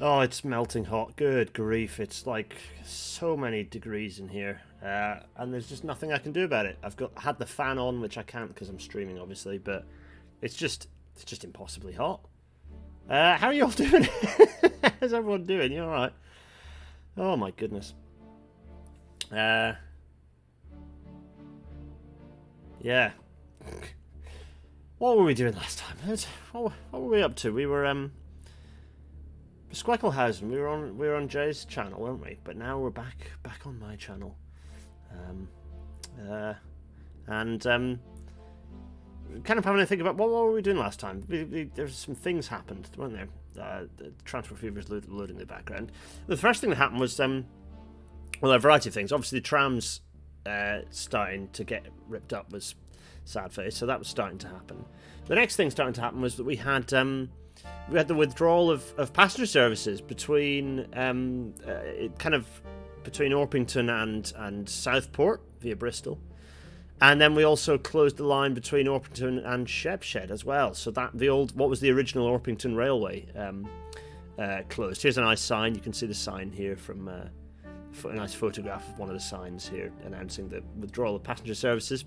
Oh, it's melting hot. Good grief. It's like so many degrees in here. And there's just nothing I can do about it. Had the fan on, which I can't because I'm streaming, obviously, but it's just impossibly hot. How are you all doing? How's everyone doing? You alright? Oh my goodness. Yeah. What were we doing last time? What were we up to? We were Squecklehausen. We were on Jay's channel, weren't we? But now we're back on my channel. And kind of having to think about what were we doing last time. There's some things happened, weren't there? The Transport Fever is loading in the background. The first thing that happened was well, a variety of things. Obviously, the trams starting to get ripped up was sad face, so that was starting to happen. The next thing starting to happen was that we had the withdrawal of passenger services between between Orpington and Southport via Bristol, and then we also closed the line between Orpington and Shebshed as well. So that what was the original Orpington Railway closed. Here's a nice sign. You can see the sign here from a nice photograph of one of the signs here announcing the withdrawal of passenger services.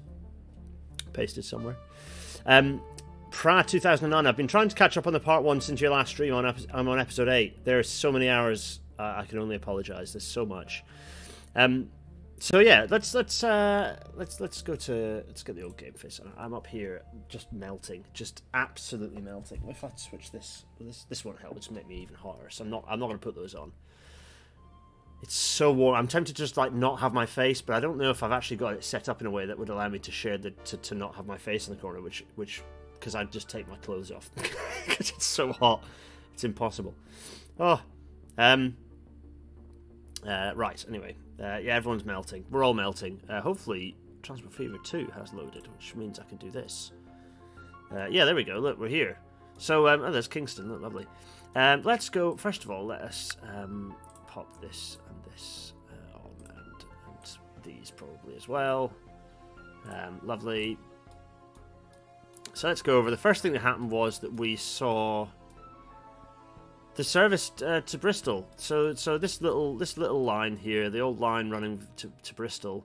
Pasted somewhere. Prior 2009, I've been trying to catch up on the part 1 since your last stream. I'm on episode 8. There's so many hours. I can only apologise. There's so much. So yeah, let's get the old game face. I'm up here just melting, just absolutely melting. If I switch this won't help. It's make me even hotter. So I'm not going to put those on. It's so warm. I'm tempted to just like not have my face, but I don't know if I've actually got it set up in a way that would allow me to share to not have my face in the corner, which because I'd just take my clothes off because it's so hot. It's impossible. Oh, right. Anyway, yeah, everyone's melting. We're all melting. Hopefully, Transport Fever 2 has loaded, which means I can do this. Yeah, there we go. Look, we're here. So, oh, there's Kingston. Look, lovely. Let's go. First of all, let us pop this and this on, and these probably as well. Lovely. So let's go over. The first thing that happened was that we saw the service to Bristol. So this little line here, the old line running to Bristol.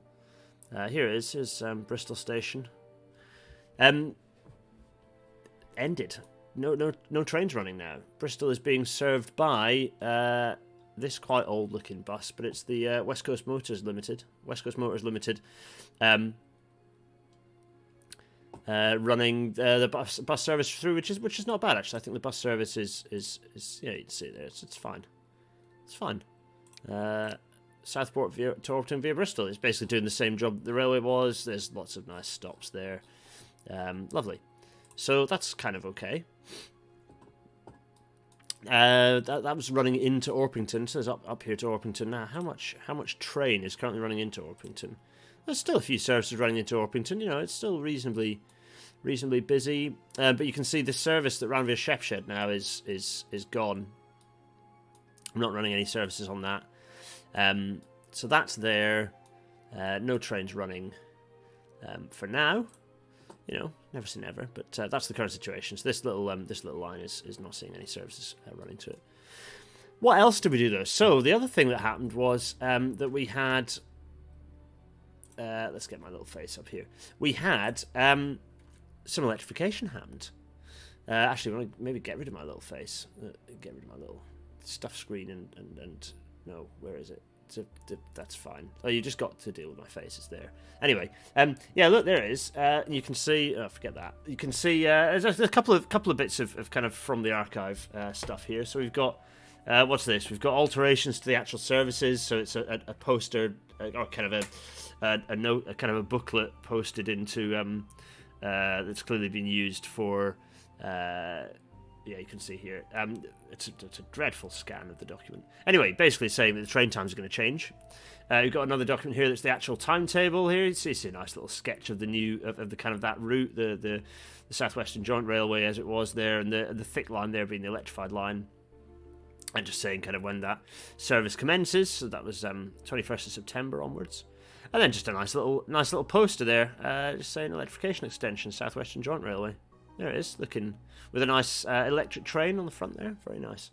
Here it is. Here's Bristol Station. Ended. No trains running now. Bristol is being served by this quite old looking bus, but it's the West Coast Motors Limited. Running the bus service through, which is not bad actually. I think the bus service is yeah, you can see it there. It's fine. It's fine. Southport to Orpington via Bristol. It's basically doing the same job the railway was. There's lots of nice stops there. Lovely. So that's kind of okay. That was running into Orpington. So it's up here to Orpington now. How much train is currently running into Orpington? There's still a few services running into Orpington. You know, it's still reasonably busy. But you can see the service that ran via Shepshed now is gone. I'm not running any services on that. So that's there. No trains running for now. You know, never say never, but that's the current situation. So this little line is not seeing any services running to it. What else did we do though? So the other thing that happened was that we had. Let's get my little face up here. We had some electrification happened. Actually, I'm gonna maybe get rid of my little face. Get rid of my little stuff screen and no, where is it? That's fine. Oh, you just got to deal with my face. It's there. Anyway, yeah, look, there it is. You can see. Oh, forget that. You can see. There's a couple of bits of kind of from the archive stuff here. So we've got. What's this? We've got alterations to the actual services. So it's a poster or kind of a note, a kind of a booklet posted into that's clearly been used for. Yeah, you can see here. It's a dreadful scan of the document. Anyway, basically saying that the train times are going to change. You've got another document here that's the actual timetable here. You see a nice little sketch of the new of the kind of that route, the South Western Joint Railway as it was there, and the thick line there being the electrified line. And just saying kind of when that service commences. So that was 21st of September onwards. And then just a nice little poster there, just saying electrification extension, South Western Joint Railway. There it is, looking with a nice electric train on the front there. Very nice.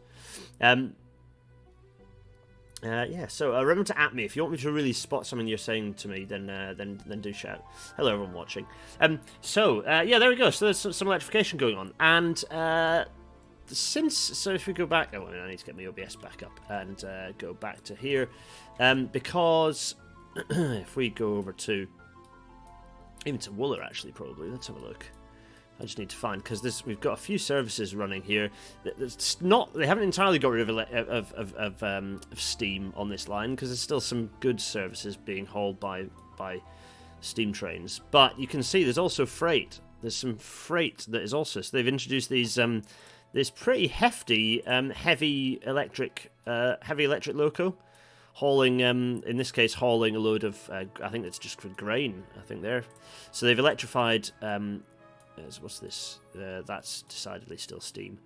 Yeah, so remember to at me if you want me to really spot something you're saying to me. Then do shout. Hello, everyone watching. Yeah, there we go. So there's some electrification going on, and so if we go back, I need to get my OBS back up and go back to here, because if we go over to even to Wooler, actually, probably let's have a look. I just need to find, because we've got a few services running here. They haven't entirely got rid of steam on this line, because there's still some goods services being hauled by steam trains. But you can see there's also freight. There's some freight that is also. So they've introduced these this pretty hefty heavy electric loco, hauling in this case hauling a load of I think it's just for grain. I think there. So they've electrified. What's this? That's decidedly still steam.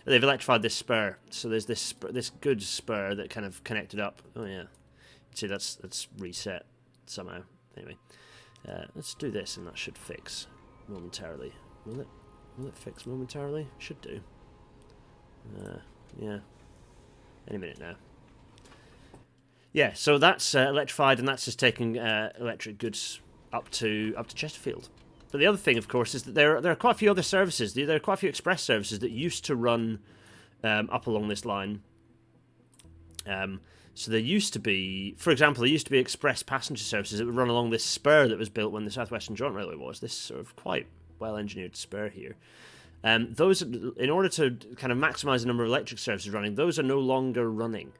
They've electrified this spur. So there's this good spur that kind of connected up. Oh yeah, see that's reset somehow. Anyway, let's do this, and that should fix momentarily. Will it? Will it fix momentarily? Should do. Yeah. Any minute now. Yeah. So that's electrified, and that's just taking electric goods up to Chesterfield. But the other thing, of course, is that there are quite a few other services. There are quite a few express services that used to run up along this line. So there used to be, for example, there used to be express passenger services that would run along this spur that was built when the South Western Joint Railway was. This sort of quite well-engineered spur here. Those, in order to kind of maximise the number of electric services running, those are no longer running.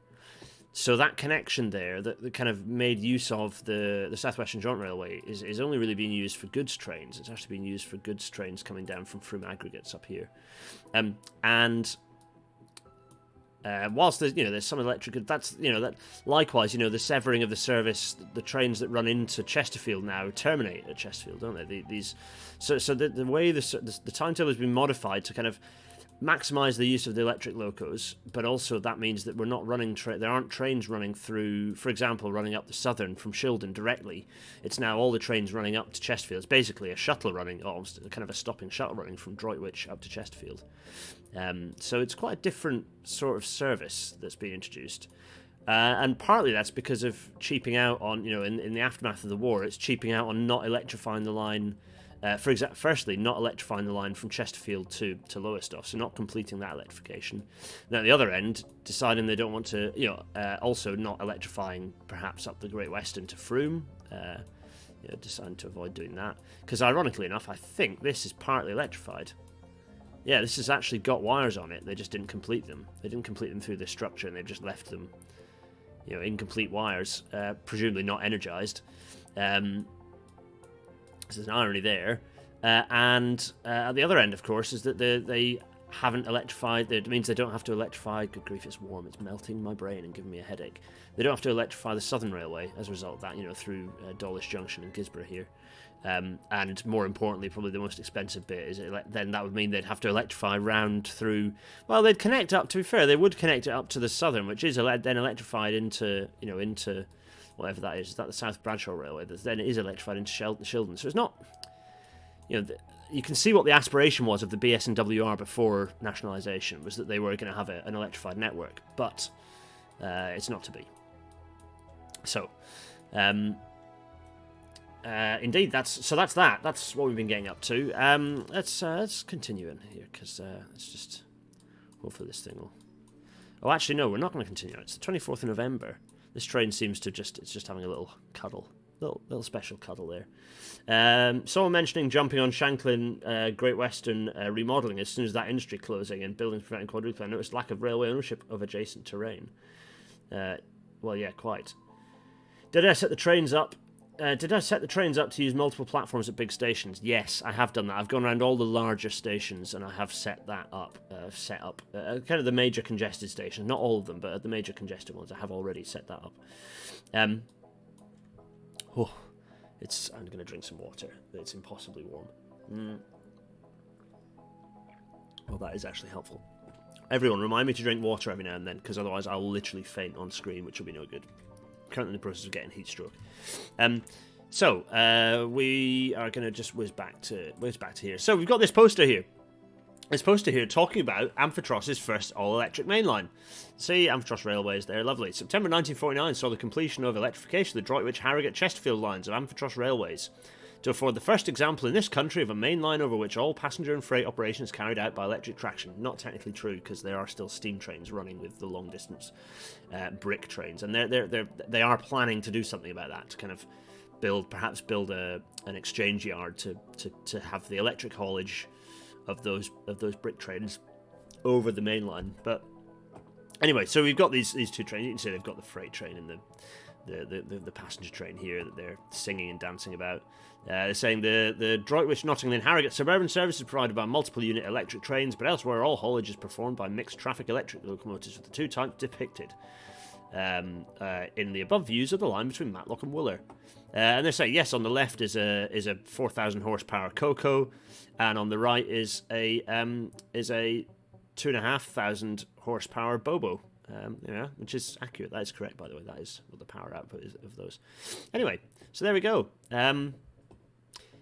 So that connection there, that kind of made use of the South Western Joint Railway, is only really being used for goods trains. It's actually being used for goods trains coming down from Frome aggregates up here, whilst there's some electric, that likewise, the severing of the service, the trains that run into Chesterfield now terminate at Chesterfield, don't they? So the way the timetable has been modified to kind of maximise the use of the electric locos, but also that means that we're not running. There aren't trains running through, for example, running up the Southern from Shildon directly. It's now all the trains running up to Chesterfield. It's basically a shuttle running, almost kind of a stopping shuttle running from Droitwich up to Chesterfield. So it's quite a different sort of service that's been introduced. And partly that's because of cheaping out on, in the aftermath of the war, it's cheaping out on not electrifying the line. Firstly, not electrifying the line from Chesterfield to Lowestoft, so not completing that electrification. Then at the other end, deciding they don't want to, also not electrifying perhaps up the Great Western to Frome, deciding to avoid doing that. Because ironically enough, I think this is partly electrified. Yeah, this has actually got wires on it, they just didn't complete them. They didn't complete them through this structure, and they've just left them, incomplete wires, presumably not energised. So there's an irony there. And at the other end, of course, is that they haven't electrified. It means they don't have to electrify. Good grief, it's warm. It's melting my brain and giving me a headache. They don't have to electrify the Southern Railway as a result of that, through Dawlish Junction and Gisborough here. And more importantly, probably the most expensive bit is then that would mean they'd have to electrify round through. Well, they'd connect up. To be fair, they would connect it up to the Southern, which is then electrified into whatever that is that the South Bradshaw Railway that then is electrified into Shildon. So it's not, you can see what the aspiration was of the BS and WR before nationalisation, was that they were going to have an electrified network, but it's not to be. So, indeed, that's that. That's what we've been getting up to. Let's continue in here, because let's just hopefully this thing will. Oh, actually, no, we're not going to continue. It's the 24th of November. This train seems to it's just having a little cuddle, little special cuddle there. Someone mentioning jumping on Shanklin Great Western remodelling as soon as that industry closing and buildings preventing quadruple. I noticed lack of railway ownership of adjacent terrain. Well, yeah, quite. Did I set the trains up to use multiple platforms at big stations? Yes, I have done that. I've gone around all the larger stations and I have set that up. Kind of the major congested stations. Not all of them, but at the major congested ones, I have already set that up. I'm going to drink some water. It's impossibly warm. Well, that is actually helpful. Everyone, remind me to drink water every now and then, because otherwise I'll literally faint on screen, which will be no good. Currently in the process of getting heat stroke. So we are going to just whiz back to here. So we've got this poster here. It's posted here talking about Amphitros' first all-electric mainline. See, Amphitros Railways there, lovely. September 1949 saw the completion of electrification of the Droitwich, Harrogate, Chesterfield lines of Amphitros Railways, to afford the first example in this country of a main line over which all passenger and freight operations carried out by electric traction. Not technically true, because there are still steam trains running with the long distance brick trains, and they are planning to do something about that, to kind of perhaps build an exchange yard to have the electric haulage of those brick trains over the main line. But anyway, so we've got these two trains. You can see they've got the freight train and the passenger train here that they're singing and dancing about. They're saying the Droitwich, Nottingham and Harrogate suburban service is provided by multiple unit electric trains, but elsewhere all haulage is performed by mixed traffic electric locomotives, with the two types depicted in the above views of the line between Matlock and Wooler. And they say, yes, on the left is a 4,000 horsepower Coco, and on the right is a 2,500 horsepower Bobo. Which is accurate. That is correct, by the way. That is what the power output is of those. Anyway, so there we go.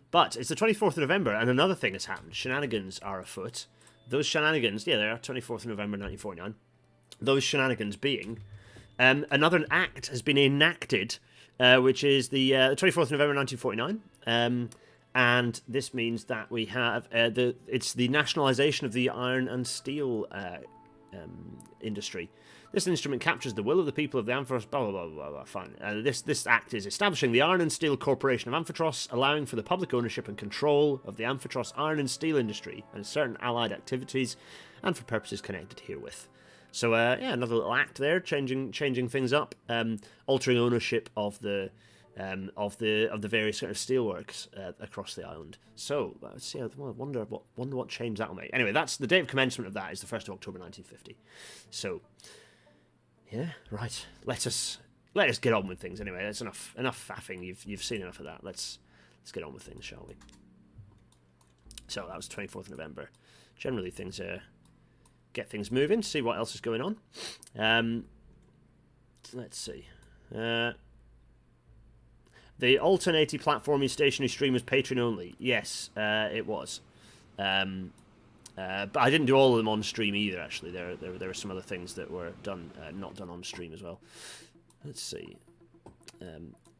But it's the 24th of November, and another thing has happened. Shenanigans are afoot. Those shenanigans, yeah, they are 24th of November 1949. Those shenanigans being, another act has been enacted, which is the 24th of November 1949. And this means that we have it's the nationalisation of the iron and steel industry. This instrument captures the will of the people of the Amphitros, blah, blah, blah, blah, blah, fine. This act is establishing the Iron and Steel Corporation of Amphitros, allowing for the public ownership and control of the Amphitros iron and steel industry and certain allied activities, and for purposes connected herewith. So, another little act there, changing things up, altering ownership of the various kind of steelworks across the island. So let's see. I wonder what change that will make. Anyway, that's the date of commencement of that is the 1st of October 1950. So, yeah, right. Let us get on with things. Anyway, that's enough faffing. You've seen enough of that. Let's get on with things, shall we? So that was 24th of November. Generally, things get things moving. See what else is going on. Let's see. The alternating platforming stationary stream was Patreon only. Yes, it was. But I didn't do all of them on stream either, actually. There were some other things that were not done on stream as well. Let's see.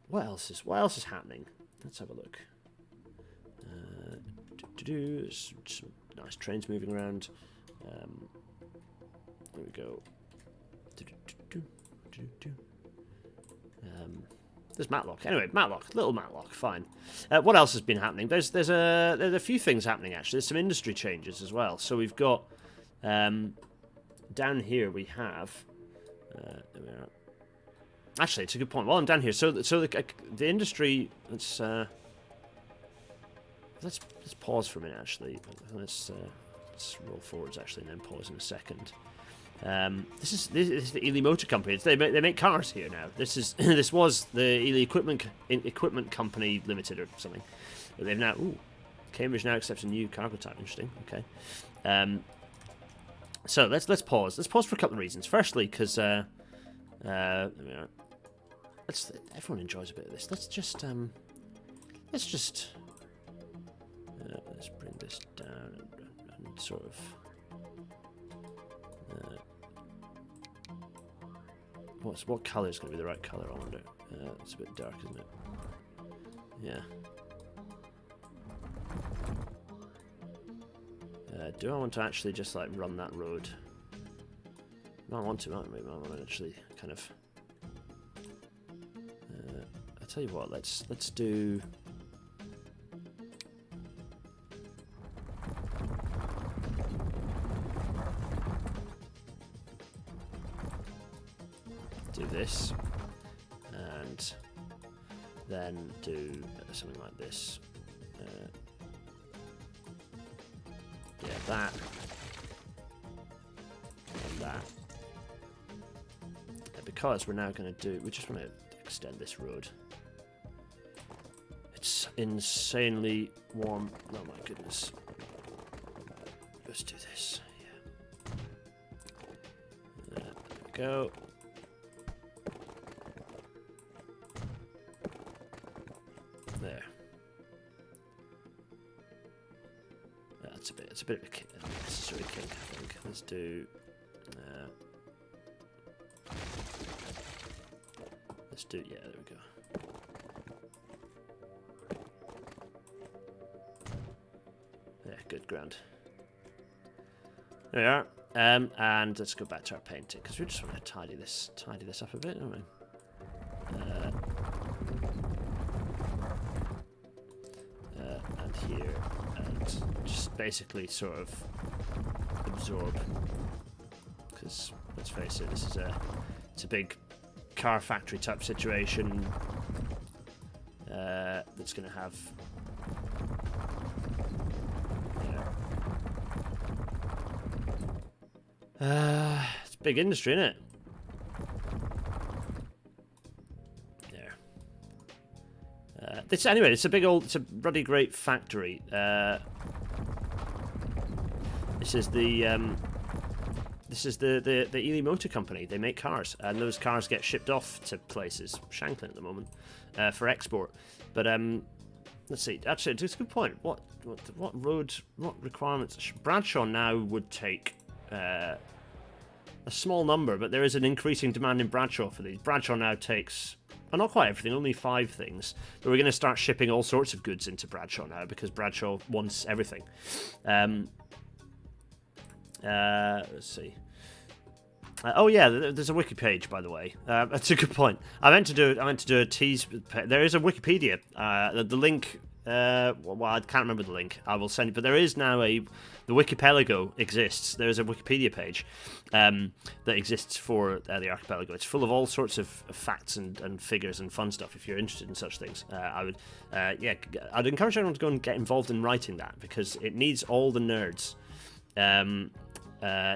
What else is happening? Let's have a look. Some nice trains moving around. There we go. There's Matlock. Anyway, little Matlock, fine. What else has been happening? There's a few things happening, actually. There's some industry changes as well. So we've got down here we have. There we are. Actually, it's a good point. While I'm down here, so the industry. Let's pause for a minute. Actually, let's roll forwards actually, and then pause in a second. This is the Ely Motor Company. They make cars here now. This was the Ely Equipment Company Limited or something. But they've now Cambridge now accepts a new cargo type. Interesting. Okay. So let's pause. Let's pause for a couple of reasons. Firstly, because everyone enjoys a bit of this. Let's bring this down and sort of. What colour is going to be the right colour, I wonder? It's a bit dark, isn't it? Yeah. Do I want to actually just like run that road? No, I want to. I want to actually kind of. I tell you what. Let's do. Do this, and then do something like this. Yeah, that, and that. Because we're now going to do. We just want to extend this road. It's insanely warm. Oh my goodness. Let's do this. Yeah. There we go. There. It's a bit of a mess. unnecessary kink, I think. Let's do... yeah, there we go. Yeah, good, grand. There we are. And let's go back to our painting, because we just want to tidy this up a bit, don't we? And here, and just basically sort of absorb, because let's face it, it's a big car factory type situation that's going to have, it's a big industry, isn't it? Anyway, it's a bloody great factory. This is the Ely Motor Company. They make cars, and those cars get shipped off to places, Shanklin at the moment, for export. But let's see. Actually, it's a good point. What requirements? Bradshaw now would take a small number, but there is an increasing demand in Bradshaw for these. Bradshaw now takes. Well, not quite everything, only 5 things. But we're going to start shipping all sorts of goods into Bradshaw now, because Bradshaw wants everything. Let's see. Oh yeah, there's a wiki page, by the way. That's a good point. I meant to do a tease. There is a Wikipedia. The link. Well, I can't remember the link. I will send it. But there is now the Archipelago exists. There is a Wikipedia page that exists for the archipelago. It's full of all sorts of facts and figures and fun stuff. If you're interested in such things, I'd encourage everyone to go and get involved in writing that, because it needs all the nerds.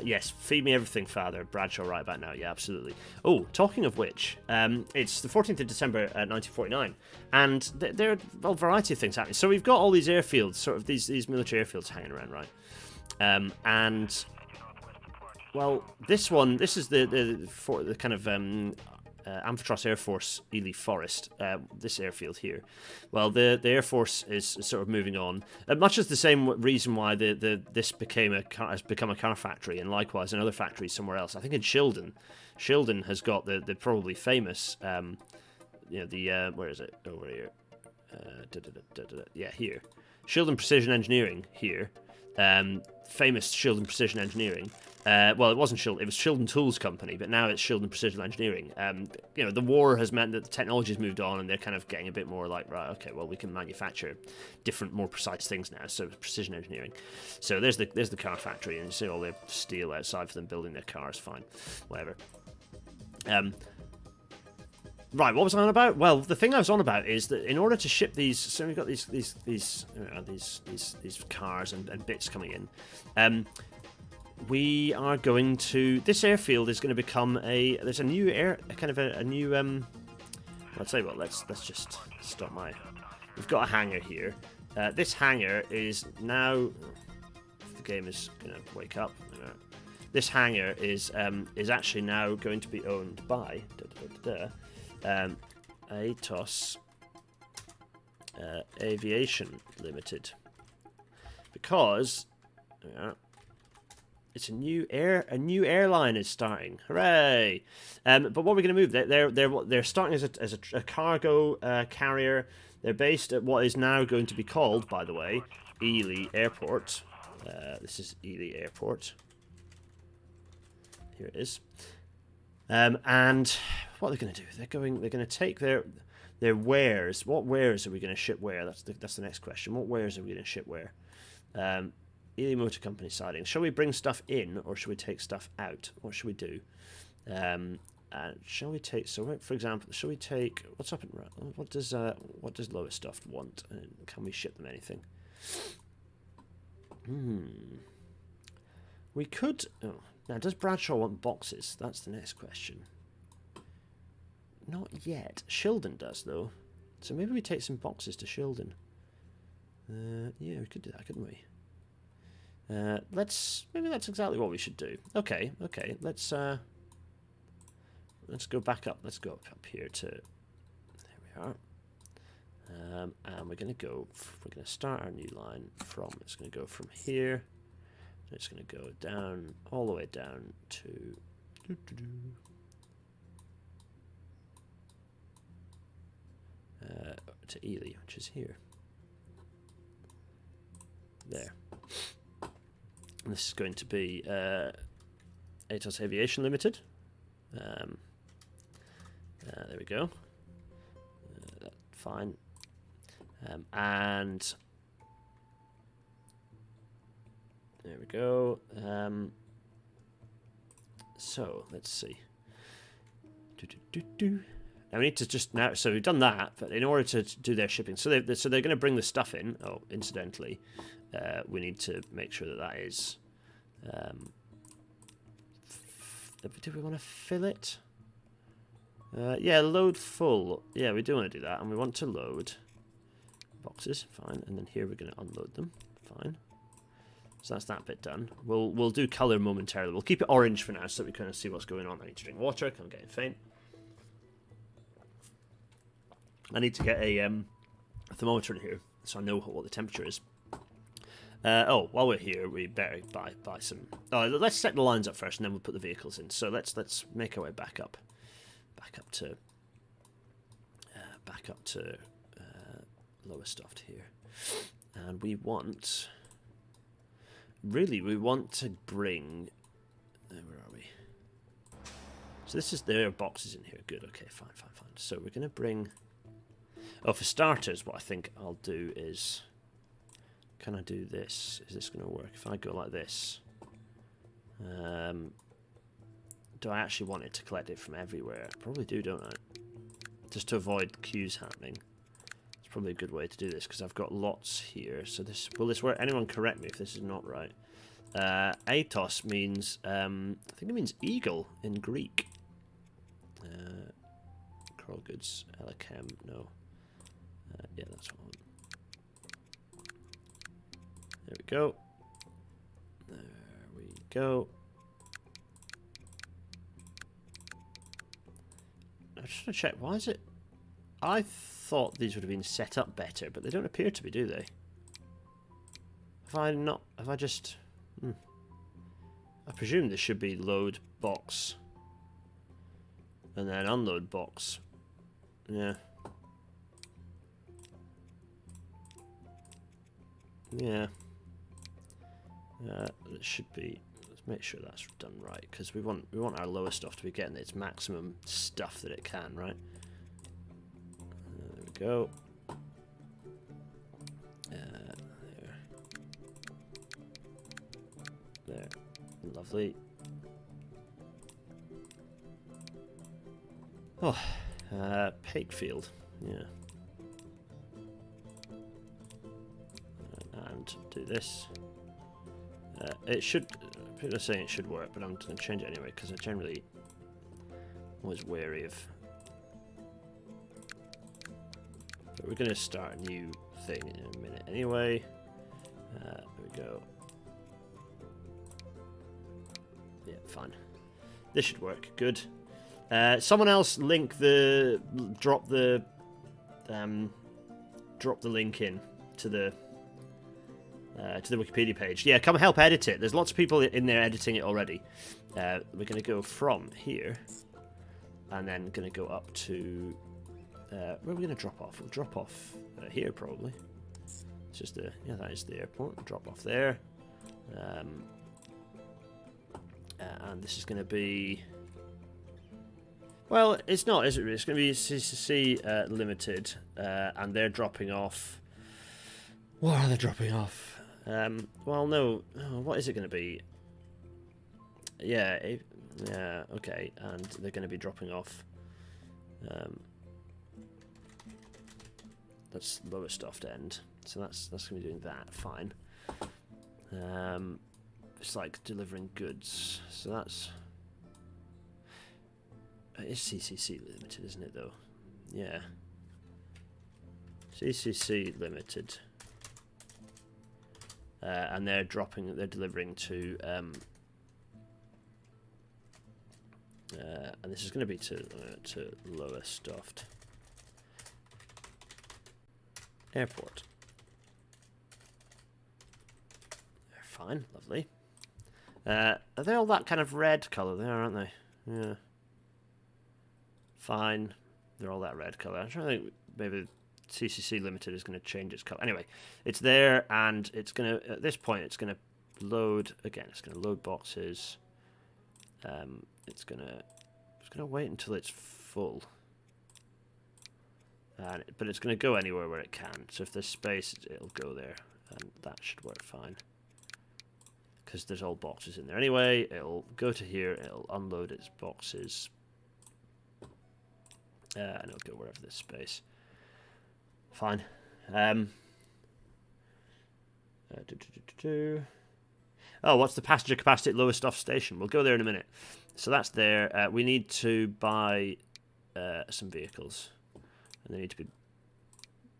Yes, feed me everything, Father. Bradshaw right about now. Yeah, absolutely. Oh, talking of which, it's the 14th of December 1949, and there are a variety of things happening. So we've got all these airfields, sort of these military airfields hanging around, right? And well, this is the kind of Amphitros Air Force Ely Forest, this airfield here. Well, the Air Force is sort of moving on, much as the same reason why this has become a car factory, and likewise in other factories somewhere else. I think in Shildon has got the probably famous, where is it? Over here. Yeah, here. Shildon Precision Engineering here. Famous Shildon Precision Engineering. Well, it wasn't Shildon, it was Shildon Tools Company, but now it's Shildon Precision Engineering. The war has meant that the technology's moved on, and they're kind of getting a bit more like, right, okay, well, we can manufacture different, more precise things now, so precision engineering. So there's the car factory, and you see all the steel outside for them building their cars, fine, whatever. Right, what was I on about? Well, the thing I was on about is that in order to ship these, so we've got these cars and bits coming in. We are going to. This airfield is going to become there's a new I'll tell you what. Let's just stop my. We've got a hangar here. This hangar is now. The game is going to wake up. This hangar is actually now going to be owned by Atos Aviation Limited, because it's a new airline is starting. Hooray! But what we're going to move? They're starting as a cargo carrier. They're based at what is now going to be called, by the way, Ely Airport. This is Ely Airport. Here it is. And what they're going to do? They're going to take their wares. What wares are we going to ship where? That's the next question. What wares are we going to ship where? Ely Motor Company siding. Shall we bring stuff in, or should we take stuff out? What should we do? Shall we take? So, for example, shall we take? What's up in? What does Lower Stuff want? Can we ship them anything? We could. Oh, now, does Bradshaw want boxes? That's the next question. Not yet. Shildon does, though. So maybe we take some boxes to Shildon. Yeah, we could do that, couldn't we? Maybe that's exactly what we should do. Okay. Let's go back up. Let's go up here to. There we are. And we're going to start our new line from. It's going to go from here It's going to go down, all the way down to... to Ely, which is here. There. And this is going to be ATOS Aviation Limited. There we go. Fine. And there we go. So let's see. Now we need to just now. So we've done that, but in order to do their shipping, so they're going to bring the stuff in. Oh, incidentally, we need to make sure that is. Do we want to fill it? Yeah, load full. Yeah, we do want to do that, and we want to load boxes. Fine, and then here we're going to unload them. Fine. So that's that bit done. We'll do color momentarily. We'll keep it orange for now, so that we kind of see what's going on. I need to drink water. I'm getting faint. I need to get a thermometer in here, so I know what the temperature is. Oh, while we're here, we better buy some. Oh, let's set the lines up first, and then we'll put the vehicles in. So let's make our way back up to lower stuffed here, and we want to bring. Where are we? So there are boxes in here. Good. Okay. Fine. So we're gonna bring. Oh, for starters, what I think I'll do is. Can I do this? Is this going to work? If I go like this, do I actually want it to collect it from everywhere? I probably do, don't I? Just to avoid queues happening. It's probably a good way to do this because I've got lots here. So will this work? Anyone correct me if this is not right? Atos means I think it means eagle in Greek. Crawl goods, Elechem, no. Yeah, that's what I want. There we go. There we go. I just want to check. Why is it? I thought these would have been set up better, but they don't appear to be, do they? Have I not? Have I just? I presume this should be load box and then unload box. Yeah. Yeah. It should be. Let's make sure that's done right because we want our lower stuff to be getting its maximum stuff that it can, right? There we go. There. Lovely. Oh, Pakefield. Yeah. And do this. It should. People are saying it should work, but I'm going to change it anyway because I generally was wary of. But we're going to start a new thing in a minute anyway. There we go. Yeah, fine. This should work. Good. Someone else drop the link in to the Wikipedia page. Yeah, come help edit it. There's lots of people in there editing it already. We're going to go from here, and then going to go up to where are we going to drop off? We'll drop off here probably. It's just that is the airport. Drop off there, and this is going to be. Well, it's not, is it? It's going to be CCC Limited, and they're dropping off. What are they dropping off? Well, no. Oh, what is it going to be? Yeah, yeah. Okay, and they're going to be dropping off. That's lower stuffed end, so that's going to be doing that. Fine. It's like delivering goods, so that's. It's CCC Limited, isn't it, though? Yeah. CCC Limited. And they're delivering to, and this is going to be to lower stuffed airport. Fine, lovely. Are they all that kind of red colour there, aren't they? Yeah. Fine. They're all that red colour. I'm trying to think maybe CCC Limited is going to change its colour. Anyway, it's there, and it's going to, at this point, it's going to load, again, it's going to load boxes. It's going to wait until it's full. But it's going to go anywhere where it can. So if there's space, it'll go there, and that should work fine. Because there's all boxes in there anyway. It'll go to here, it'll unload its boxes. And it'll go wherever there's space. Fine. Oh, what's the passenger capacity at Lowestoft station? We'll go there in a minute. So that's there. We need to buy some vehicles. And they need to be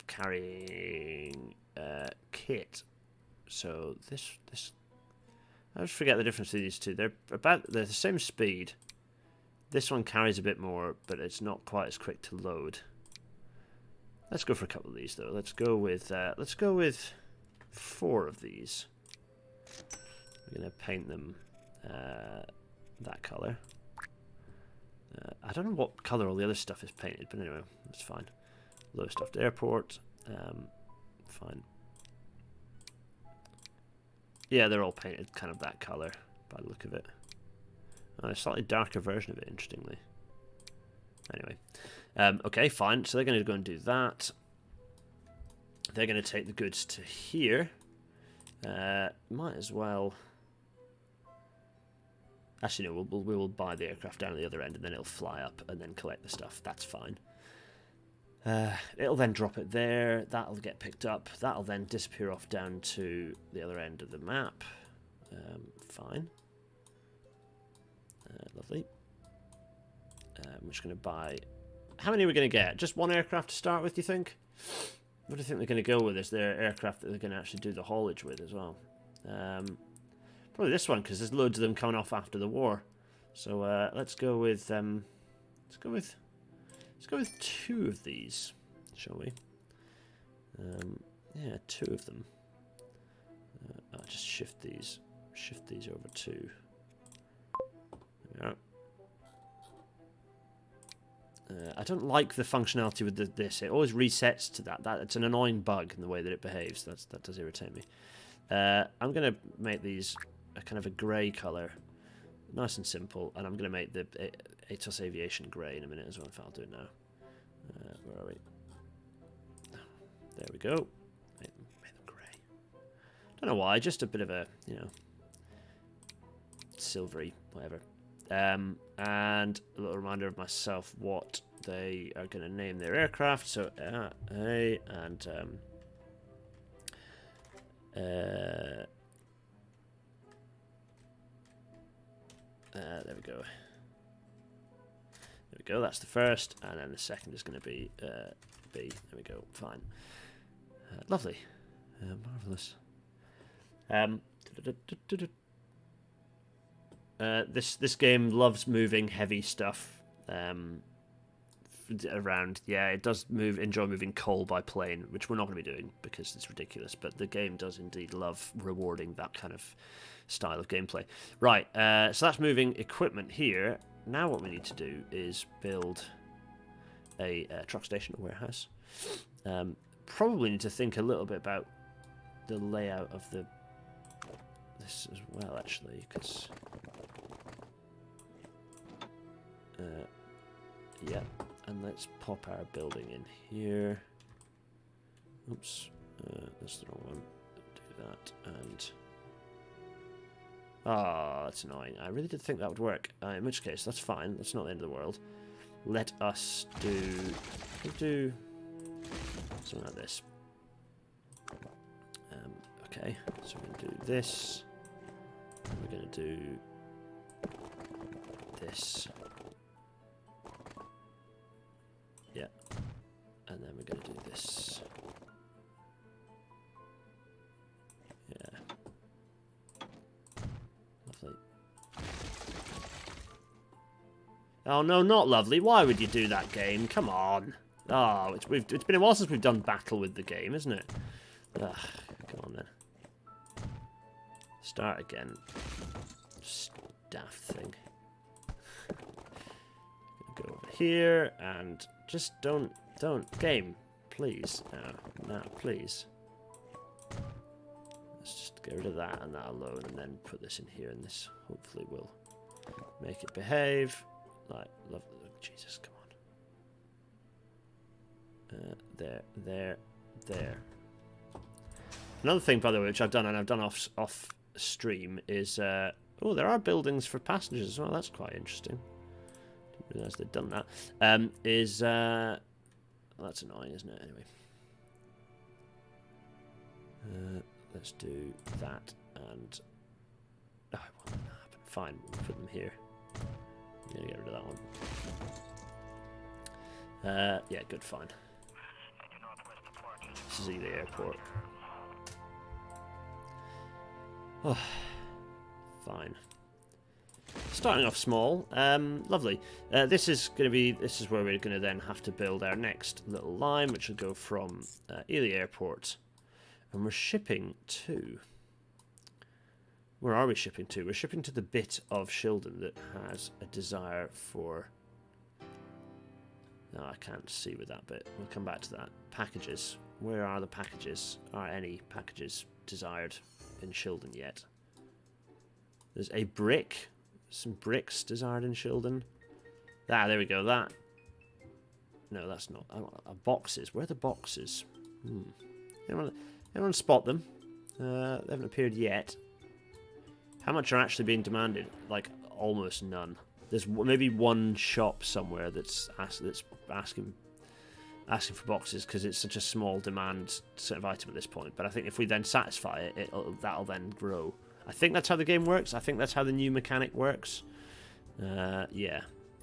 carrying kit. So this I always forget the difference between these two. They're the same speed. This one carries a bit more, but it's not quite as quick to load. Let's go for a couple of these though. Let's go with 4 of these. We're gonna paint them that color. I don't know what color all the other stuff is painted, but anyway, that's fine. Lowestoft Airport, fine. Yeah, they're all painted kind of that color by the look of it. A slightly darker version of it, interestingly. Anyway, okay, fine. So they're going to go and do that. They're going to take the goods to here. Might as well. Actually, no. We will buy the aircraft down at the other end, and then it'll fly up and then collect the stuff. That's fine. It'll then drop it there. That'll get picked up. That'll then disappear off down to the other end of the map. Fine. Lovely. I'm just going to buy... How many are we going to get? Just one aircraft to start with, do you think? What do you think they're going to go with? Is there aircraft that they're going to actually do the haulage with as well? Probably this one, because there's loads of them coming off after the war. So let's go with 2 of these, shall we? Yeah, 2 of them. I'll just shift these over to. There we are. I don't like the functionality with this. It always resets to that. It's an annoying bug in the way that it behaves. That does irritate me. I'm going to make these a kind of a grey colour, nice and simple, and I'm going to make the ATOS Aviation grey in a minute as well. In fact, I'll do it now. Where are we? There we go. Make them grey. Don't know why. Just a bit of a silvery whatever. And a little reminder of myself what they are going to name their aircraft. So A and there we go. There we go. That's the first, and then the second is going to be B. There we go. Fine. Lovely. Marvelous. This game loves moving heavy stuff around. Yeah, it does enjoy moving coal by plane, which we're not going to be doing because it's ridiculous. But the game does indeed love rewarding that kind of style of gameplay. Right, so that's moving equipment here. Now what we need to do is build a truck station, a warehouse. Probably need to think a little bit about the layout of this as well, actually, because yeah, and let's pop our building in here. Oops, that's the wrong one. Do that, and that's annoying. I really did think that would work. In which case, that's fine. That's not the end of the world. Let us do something like this. Okay, so we're going to do this. And we're going to do this. Yeah. And then we're going to do this. Yeah. Lovely. Oh no, not lovely. Why would you do that, game? Come on. Oh, it's been a while since we've done battle with the game, isn't it? Ugh, come on then. Start again. daft thing. Go over here and just don't game, please. No, please. Let's just get rid of that and that alone, and then put this in here, and this hopefully will make it behave. Like, love, Jesus, come on. There. Another thing, by the way, which I've done, and I've done off stream, is oh, there are buildings for passengers as well. That's quite interesting. Didn't realise they'd done that. Well, that's annoying, isn't it? Anyway, let's do that, and oh, I want that to happen. Fine, we'll put them here. I'm gonna get rid of that one. Yeah, good, fine. This is the airport. Oh, fine. Starting off small, lovely. This is where we're going to then have to build our next little line, which will go from Ely Airport, and we're shipping to. Where are we shipping to? We're shipping to the bit of Shildon that has a desire for. No, I can't see with that bit. We'll come back to that. Packages. Where are the packages? Are any packages desired in Shildon yet? There's a brick. Some bricks desired in Shildon. Ah, there we go. That. No, that's not. Boxes. Where are the boxes? Anyone spot them? They haven't appeared yet. How much are actually being demanded? Like, almost none. There's maybe one shop somewhere that's asking for boxes because it's such a small demand sort of item at this point. But I think if we then satisfy it, that'll then grow. I think that's how the game works. I think that's how the new mechanic works. Yeah,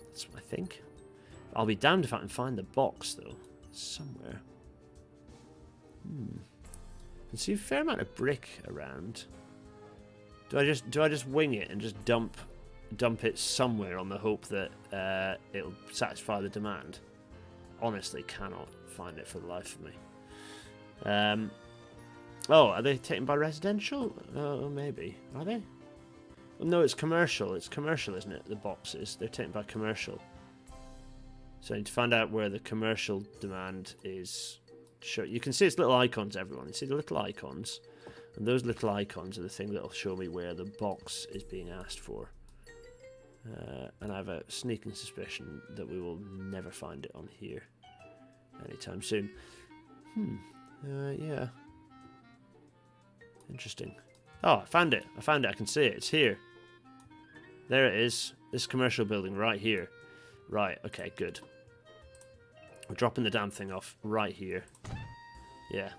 that's what I think. I'll be damned if I can find the box though somewhere. I see a fair amount of brick around. Do I just wing it and just dump it somewhere on the hope that it'll satisfy the demand? Honestly, cannot find it for the life of me. Oh, are they taken by residential? Oh, maybe. Are they? Well, no, it's commercial. It's commercial, isn't it? The boxes. They're taken by commercial. So I need to find out where the commercial demand is. Sure, you can see its little icons, everyone. You see the little icons? And those little icons are the thing that will show me where the box is being asked for. And I have a sneaking suspicion that we will never find it on here anytime soon. Yeah. Interesting. Oh, I found it. I can see it. It's here. There it is. This commercial building right here. Right, okay, good. We're dropping the damn thing off right here. Yeah,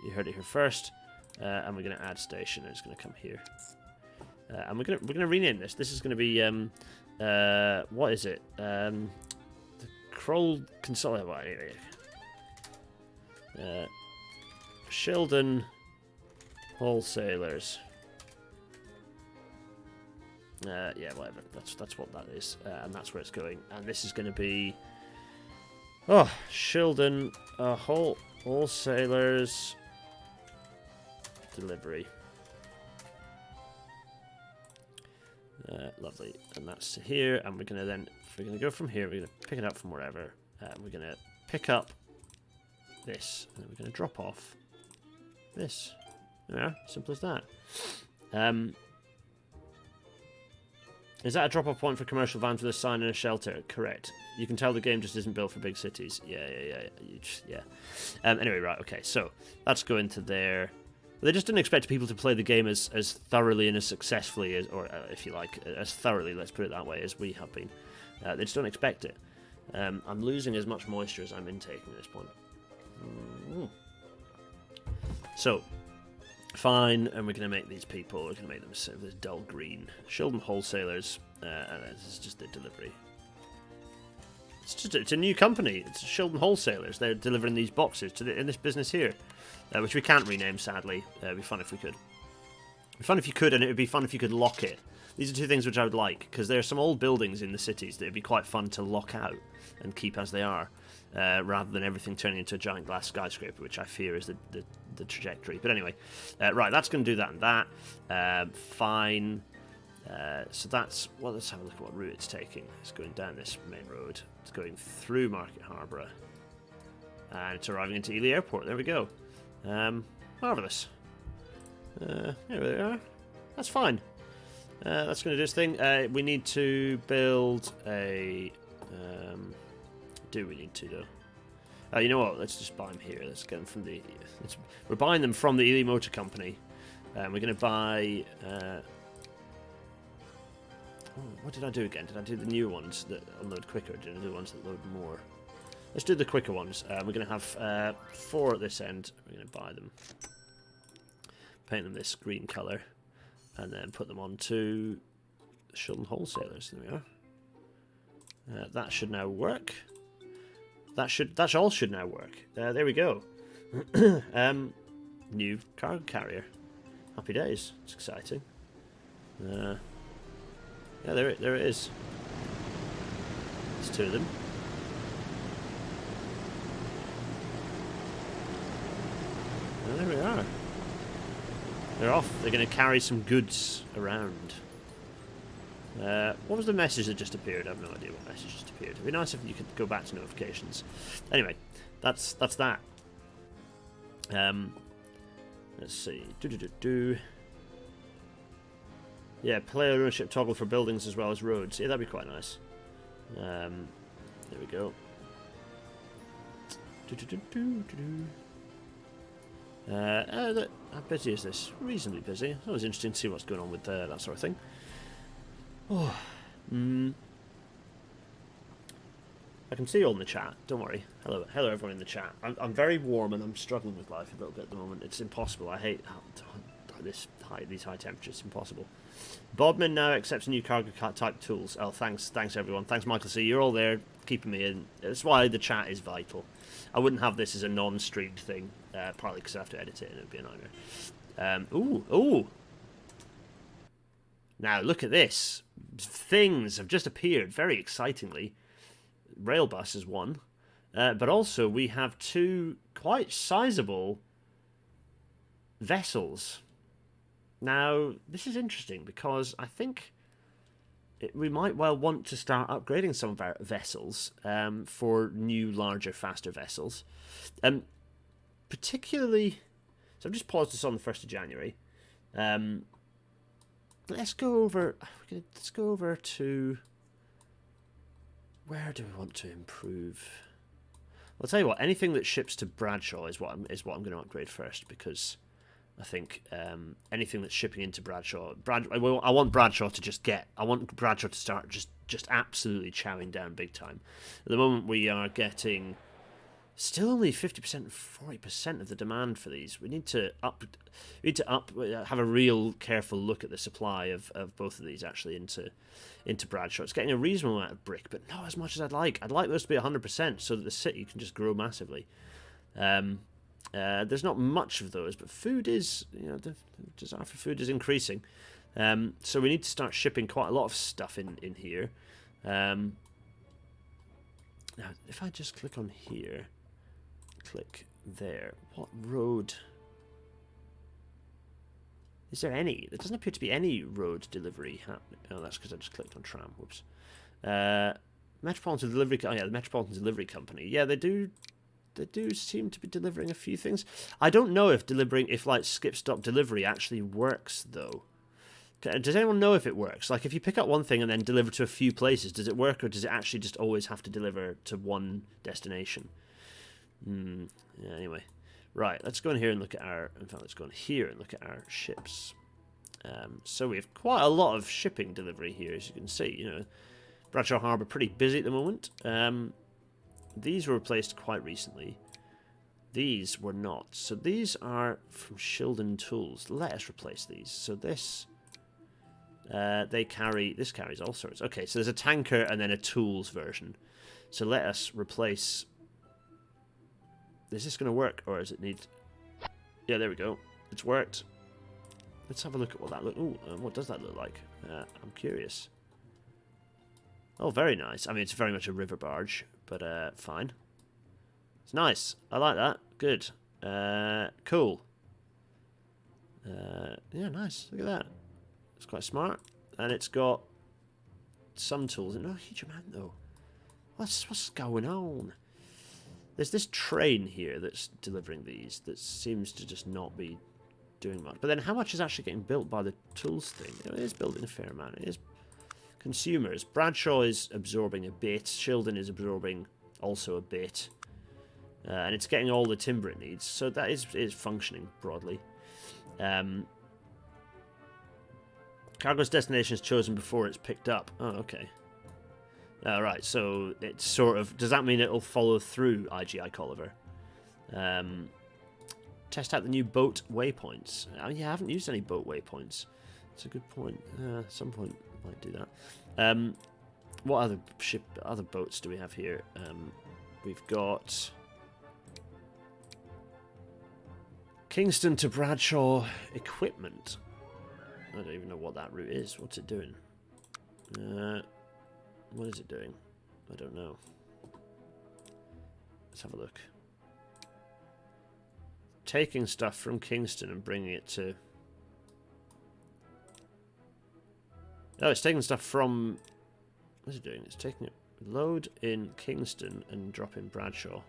you heard it here first. And we're going to add station, and it's going to come here. And we're gonna rename this. This is going to be what is it? The Kroll Consolidated. Shildon Wholesalers. Yeah, whatever. That's what that is, and that's where it's going. And this is going to be Shildon Wholesalers delivery. Lovely, and that's to here. And we're gonna go from here. We're gonna pick it up from wherever. We're gonna pick up this, and then we're gonna drop off this. Yeah, simple as that. Is that a drop-off point for commercial vans with a sign and a shelter? Correct. You can tell the game just isn't built for big cities. Yeah. Anyway, right, okay, so that's going to there. They just didn't expect people to play the game as thoroughly and as successfully as, or if you like, as thoroughly, let's put it that way, as we have been. They just don't expect it. I'm losing as much moisture as I'm intaking at this point. So, fine, and we're going to make these people, we're going to make them sort of this dull green. Shildon Wholesalers, and this is just their delivery. It's a new company. It's Shildon Wholesalers. They're delivering these boxes in this business here, which we can't rename, sadly. It'd be fun if we could. It'd be fun if you could, and it would be fun if you could lock it. These are two things which I would like, because there are some old buildings in the cities that would be quite fun to lock out and keep as they are, rather than everything turning into a giant glass skyscraper, which I fear is the trajectory. But anyway, right, that's going to do that and that. Fine. So that's, well, let's have a look at what route it's taking. It's going down this main road. It's going through Market Harbour. And it's arriving into Ely Airport. There we go. Marvellous. There we are. That's fine. That's going to do its thing. We need to build a... do we need to, though? You know what? Let's just buy them here. Let's get them from the... we're buying them from the Ely Motor Company. We're going to buy... what did I do again? Did I do the new ones that unload quicker? Or did I do the ones that load more? Let's do the quicker ones. We're going to have 4 at this end. We're going to buy them. Paint them this green colour. And then put them onto Shilton Wholesalers. There we are. That should now work. That all should now work. There we go. New cargo carrier. Happy days. It's exciting. Yeah, there it is. There's 2 of them. Oh, there we are. They're off. They're going to carry some goods around. What was the message that just appeared? I have no idea what message just appeared. It'd be nice if you could go back to notifications. Anyway, that's that. Let's see. Yeah, player ownership toggle for buildings as well as roads. Yeah, that'd be quite nice. There we go. How busy is this? Reasonably busy. It's always interesting to see what's going on with that sort of thing. Oh, I can see you all in the chat. Don't worry. Hello everyone in the chat. I'm very warm and I'm struggling with life a little bit at the moment. It's impossible. I hate these high temperatures. It's impossible. Bodman now accepts new cargo type tools. Oh, thanks everyone. Thanks Michael C. You're all there keeping me in. That's why the chat is vital. I wouldn't have this as a non-streamed thing, partly because I have to edit it and it'd be a nightmare. Ooh. Now look at this. Things have just appeared very excitingly. Railbus is one, but also we have 2 quite sizable vessels. Now this is interesting because I think we might well want to start upgrading some of our vessels for new, larger, faster vessels. Particularly, so I've just paused this on the 1st of January. Let's go over to... Where do we want to improve? I'll tell you what. Anything that ships to Bradshaw is what I'm going to upgrade first, because I think anything that's shipping into Bradshaw, I want Bradshaw to just get. I want Bradshaw to start just absolutely chowing down big time. At the moment, we are getting still only 50% and 40% of the demand for these. We need to have a real careful look at the supply of both of these actually into Bradshaw. It's getting a reasonable amount of brick, but not as much as I'd like. I'd like those to be 100% so that the city can just grow massively. There's not much of those, but food is, the desire for food is increasing. So we need to start shipping quite a lot of stuff in here. Now, if I just click on here, click there, what road? Is there any? There doesn't appear to be any road delivery happening. Oh, that's because I just clicked on tram. Whoops. Metropolitan Delivery. Oh yeah, the Metropolitan Delivery Company. Yeah, they do seem to be delivering a few things. I don't know if like skip stop delivery actually works though. Does anyone know if it works? Like if you pick up one thing and then deliver to a few places, does it work, or does it actually just always have to deliver to one destination? Yeah, anyway. Right, let's go in here and look at let's go in here and look at our ships. So we have quite a lot of shipping delivery here, as you can see. Bradshaw Harbour pretty busy at the moment. These were replaced quite recently. These were not. So these are from Shildon Tools. Let us replace these. So this... this carries all sorts. Okay, so there's a tanker and then a tools version. So let us replace... Is this going to work, or does it need... Yeah, there we go. It's worked. Let's have a look at what that looks... Ooh, what does that look like? I'm curious. Oh, very nice. I mean, it's very much a river barge, but fine. It's nice. I like that. Good. Cool. Yeah, nice. Look at that. It's quite smart. and it's got some tools. Not a huge amount though. What's going on? There's this train here that's delivering these that seems to just not be doing much. But then how much is actually getting built by the tools thing? It is building a fair amount. It is. Consumers. Bradshaw is absorbing a bit. Shildon is absorbing also a bit. And it's getting all the timber it needs. So that is functioning broadly. Cargo's destination is chosen before it's picked up. Oh, okay. Right, so it's sort of... Does that mean it'll follow through IGI Colliver? Test out the new boat waypoints. Yeah, I haven't used any boat waypoints. It's a good point. At some point, I might do that. What other boats do we have here? We've got Kingston to Bradshaw equipment. I don't even know what that route is. What's it doing? What is it doing? I don't know. Let's have a look. Taking stuff from Kingston and bringing it to... Oh, it's taking stuff from... What's it doing? It's taking it... Load in Kingston and drop in Bradshaw.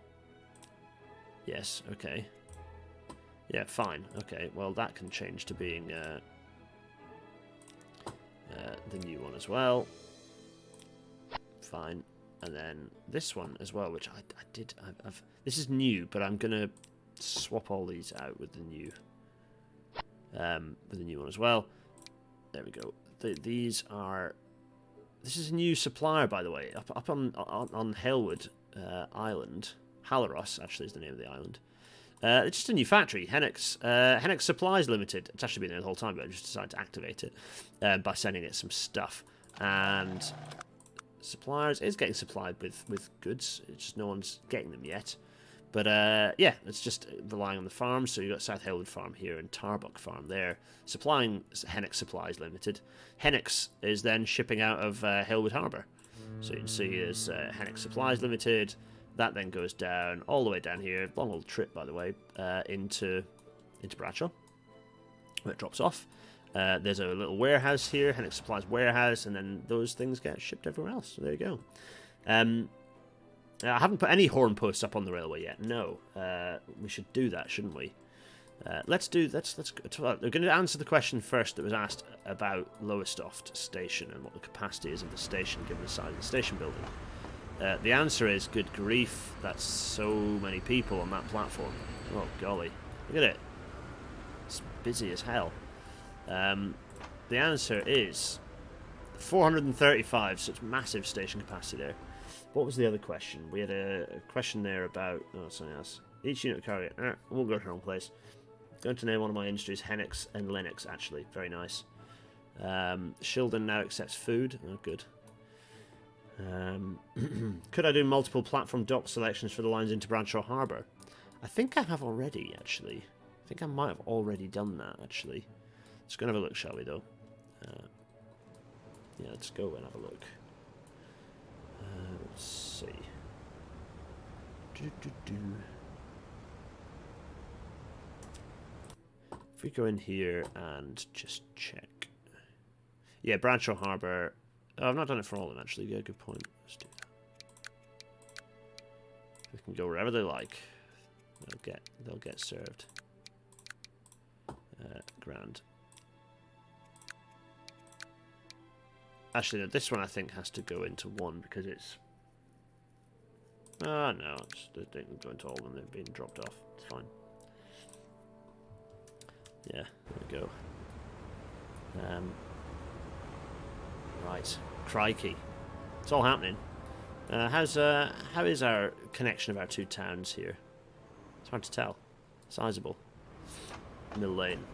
Yes, okay. Yeah, fine. Okay, well that can change to being the new one as well. Fine. And then this one as well, which I've this is new, but I'm gonna swap all these out with the new one as well. There we go. These are... This is a new supplier, by the way, up on Halewood Island. Haleros, actually, is the name of the island. It's just a new factory, Hennex Supplies Limited. It's actually been there the whole time, but I just decided to activate it by sending it some stuff. And suppliers is getting supplied with goods. It's just no one's getting them yet. But yeah, it's just relying on the farms. So you've got South Halewood Farm here and Tarbuck Farm there, supplying Hennex Supplies Limited. Hennex is then shipping out of Halewood Harbour. So you can see there's Hennex Supplies Limited. That then goes down, all the way down here, long old trip by the way, into Bradshaw, where it drops off. There's a little warehouse here, Hennex Supplies warehouse, and then those things get shipped everywhere else. So there you go. I haven't put any horn posts up on the railway yet. No, we should do that, shouldn't we? Let's go. We're going to answer the question first that was asked about Lowestoft Station and what the capacity is of the station given the size of the station building. The answer is, good grief, that's so many people on that platform. Oh golly, look at it. It's busy as hell. The answer is 435, so it's massive station capacity there. What was the other question? We had a question there about... Oh, something else. Each unit of cargo... I won't go to the wrong place. Going to name one of my industries Hennex and Linux, actually. Very nice. Shildon now accepts food. Oh, good. Could I do multiple platform dock selections for the lines into Bradshaw Harbour? I think I have already, actually. I think I might have already done that, actually. Let's go and have a look, shall we, though? Yeah, let's go and have a look. Let's see. If we go in here and just check. Yeah, Bradshaw Harbour. Oh, I've not done it for all of them, actually. Yeah, good point. Let's do that. They can go wherever they like. They'll get served. Grand. Actually, this one I think has to go into one because it's... Oh, no, they didn't go into all of them. They've been dropped off. It's fine. Yeah, there we go. Right, crikey. It's all happening. How is our connection of our two towns here? It's hard to tell. Sizable. Mill Lane.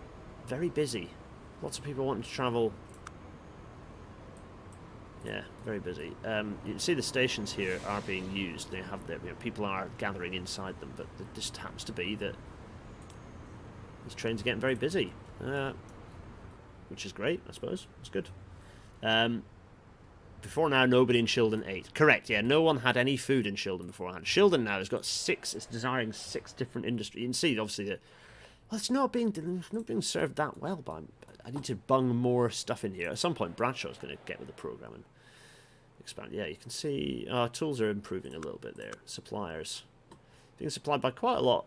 Very busy. Lots of people wanting to travel... Yeah, very busy. You can see the stations here are being used. They have their, people are gathering inside them, but it just happens to be that these trains are getting very busy, which is great, I suppose. It's good. Before now, nobody in Shildon ate. Correct, yeah, no one had any food in Shildon beforehand. Shildon now has got it's desiring 6 different industries. You can see, obviously, that Well, it's not being served that well, but I need to bung more stuff in here. At some point, Bradshaw's going to get with the program and expand. Yeah, you can see tools are improving a little bit there. Suppliers being supplied by quite a lot.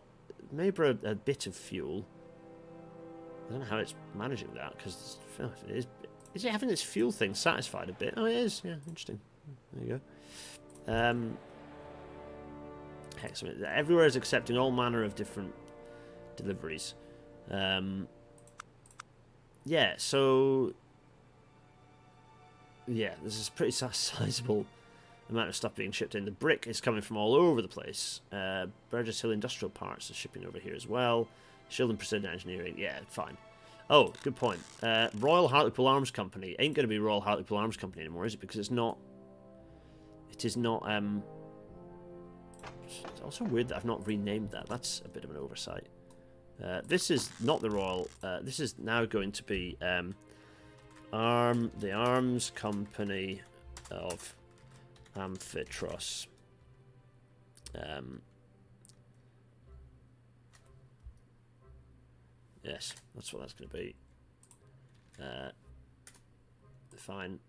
Maybe a bit of fuel. I don't know how it's managing that, because is it having this fuel thing satisfied a bit? Oh, it is. Yeah, interesting. There you go. Excellent. Everywhere is accepting all manner of different deliveries. Yeah, so yeah, this is a pretty sizable amount of stuff being shipped in. The brick is coming from all over the place. Burgess Hill Industrial Parts is shipping over here as well. Shildon Precision Engineering, yeah, fine. Oh, good point. Royal Hartlepool Arms Company ain't going to be Royal Hartlepool Arms Company anymore, is it? Because it's not. It is not. It's also weird that I've not renamed that. That's a bit of an oversight. This is not the Royal. This is now going to be the Arms Company of Amphitros. Yes, that's what that's going to be. Fine.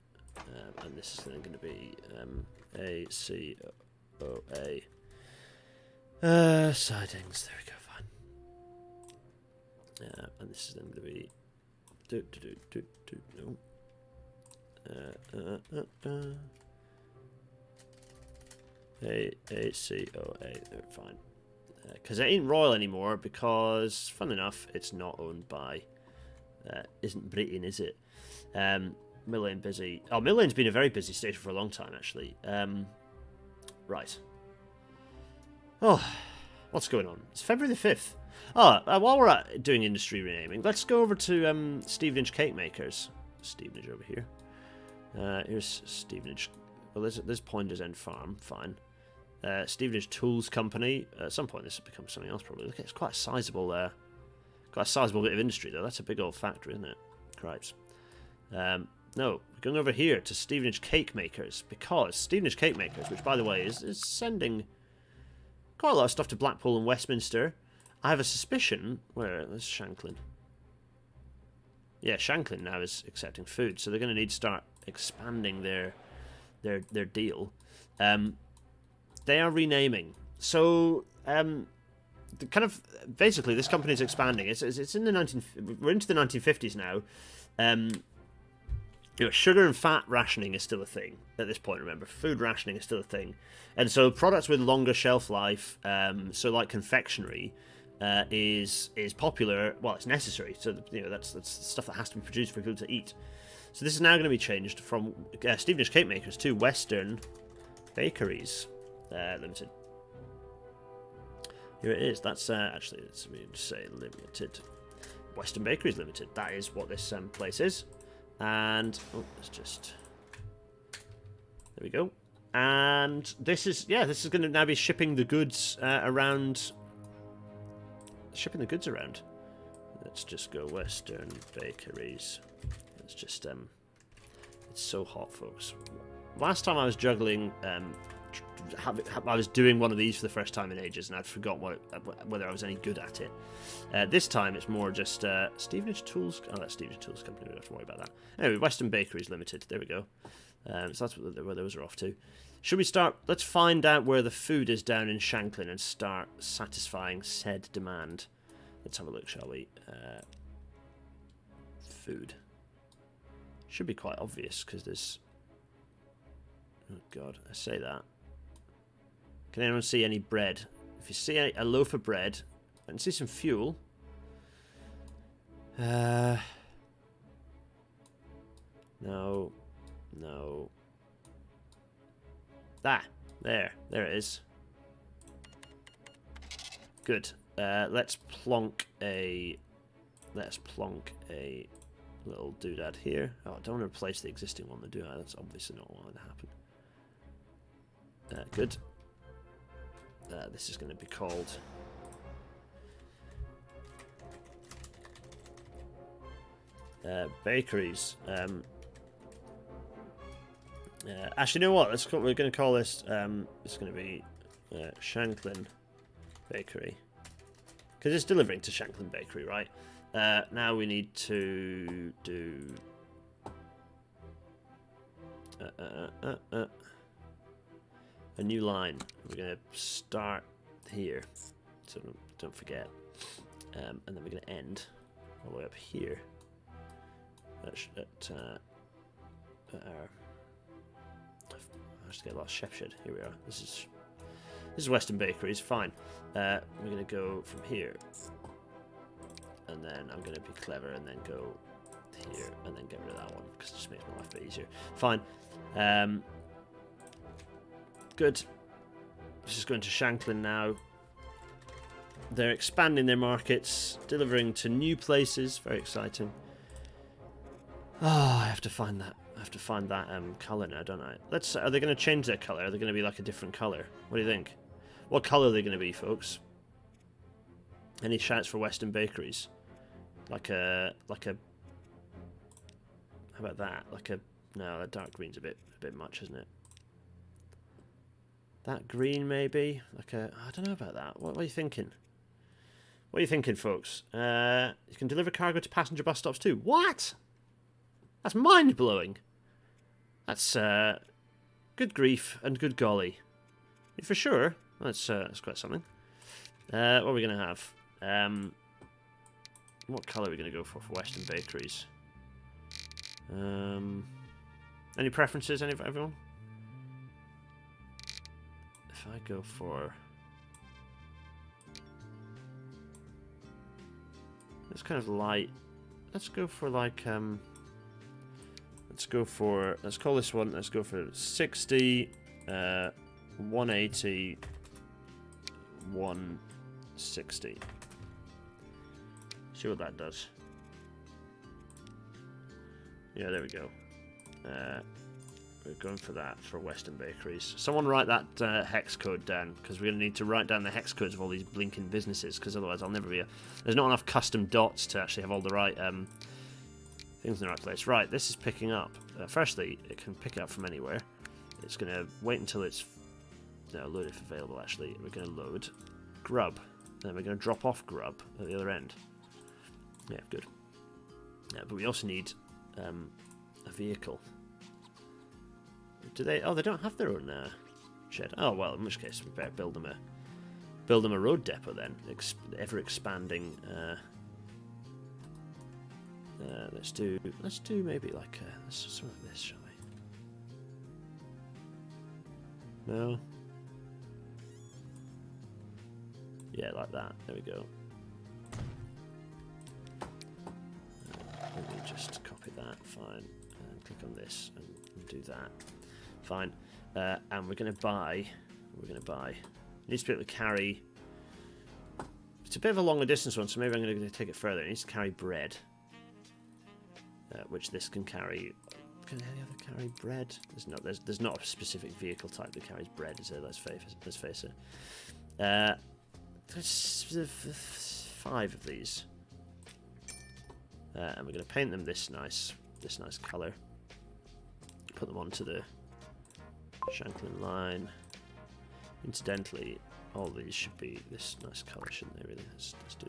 And this is then going to be ACOA. Sidings. There we go. Fine. And this is then going to be ACOA. Fine. Because it ain't Royal anymore, because, fun enough, it's not owned by, isn't Britain, is it? Mill Lane busy. Oh, Mill Lane's been a very busy station for a long time, actually. Right. Oh, what's going on? It's February the 5th. Oh, while we're doing industry renaming, let's go over to Stevenage Cake Makers. Stevenage over here. Here's Stevenage. Well, there's Poinders End Farm. Fine. Stevenage Tools Company. At some point, this will become something else. Probably. Look, it's quite a sizable, bit of industry though. That's a big old factory, isn't it? Cripes. No, we're going over here to Stevenage Cake Makers, because Stevenage Cake Makers, which by the way is sending quite a lot of stuff to Blackpool and Westminster. I have a suspicion. There's Shanklin. Yeah, Shanklin now is accepting food, so they're going to need to start expanding their deal. They are renaming. So, the kind of basically this company is expanding. It's in the we're into the 1950s now. Sugar and fat rationing is still a thing at this point. Remember, food rationing is still a thing, and so products with longer shelf life, so like confectionery, is popular. Well, it's necessary. So that's stuff that has to be produced for people to eat. So this is now going to be changed from Stevenage Cake Makers to Western Bakeries Limited. Here it is. That's actually, let's say Limited. Western Bakeries Limited. That is what this place is. And let's just, there we go. And this is going to now be shipping the goods around. Shipping the goods around. Let's just go Western Bakeries. It's just it's so hot, folks. Last time I was juggling, I was doing one of these for the first time in ages, and I'd forgotten whether I was any good at it. This time it's more just Stevenage Tools. Oh, that's Stevenage Tools Company. We don't have to worry about that. Anyway, Western Bakeries Limited. There we go. So that's where those are off to. Should we start? Let's find out where the food is down in Shanklin and start satisfying said demand. Let's have a look, shall we? Food. Should be quite obvious because there's. Oh God, I say that. Can anyone see any bread? If you see a loaf of bread, I can see some fuel. No. There it is. Good. Let's plonk a little doodad here. Oh, I don't want to replace the existing one, do I? That's obviously not what would happen. Good. This is going to be called bakeries. Actually, you know what? We're going to call this. It's going to be Shanklin Bakery. because it's delivering to Shanklin Bakery, right? Now we need to do a new line. We're going to start here, so don't forget, and then we're going to end all the way up here at our. I just get a lot of Shepshed. Here we are. This is Western Bakeries. Fine. We're going to go from here, and then I'm going to be clever and then go here and then get rid of that one because it just makes my life a bit easier. Fine. Good. This is going to Shanklin now. They're expanding their markets, delivering to new places. Very exciting. Oh, I have to find that. I have to find that colour now, don't I? Are they going to change their colour? Are they going to be like a different colour? What do you think? What colour are they going to be, folks? Any shouts for Western Bakeries? Like a. How about that? No, that dark green's a bit much, isn't it? That green maybe? I don't know about that. What are you thinking? What are you thinking, folks? You can deliver cargo to passenger bus stops too. What? That's mind blowing. That's good grief and good golly. For sure. That's quite something. What are we going to have? What colour are we going to go for Western Bakeries? Any preferences, everyone? If I go for... It's kind of light. Let's go for like... Let's call this one, let's go for 60, 180, 160. See what that does. Yeah, there we go. We're going for that for Western Bakeries. Someone write that hex code down, because we're going to need to write down the hex codes of all these blinking businesses, because otherwise I'll never be there's not enough custom dots to actually have all the right things in the right place. Right, this is picking up. Firstly, it can pick it up from anywhere. It's going to wait until it's load if available, actually. We're going to load grub. Then we're going to drop off grub at the other end. Yeah, good. Yeah, but we also need a vehicle. Do they? Oh, they don't have their own shed. Oh well, in which case we better build them a road depot then. Ever expanding. Let's do maybe like some of this, shall we? No. Yeah, like that. There we go. Let me just copy that. Fine. And click on this and do that. Fine. And we're going to buy. It needs to be able to carry. It's a bit of a longer distance one, so maybe I'm going to take it further. It needs to carry bread. Which this can carry. Can any other carry bread? There's not a specific vehicle type that carries bread, is there? Let's face it. There's 5 of these, and we're going to paint them this nice colour. Put them onto the Shanklin line. Incidentally, all these should be this nice colour, shouldn't they? Really, let's do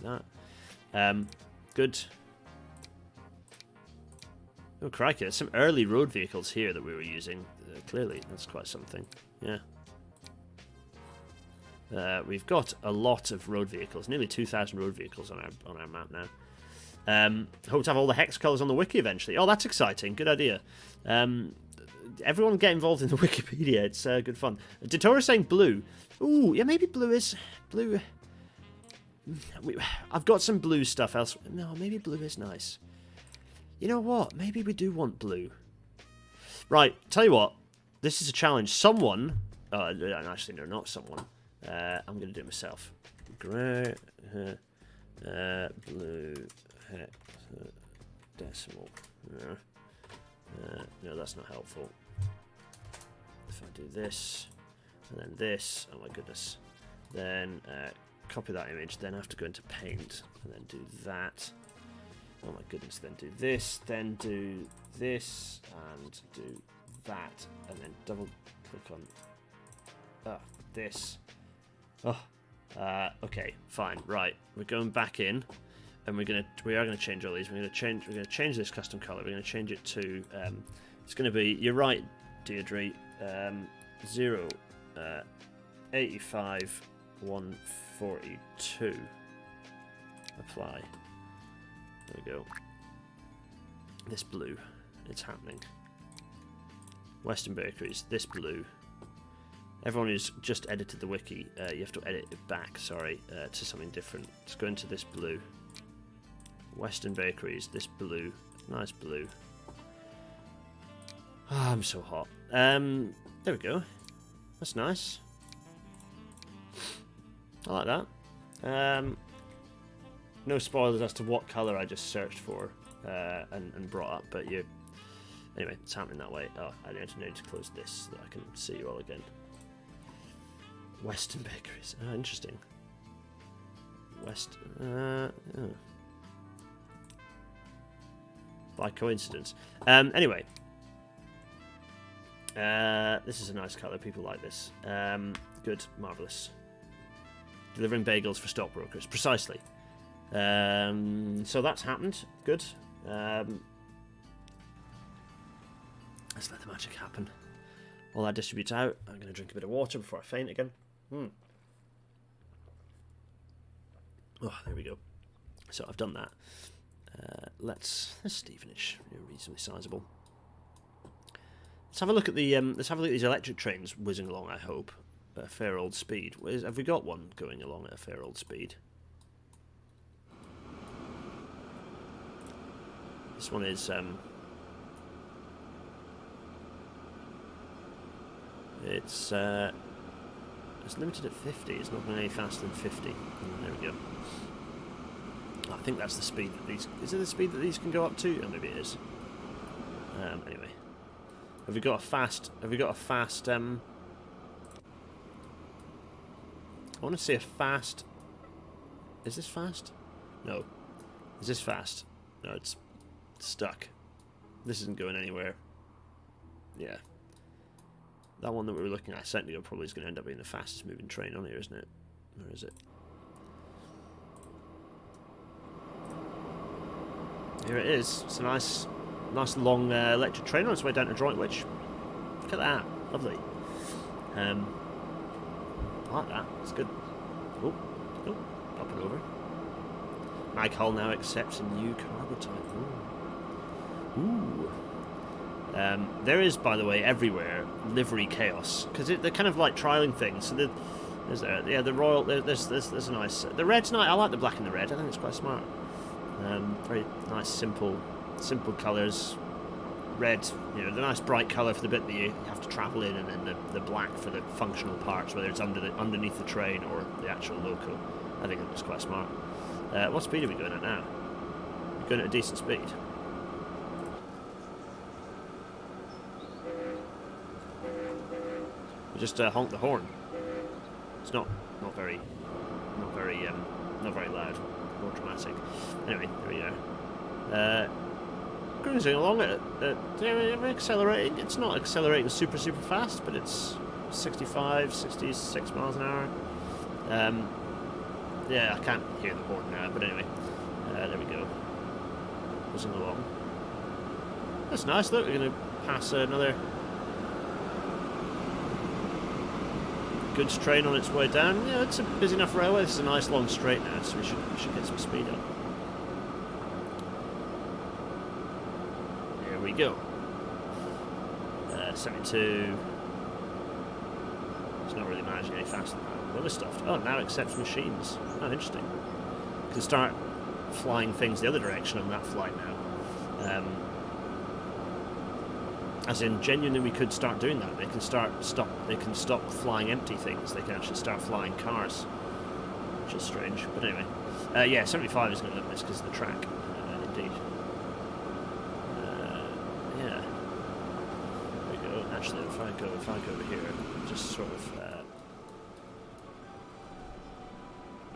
that. Good. Oh crikey, there's some early road vehicles here that we were using. Clearly, that's quite something. Yeah. We've got a lot of road vehicles, nearly 2,000 road vehicles on our map now. Hope to have all the hex colours on the wiki eventually. Oh, that's exciting. Good idea. Everyone get involved in the Wikipedia. It's good fun. Datora saying blue. Ooh, yeah, maybe blue is... Blue... I've got some blue stuff elsewhere. No, maybe blue is nice. You know what? Maybe we do want blue. Right, tell you what. This is a challenge. Someone... actually, no, not someone. I'm going to do it myself. Grey... blue... decimal. No, that's not helpful. If I do this, and then this, oh my goodness. Then copy that image, then I have to go into paint, and then do that. Oh my goodness, then do this, and do that, and then double click on this. Oh, Okay, fine, right. We're going back in, and we are gonna change all these. We're gonna change this custom color. We're gonna change it to. It's gonna be. You're right, Deirdre. 0, 85, 142. Apply. There we go. This blue. It's happening. Western Bakeries. This blue. Everyone who's just edited the wiki, you have to edit it back, sorry, to something different. Let's go into this blue. Western Bakeries, this blue. Nice blue. Oh, I'm so hot. There we go. That's nice. I like that. No spoilers as to what colour I just searched for and brought up, but you... Anyway, it's happening that way. Oh, I need to close this so that I can see you all again. Western Bakeries. Oh, interesting. Oh. By coincidence. Anyway. This is a nice colour. People like this. Good. Marvellous. Delivering bagels for stockbrokers. Precisely. So that's happened. Good. Let's let the magic happen. All that distributes out. I'm going to drink a bit of water before I faint again. Oh, there we go. So I've done that. Let's Stevenage, reasonably sizable. Let's have a look at the. Let's have a look at these electric trains whizzing along. I hope at a fair old speed. Have we got one going along at a fair old speed? This one is. It's limited at 50. It's not going any faster than 50. There we go. I think that's the speed that these... Is it the speed that these can go up to? Oh, maybe it is. Anyway. Have we got a fast... I want to see a fast... Is this fast? No. Is this fast? No, it's stuck. This isn't going anywhere. Yeah. That one that we were looking at a second ago probably is going to end up being the fastest moving train on here, isn't it? Where is it? Here it is. It's a nice long electric train on its way down to Droitwich. Look at that. Lovely. I like that. It's good. Oh, up and over. Mag Hull now accepts a new cargo type. Ooh. There is, by the way, everywhere livery chaos because they're kind of like trialing things. So there's the royal. There's a nice. The red's nice. I like the black and the red. I think it's quite smart. Very nice, simple colours. Red, the nice bright colour for the bit that you have to travel in, and then the black for the functional parts, whether it's underneath the train or the actual loco. I think it's quite smart. What speed are we going at now? We're going at a decent speed. Just honk the horn. It's not very loud, more dramatic. Anyway, there we are. Cruising along at accelerating. It's not accelerating super fast, but it's 65, 66 miles an hour. Yeah, I can't hear the horn now, but anyway, there we go. Cruising along. That's nice. Look, we're going to pass another goods train on its way down. Yeah, it's a busy enough railway. This is a nice long straight now, so we should get some speed up. Here we go. 72. It's not really managing any faster than that. Other stuff. Oh, now accepts machines. Oh, interesting. Can start flying things the other direction on that flight now. As in, genuinely, we could start doing that. They can stop flying empty things. They can actually start flying cars, which is strange. But anyway, yeah, 75 is going to look nice because of the track, indeed. Yeah. There we go. Actually, if I go over here, just sort of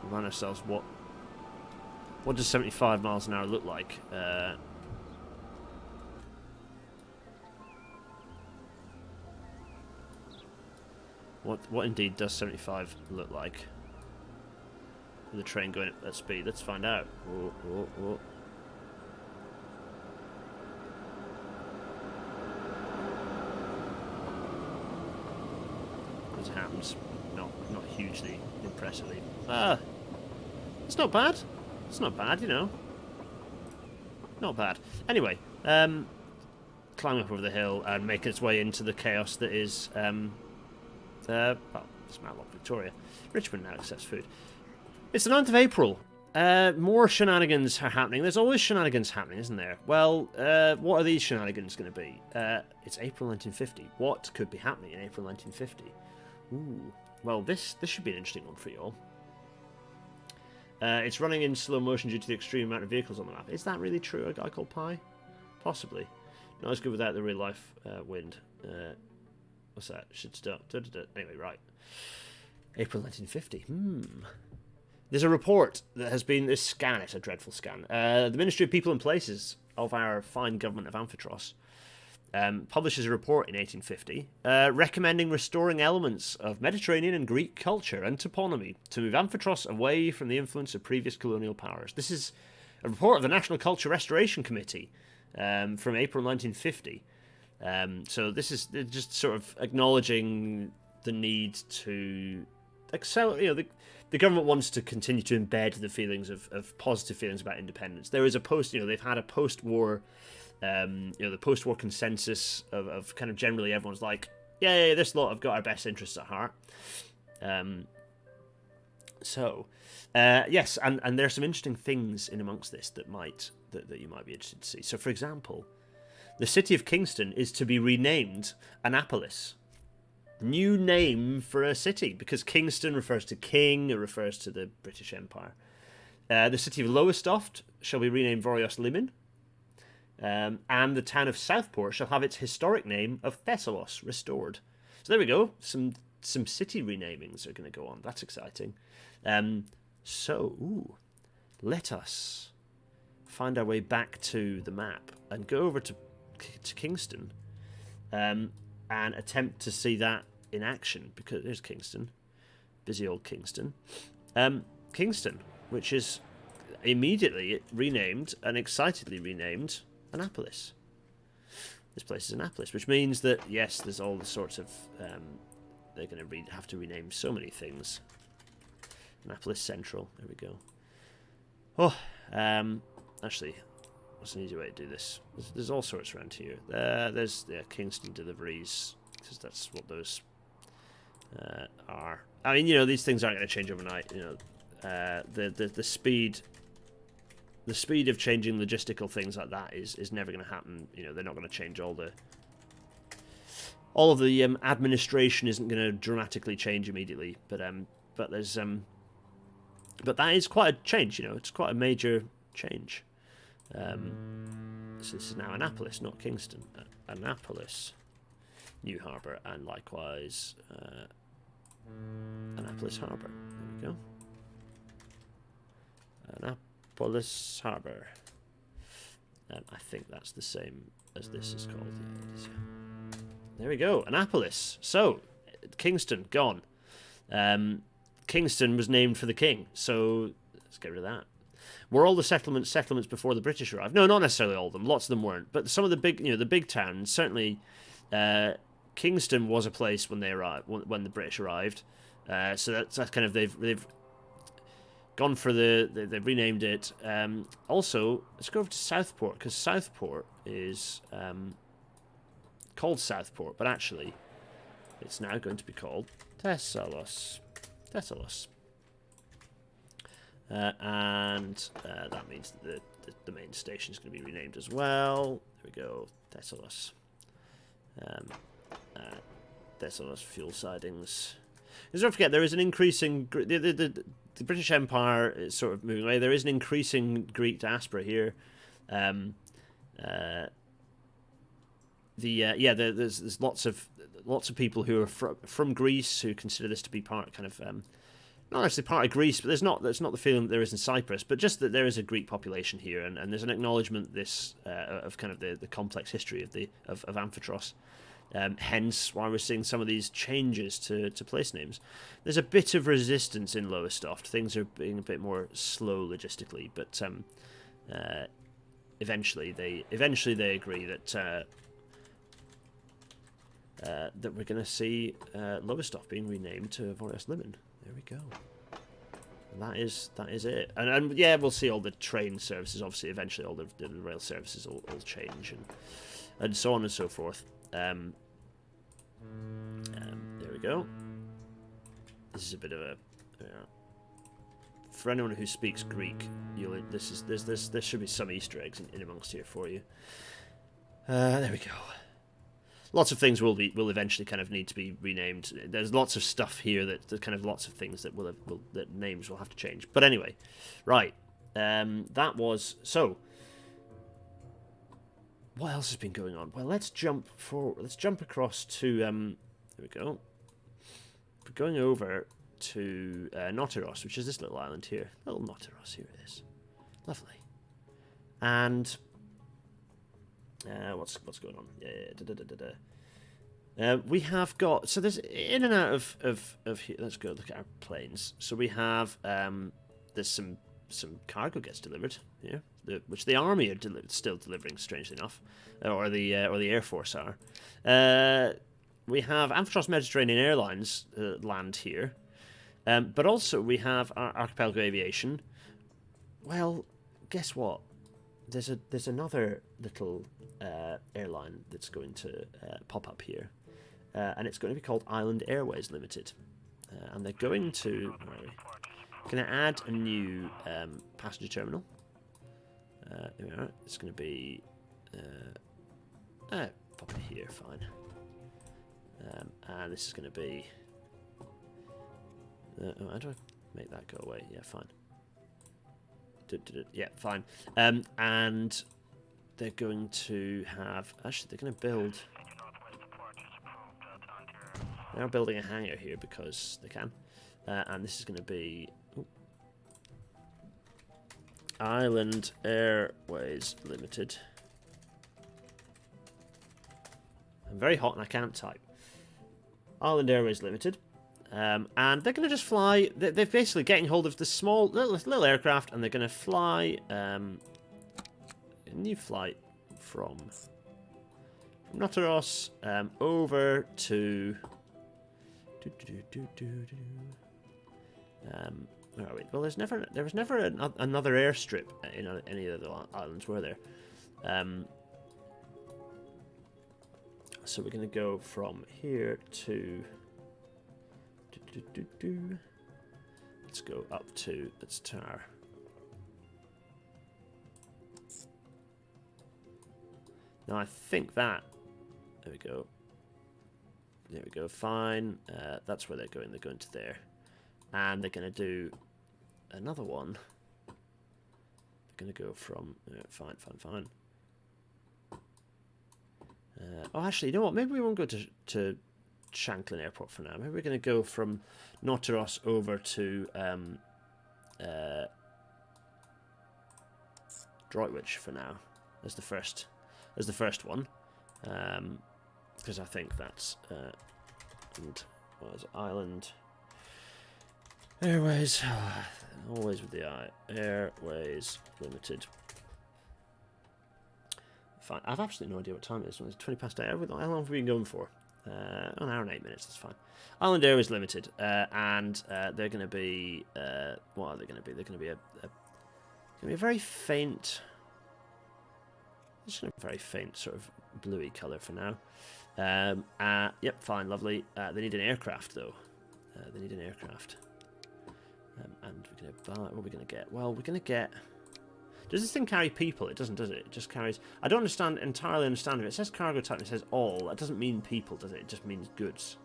remind ourselves what does 75 miles an hour look like. What indeed does 75 look like? with the train going at speed. Let's find out. Whoa, whoa, whoa. As it happens, not hugely impressively. It's not bad. It's not bad, you know. Not bad. Anyway, climbing up over the hill and making its way into the chaos that is, well, it's Matlock, Victoria. Richmond now accepts food. It's the 9th of April. More shenanigans are happening. There's always shenanigans happening, isn't there? Well, what are these shenanigans going to be? It's April 1950. What could be happening in April 1950? Ooh. Well, this should be an interesting one for you all. It's running in slow motion due to the extreme amount of vehicles on the map. Is that really true, a guy called Pi? Possibly. Not as good without the real-life wind. What's that? Should start. Anyway, right. April 1950. There's a report that has been... This scan, it's a dreadful scan. The Ministry of People and Places of our fine government of Amphitros publishes a report in 1850 recommending restoring elements of Mediterranean and Greek culture and toponymy to move Amphitros away from the influence of previous colonial powers. This is a report of the National Culture Restoration Committee from April 1950. So this is just sort of acknowledging the need to accelerate. You know, the government wants to continue to embed the feelings of positive feelings about independence. There is a they've had a post-war. The post-war consensus of kind of generally everyone's like, yeah, this lot have got our best interests at heart. Yes, and there are some interesting things in amongst this that you might be interested to see. So, for example, the city of Kingston is to be renamed Annapolis. New name for a city, because Kingston refers to king, it refers to the British Empire. The city of Lowestoft shall be renamed Vorios Limen. And the town of Southport shall have its historic name of Thessalos restored. So there we go. Some city renamings are going to go on. That's exciting. Let us find our way back to the map and go over to Kingston and attempt to see that in action. Because there's Kingston. Busy old Kingston. Kingston, which is immediately renamed and excitedly renamed Annapolis. This place is Annapolis, which means that, yes, there's all the sorts of... they're going to have to rename so many things. Annapolis Central. There we go. Actually, what's an easy way to do this? There's all sorts around here. There's Kingston deliveries, because that's what those are. I mean, you know, these things aren't going to change overnight. You know, the speed... The speed of changing logistical things like that is never going to happen. You know, they're not going to change all of the administration isn't going to dramatically change immediately. But that is quite a change. You know, it's quite a major change. So this is now Annapolis, not Kingston. Annapolis, New Harbour, and likewise Annapolis Harbour. There we go. Annapolis Harbour. I think that's the same as this is called. There we go, Annapolis. So, Kingston, gone. Kingston was named for the king, so let's get rid of that. Were all the settlements before the British arrived? No, not necessarily all of them. Lots of them weren't. But some of the big towns, certainly Kingston was a place when they arrived, when the British arrived. So that's kind of they've gone for they've renamed it. Also, let's go over to Southport, because Southport is called Southport, but actually it's now going to be called Thessalos. And that means that the main station is going to be renamed as well. There we go, Thessalos. Thessalos fuel sidings. Because don't forget, there is an increasing... The British Empire is sort of moving away. There is an increasing Greek diaspora here. There's lots of people who are from Greece who consider this to be part not actually part of Greece, but that's not the feeling that there is in Cyprus, but just that there is a Greek population here, and there's an acknowledgement of kind of the complex history of Amphitros. Hence why we're seeing some of these changes to place names. There's a bit of resistance in Lowestoft. Things are being a bit more slow logistically, but eventually they agree that that we're going to see Lowestoft being renamed to Vorios Limon. There we go. And that is it. And yeah, we'll see all the train services. Obviously, eventually all the rail services will change and so on and so forth. There we go. This is a bit of a for anyone who speaks Greek, there should be some Easter eggs in amongst here for you. There we go. Lots of things will eventually kind of need to be renamed. There's lots of stuff here that kind of lots of things that that names will have to change. But anyway, right. That was so. What else has been going on? Well, let's jump across to there we go. We're going over to Noteros, which is this little island here. Little Noteros, here it is. Lovely. And what's going on? We have got, so there's in and out of here. Let's go look at our planes. So we have there's some cargo gets delivered here, which the army are still delivering, strangely enough, or the Air Force are. We have Amphitros Mediterranean Airlines land here, but also we have our Archipelago Aviation. Well, guess what? There's another little airline that's going to pop up here, and it's going to be called Island Airways Limited, and they're going to add a new passenger terminal. There we are. It's going to be pop it here, fine. And this is going to be. How do I make that go away? Yeah, fine. Yeah, fine. And they're going to have. Actually, they're going to build. They're building a hangar here because they can. And this is going to be. Ooh, Island Airways Limited. I'm very hot and I can't type. Island Airways Limited. And they're going to just fly. They're basically getting hold of the small little aircraft, and they're going to fly a new flight from Noteros over to. Where are we? Well, there was never another airstrip in any of the islands, were there? So we're going to go from here to. Let's go up to Tar. Now I think that. There we go. There we go. Fine. That's where they're going. They're going to there, and they're going to do another one. They're going to go from. Fine. Oh, actually, you know what? Maybe we won't go to Shanklin Airport for now. Maybe we're going to go from Noteros over to Droitwich for now as the first one, because I think that's and what is it? Island Airways, always with the I. Airways Limited. Fine. I've absolutely no idea what time it is. It's 20 past 8. How long have we been going for? An hour and 8 minutes, that's fine. Island Airways Limited, and they're going to be, what are they going to be? They're going to be a very faint, just a very faint sort of bluey colour for now. Yep, fine, lovely. They need an aircraft though. They need an aircraft, and we're going to buy. What are we going to get? Well, we're going to get. Does this thing carry people? It doesn't, does it? It just carries. I don't entirely understand if it says cargo type and it says all. That doesn't mean people, does it? It just means goods.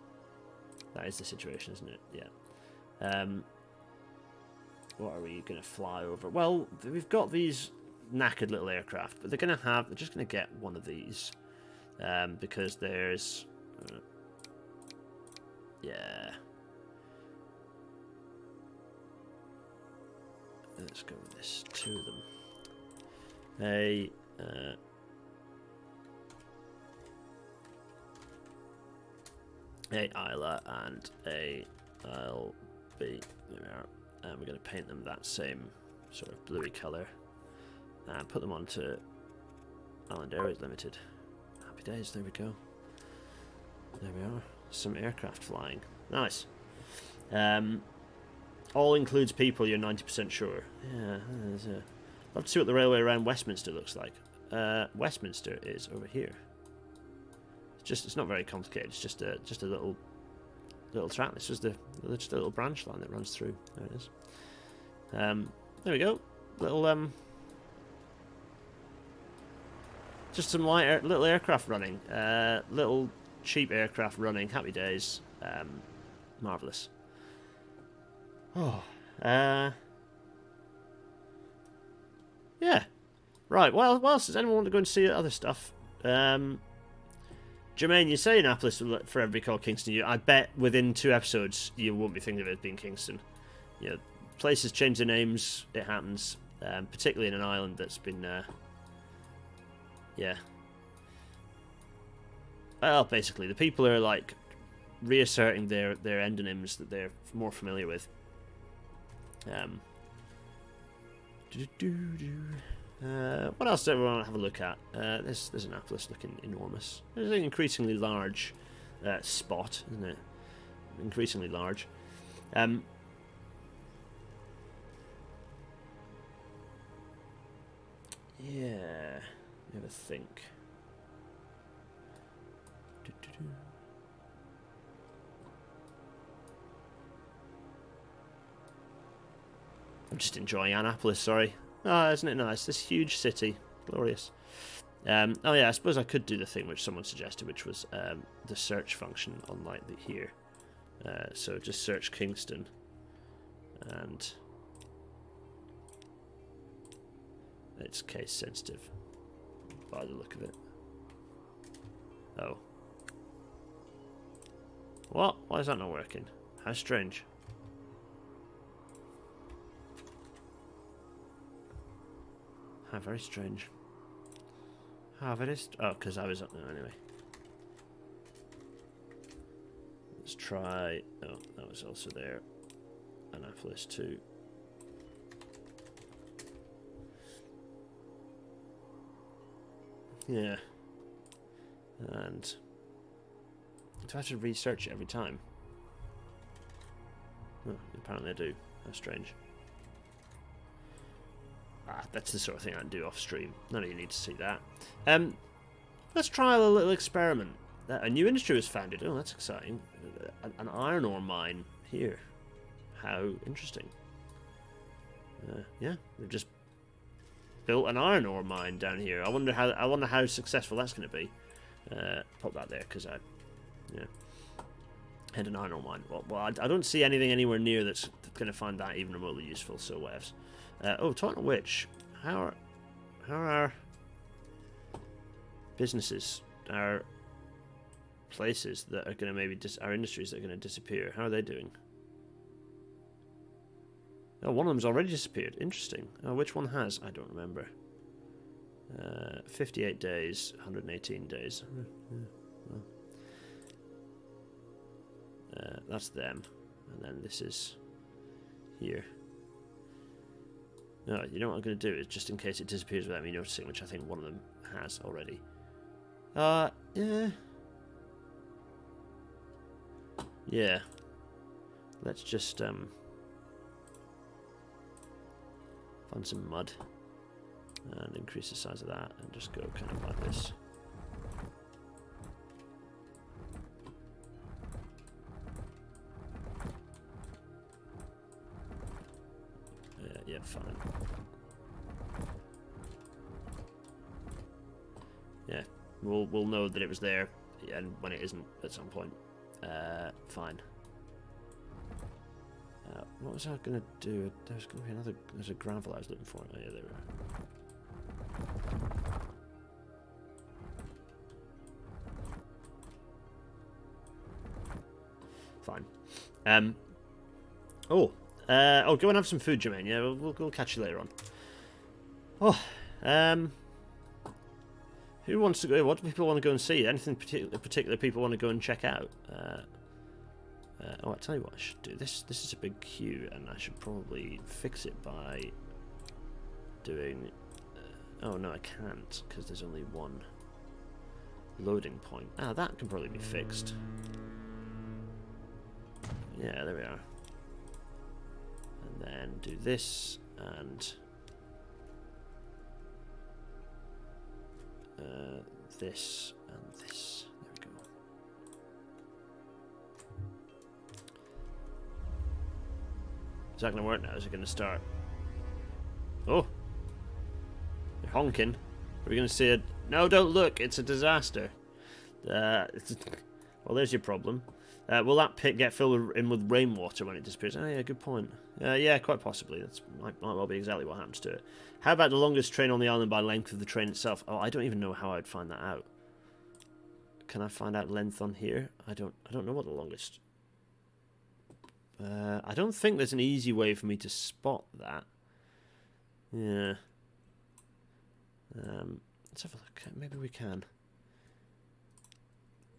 That is the situation, isn't it? Yeah. What are we going to fly over? Well, we've got these knackered little aircraft, but they're just going to get one of these, because there's. Yeah. Let's go with this. Two of them. a Isla, and a ILB. There we are. And we're going to paint them that same sort of bluey colour. And put them onto Island Airways Limited. Happy days, there we go. There we are. Some aircraft flying. Nice. All includes people, you're 90% sure. Yeah, love to see what the railway around Westminster looks like. Westminster is over here. It's not very complicated. It's just a little track. This is just a little branch line that runs through. There it is. There we go. Just some little aircraft running. Little cheap aircraft running. Happy days. Marvelous. Oh. Yeah. Right. Well, what else? Does anyone want to go and see other stuff? Jermaine, you say Annapolis will forever be called Kingston. I bet within 2 episodes you won't be thinking of it being Kingston. You know, places change their names. It happens. Particularly in an island that's been... yeah. Well, basically, the people are like reasserting their endonyms that they're more familiar with. What else do everyone want to have a look at? There's Annapolis looking enormous. There's an increasingly large spot, isn't it? Increasingly large. Yeah, have a think. I'm just enjoying Annapolis, sorry. Oh, isn't it nice? This huge city. Glorious. Oh yeah, I suppose I could do the thing which someone suggested, which was the search function on like here. So just search Kingston. And it's case sensitive by the look of it. Oh. What? Why is that not working? How strange. How very strange. How very oh, because I was up there anyway. Let's try. Oh, that was also there. Annapolis too. Yeah. And do I have to research it every time? Oh, apparently I do. How strange. Ah, that's the sort of thing I can do off stream. None of you need to see that. Let's try a little experiment. A new industry was founded. Oh, that's exciting. An iron ore mine here. How interesting. Yeah, they've just built an iron ore mine down here. I wonder how successful that's going to be. Pop that there because had an iron ore mine. Well, I don't see anything anywhere near that's going to find that even remotely useful. So whatevs. Oh, talking of which, how are our businesses, our places that are going to maybe our industries that are going to disappear? How are they doing? Oh, one of them's already disappeared. Interesting. Oh, which one has? I don't remember. 58 days, 118 days. Well. That's them, and then this is here. No, you know what I'm going to do is, just in case it disappears without me noticing, which I think one of them has already. Yeah. Yeah. Let's just, find some mud. And increase the size of that, and just go kind of like this. Yeah, fine. Yeah, we'll know that it was there, and when it isn't at some point. Fine. What was I gonna do? There's gonna be another. There's a gravel I was looking for. Oh yeah, there we are. Fine. Oh, go and have some food, Jermaine. Yeah, we'll catch you later on. Oh, who wants to go? What do people want to go and see? Anything particular people want to go and check out? Oh, I tell you what I should do. This is a big queue, and I should probably fix it by doing... oh, no, I can't, because there's only one loading point. Ah, that can probably be fixed. Yeah, there we are. And then do this, and... this, and this. There we go. Is that going to work now? Is it going to start? Oh! They're honking. Are we going to see it? No, don't look! It's a disaster. Well, there's your problem. Will that pit get filled in with rainwater when it disappears? Oh, yeah, good point. Yeah, quite possibly. That might well be exactly what happens to it. How about the longest train on the island by length of the train itself? Oh, I don't even know how I'd find that out. Can I find out length on here? I don't know what the longest... I don't think there's an easy way for me to spot that. Yeah. Let's have a look. Maybe we can.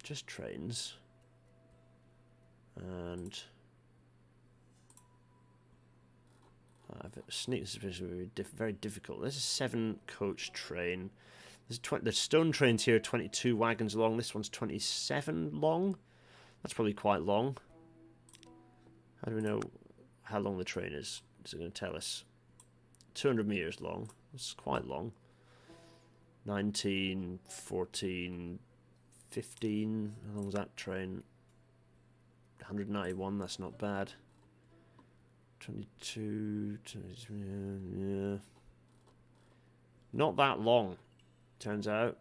Just trains. And I have a sneak suspicion very difficult. There's a 7-coach train. There's stone trains here, 22 wagons long. This one's 27 long. That's probably quite long. How do we know how long the train is? Is it going to tell us? 200 meters long. That's quite long. 19, 14, 15. How long is that train? 191, that's not bad. 22, yeah. Not that long, turns out.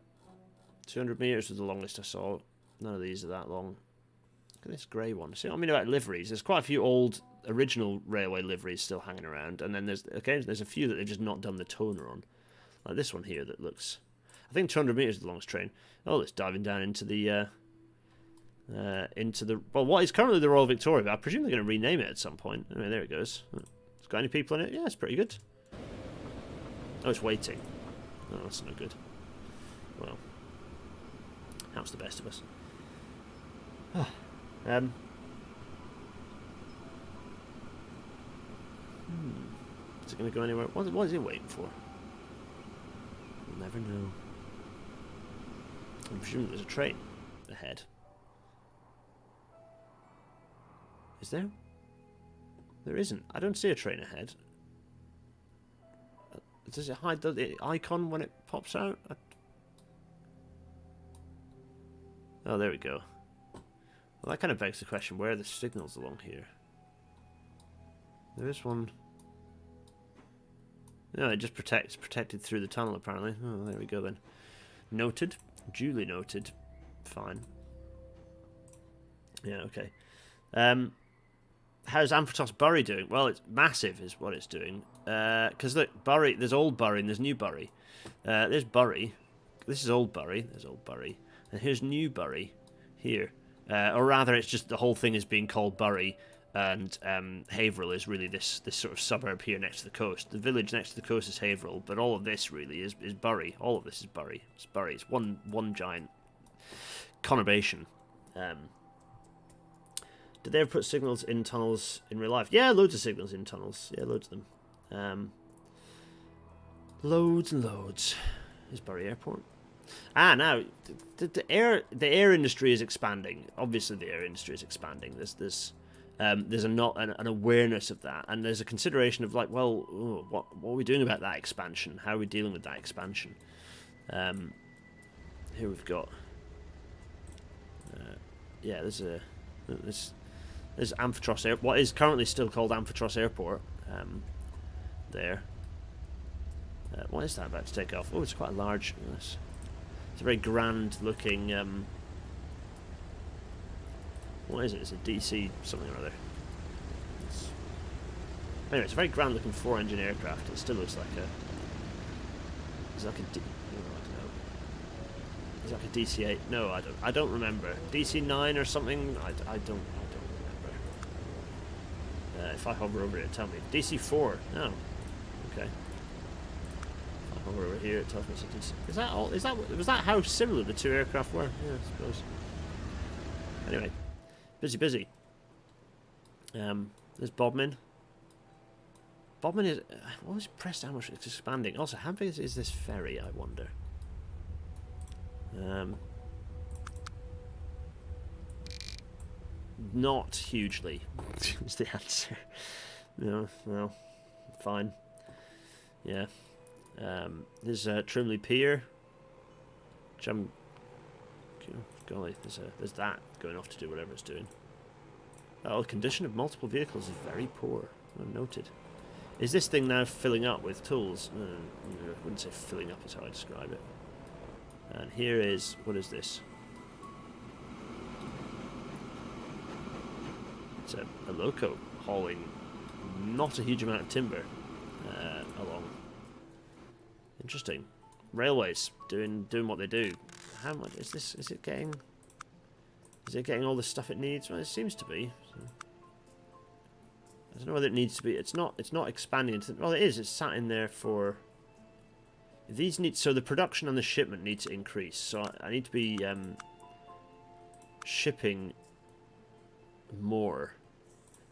200 meters was the longest I saw. None of these are that long. Look at this grey one. See what I mean about liveries? There's quite a few old original railway liveries still hanging around, and then there's a few that they've just not done the toner on. Like this one here that looks... I think 200 meters is the longest train. Oh, it's diving down into the... well, what is currently the Royal Victoria, but I presume they're going to rename it at some point. Anyway, there it goes. It's got any people in it? Yeah, it's pretty good. Oh, it's waiting. Oh, that's no good. Well, how's the best of us? Is it going to go anywhere? What is it waiting for? We'll never know. I'm presuming there's a train ahead. Is there? There isn't. I don't see a train ahead. Does it hide the icon when it pops out? Oh, there we go. Well, that kind of begs the question, where are the signals along here? There is one. No, it just protected through the tunnel, apparently. Oh, there we go then. Noted. Duly noted. Fine. Yeah, okay. How's Amphitros Bury doing? Well, it's massive is what it's doing. Because look, Bury, there's Old Bury and there's New Bury. There's Bury. This is Old Bury. There's Old Bury. And here's New Bury. Here. Or rather, it's just the whole thing is being called Bury. And Haverhill is really this sort of suburb here next to the coast. The village next to the coast is Haverhill, but all of this really is Bury. All of this is Bury. It's Bury. It's one giant conurbation. Did they ever put signals in tunnels in real life? Yeah, loads of signals in tunnels. Yeah, loads of them. Loads and loads. Here's Bury Airport. Now the air industry is expanding. Obviously, the air industry is expanding. There's an awareness of that, and there's a consideration of like, well, what are we doing about that expansion? How are we dealing with that expansion? Here we've got, yeah, there's Amphitros Air, what is currently still called Amphitros Airport. There. What is that about to take off? Oh, it's quite a large. It's a very grand-looking. What is it? It's a DC something or other. Anyway, it's a very grand-looking 4-engine aircraft. It still looks like a. It's like a. I don't know. It's like a DC-8. No, I don't remember. DC-9 or something. I don't remember. If I hover over it, tell me. DC-4. Oh, okay. If I hover over here, it tells me it's a DC. Is that all? Was that how similar the two aircraft were? Yeah, I suppose. Anyway. Busy. There's Bodmin. Bodmin is... what was pressed how much it's expanding? Also, how big is this ferry, I wonder? Not hugely, is the answer. No, well, fine. Yeah. There's Trimley Pier, which I'm... golly, there's that going off to do whatever it's doing. Oh, the condition of multiple vehicles is very poor. Noted. Is this thing now filling up with tools? I wouldn't say filling up is how I describe it. And here is... what is this? It's a loco hauling not a huge amount of timber along. Interesting. Railways doing what they do. How much is this? Is it getting all the stuff it needs? Well, it seems to be. So. I don't know whether it needs to be. It's not expanding into. Well, it is. It's sat in there for. These need. So the production and the shipment need to increase. So I need to be shipping more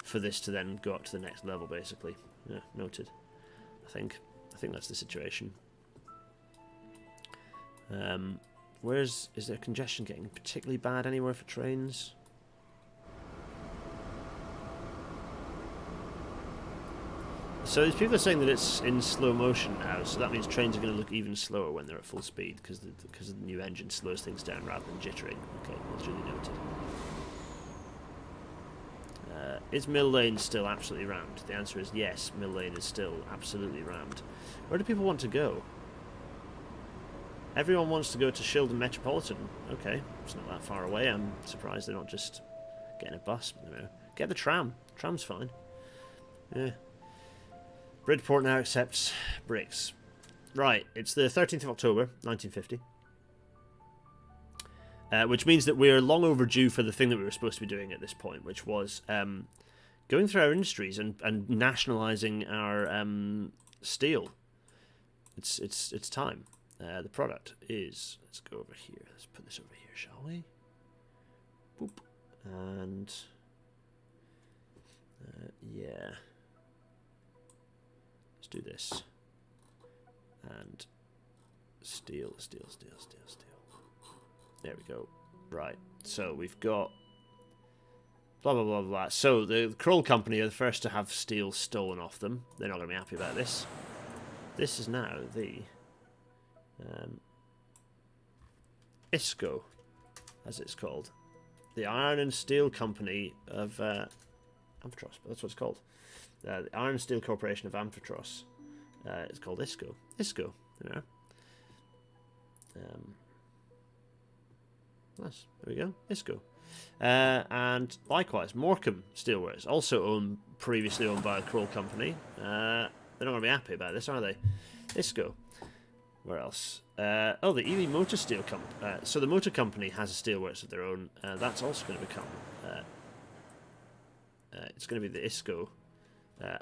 for this to then go up to the next level, basically. Yeah, noted. I think that's the situation. Is there congestion getting particularly bad anywhere for trains? So these people are saying that it's in slow motion now, so that means trains are going to look even slower when they're at full speed because the new engine slows things down rather than jittering. Okay, that's really noted. Is Mill Lane still absolutely rammed? The answer is yes, Mill Lane is still absolutely rammed. Where do people want to go? Everyone wants to go to Shildon Metropolitan. Okay, it's not that far away. I'm surprised they're not just getting a bus. Get the tram. Tram's fine. Yeah. Bridport now accepts bricks. Right, it's the 13th of October, 1950. Which means that we're long overdue for the thing that we were supposed to be doing at this point, which was going through our industries and nationalising our steel. It's time. The product is... let's go over here. Let's put this over here, shall we? Boop. And... yeah. Let's do this. And... steel. There we go. Right. So we've got... blah, blah, blah, blah. So the Kroll Company are the first to have steel stolen off them. They're not going to be happy about this. This is now the... ISCO, as it's called. The Iron and Steel Company of Amphitros, but that's what it's called. The Iron and Steel Corporation of Amphitros. It's called ISCO. ISCO, you know. Nice. There we go. ISCO. And likewise, Morecambe Steelworks, also previously owned by the Kroll Company. They're not going to be happy about this, are they? ISCO. Where else? Oh, the Ely Motor Steel Company. So the motor company has a steelworks of their own. That's also going to become... it's going to be the ISCO,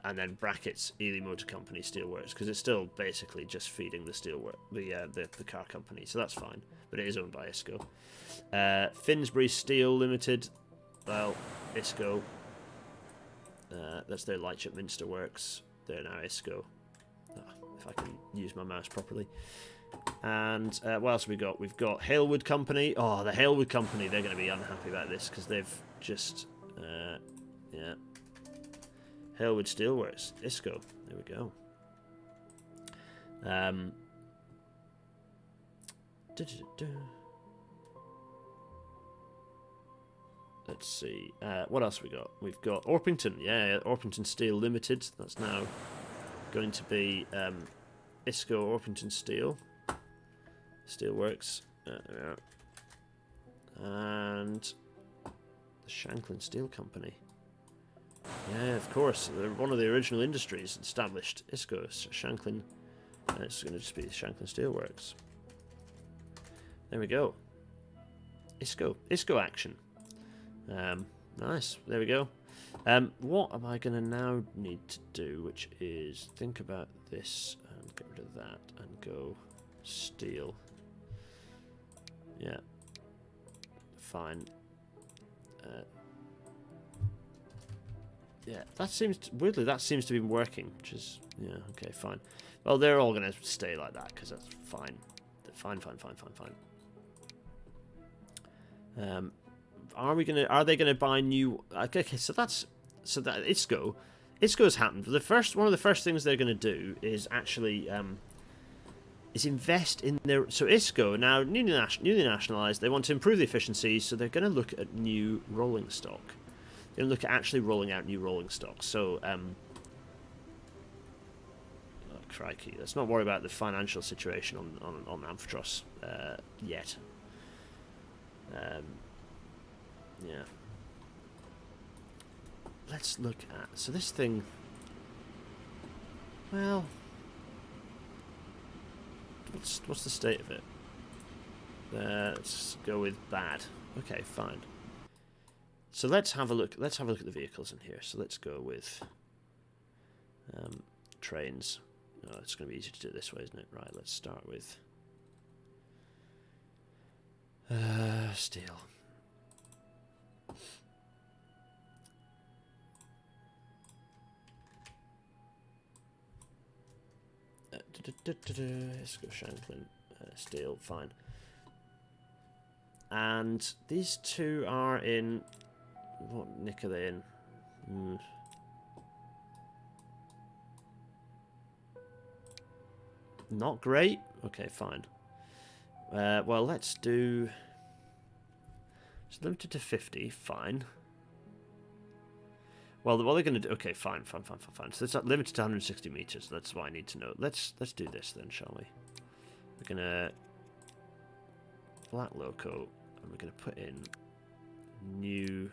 and then brackets Ely Motor Company Steelworks, because it's still basically just feeding the steelwork, the car company. So that's fine, but it is owned by ISCO. Finsbury Steel Limited. Well, ISCO. That's their Lightship Minster Works. They're now ISCO. If I can use my mouse properly. And what else have we got? We've got Halewood Company. Oh, the Halewood Company, they're going to be unhappy about this because they've just... yeah. Halewood Steelworks. ISCO. There we go. Let's see. What else have we got? We've got Orpington. Yeah, Orpington Steel Limited. That's now going to be ISCO Orpington Steel. Steelworks. And the Shanklin Steel Company. Yeah, of course. They're one of the original industries established. ISCO, Shanklin. It's going to just be the Shanklin Steelworks. There we go. ISCO action. Nice. There we go. What am I going to now need to do, which is think about this and get rid of that and go steel. Yeah. Fine. Yeah, that seems weirdly that seems to be working, which is yeah, okay, fine. Well, they're all gonna stay like that because that's fine. Fine. Are they gonna buy new? Okay, so that ISCO's happened. One of the first things they're gonna do is actually is invest in their. So ISCO now newly nationalised. They want to improve the efficiency, so they're gonna look at new rolling stock. They're going to look at actually rolling out new rolling stock. So, oh, crikey. Let's not worry about the financial situation on Amphitros yet. Yeah. Let's look at... So this thing... Well... What's the state of it? Let's go with bad. Okay, fine. So let's have a look. Let's have a look at the vehicles in here. So let's go with trains. Oh, it's going to be easier to do it this way, isn't it? Right. Let's start with steel. Let's go Shanklin. Steel. Fine. And these two are in. What nick are they in? Not great. Okay, fine. Well, let's do. It's limited to 50. Fine. Well, what they're going to do? Okay, fine. So it's limited to 160 meters. That's what I need to know. Let's do this then, shall we? We're gonna black loco, and we're gonna put in new.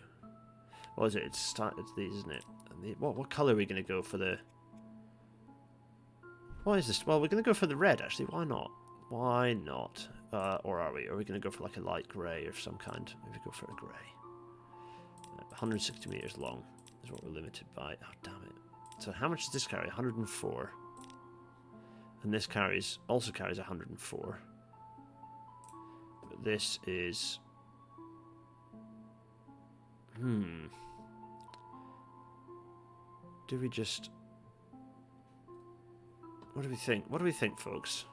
What is it? It's these, isn't it? And what colour are we going to go for the... What is this? Well, we're going to go for the red, actually. Why not? Why not? Or are we? Are we going to go for like a light grey of some kind? Maybe go for a grey. 160 metres long is what we're limited by. Oh, damn it. So how much does this carry? 104. And this also carries 104. But this is... Do we just... What do we think? What do we think, folks?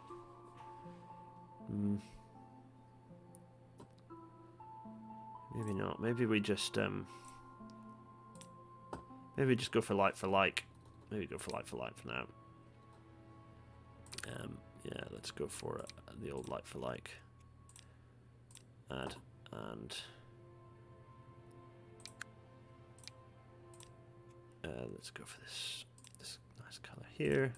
Maybe not. Maybe we just go for like for like. Maybe go for like for now. Yeah, let's go for the old like for like. Add and let's go for this nice color here.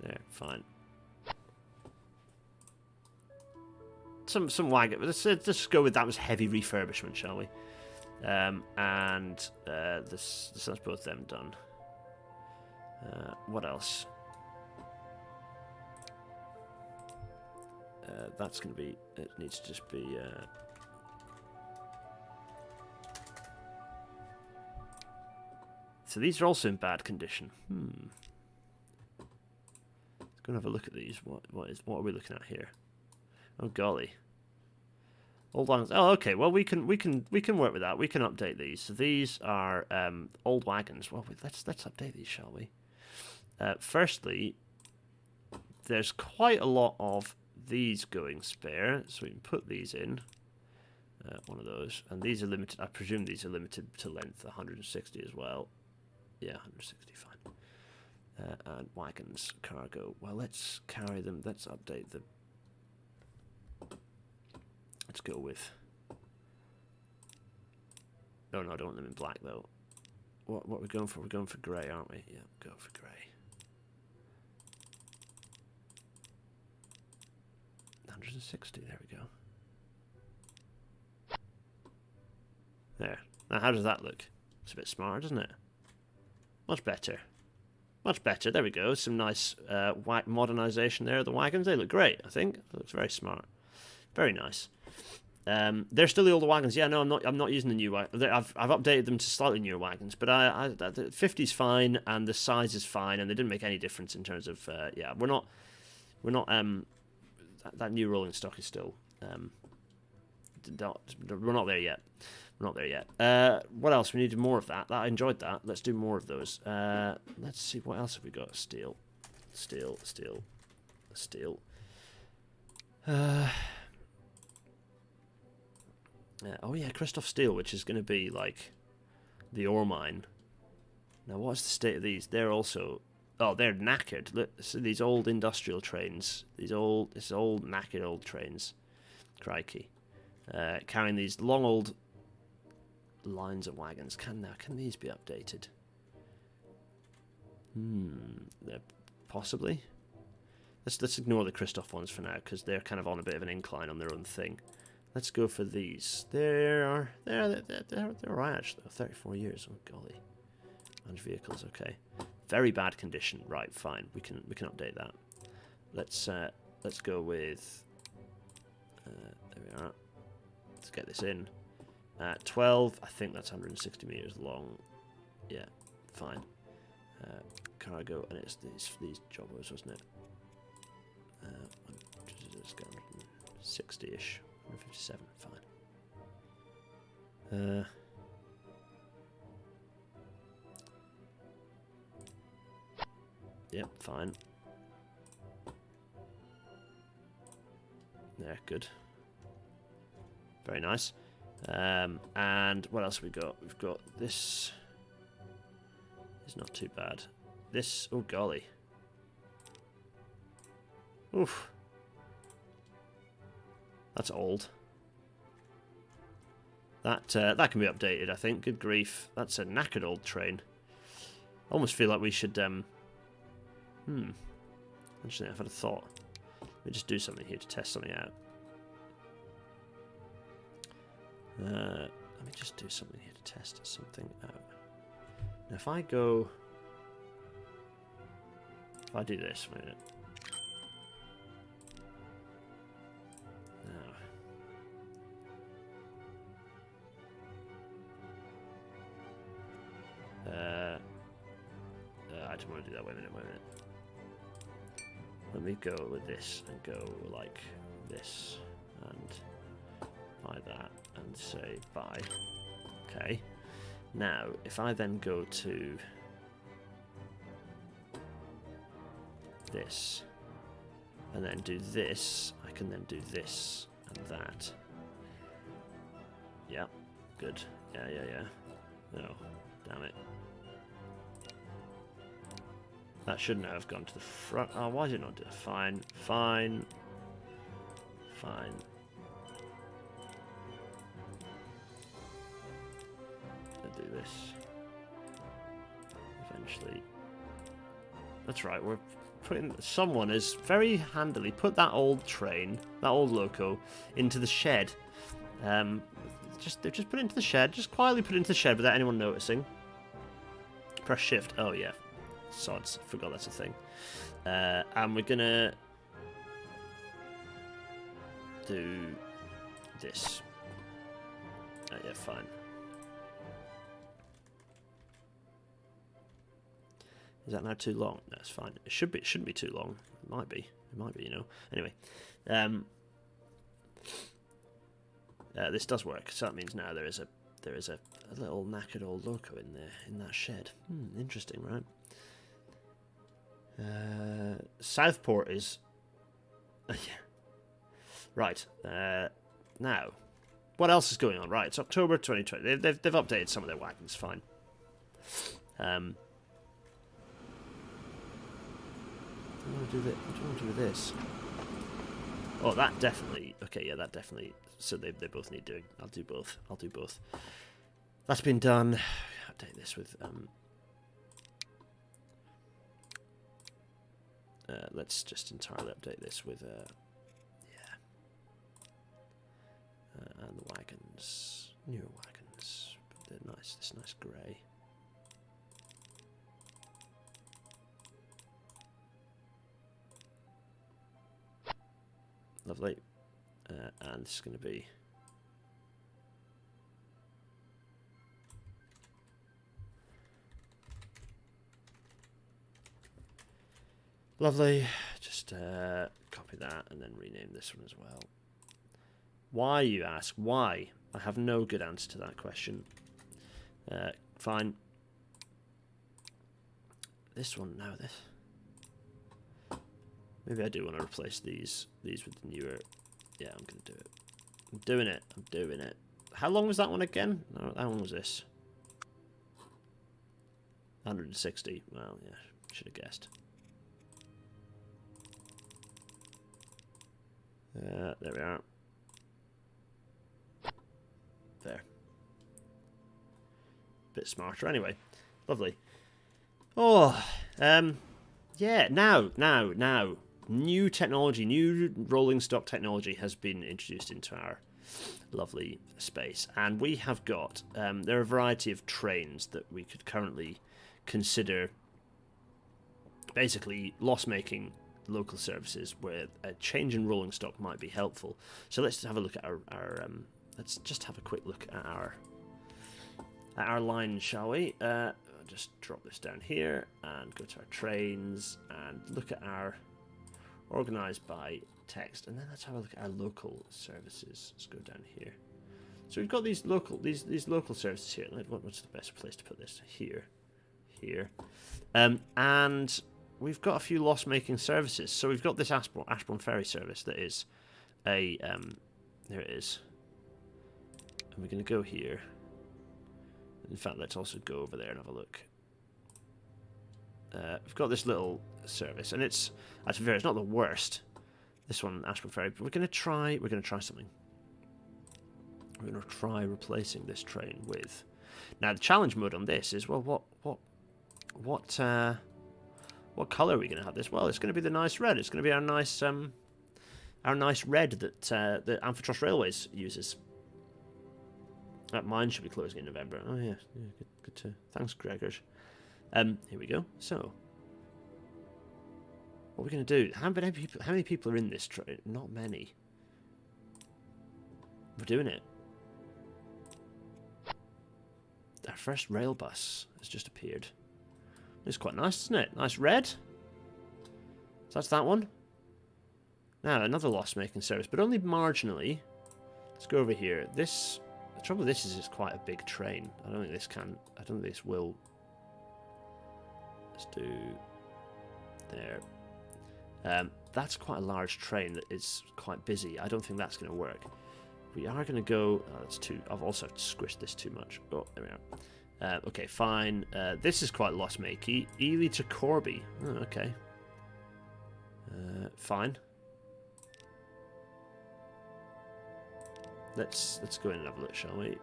There, fine. Some wagon. Let's just go with that. Was heavy refurbishment, shall we? That's both them done. What else? That's going to be. It needs to just be. So these are also in bad condition. Let's go and have a look at these. What are we looking at here? Oh golly. Old wagons. Oh, okay. Well, we can work with that. We can update these. So these are old wagons. Well, let's update these, shall we? Firstly, there's quite a lot of these going spare, so we can put these in. One of those, and these are limited. I presume these are limited to length, 160 as well. Yeah, 160, fine. And wagons, cargo. Well, let's carry them. Let's update them. Let's go with... Oh, no, I don't want them in black, though. What are we going for? We're going for grey, aren't we? Yeah, go for grey. 160, there we go. There. Now, how does that look? It's a bit smarter, doesn't it? Much better. Much better. There we go. Some nice modernisation there of the wagons. They look great, I think. It looks very smart. Very nice. They're still the older wagons. Yeah, no, I'm not using the new wagons. I've updated them to slightly newer wagons, but the 50's fine and the size is fine, and they didn't make any difference in terms of yeah. We're not that new rolling stock is still we're not there yet. We're not there yet. What else? We need more of that. I enjoyed that. Let's do more of those. Let's see, what else have we got? Steel. Steel, steel, steel. Oh yeah, Christoph Steel, which is going to be like the ore mine. Now, what's the state of these? They're also... Oh, they're knackered. Look, so these old industrial trains. This old knackered old trains. Crikey. Carrying these long old lines of wagons. Can these be updated? Possibly. Let's ignore the Christoph ones for now, because they're kind of on a bit of an incline on their own thing. Let's go for these. They're right actually. 34 years. Oh golly. Managed vehicles. Okay. Very bad condition. Right. Fine. We can update that. Let's go with. There we are. Let's get this in. 12. I think that's 160 meters long. Yeah. Fine. Cargo, and it's these jobbers, wasn't it? 160-ish. 157. Fine. Yep, fine. There, good. Very nice. And what else have we got? We've got this. It's not too bad. This, oh golly. Oof. That's old. That can be updated, I think. Good grief. That's a knackered old train. I almost feel like we should Actually, I've had a thought. Let me just do something here to test something out. Let me just do something here to test something out. Now, if I do this, wait a minute. I don't want to do that. Wait a minute. Let me go with this and go like this and buy that and say buy. Okay. Now, if I then go to this and then do this, I can then do this and that. Yeah, good. Yeah. No, damn it. That shouldn't have gone to the front. Oh, why did it not do it? Fine. I'll do this. Eventually. That's right, we're putting... Someone has very handily put that old train, that old loco, into the shed. They've just put it into the shed. Just quietly put it into the shed without anyone noticing. Press shift. Oh, yeah. Sods, forgot that's a thing. And we're gonna do this. Yeah, fine. Is that now too long? No, it's fine. It should be. It shouldn't be too long. It might be. You know. Anyway, this does work. So that means now there is a little knackered old loco in there in that shed. Interesting, right? Southport is... yeah. Right. Now, what else is going on? Right, it's October 2020. They've updated some of their wagons, fine. What do you want to do with this? Oh, that definitely... Okay, yeah, that definitely... So they both need doing. I'll do both. That's been done. Update this with... let's just entirely update this with, and the wagons, newer wagons, but they're nice, this nice grey. Lovely, and this is going to be lovely. Just copy that and then rename this one as well. Why, you ask? Why? I have no good answer to that question. Fine. This one, no, this. Maybe I do want to replace these with the newer. Yeah, I'm going to do it. I'm doing it. I'm doing it. How long was that one again? No, how long was this? 160. Well, yeah, should have guessed. There we are. There. Bit smarter anyway. Lovely. Oh, yeah, now. New technology, new rolling stock technology has been introduced into our lovely space. And we have got, there are a variety of trains that we could currently consider basically loss-making local services where a change in rolling stock might be helpful. So let's have a look at our let's just have a quick look at our line, shall we? I'll just drop this down here and go to our trains and look at our organized by text, and then let's have a look at our local services. Let's go down here. So we've got these local services here. What's the best place to put this? Here, and we've got a few loss-making services. So we've got this Ashbourne Ferry service that is a there it is, and we're going to go here. In fact, let's also go over there and have a look. We've got this little service, and it's not the worst. This one, Ashbourne Ferry, but we're going to try something. We're going to try replacing this train with. Now the challenge mode on this is, well, what color are we going to have this? Well, it's going to be the nice red. It's going to be our nice red that the Amphitros Railways uses. That mine should be closing in November. Oh yeah, good to. Thanks, Gregors. Here we go. So, what are we going to do? How many people are in this train? Not many. We're doing it. Our first Railbus has just appeared. It's quite nice, isn't it? Nice red. So that's that one. Now, another loss-making service, but only marginally. Let's go over here. The trouble with this is it's quite a big train. I don't think this will. Let's do there. That's quite a large train that is quite busy. I don't think that's going to work. We are going to go. Oh, that's too. I've also squished this too much. Oh, there we are. Okay, fine. This is quite loss-making. Ely to Corby. Oh, okay. Fine. Let's go in and have a look, shall we?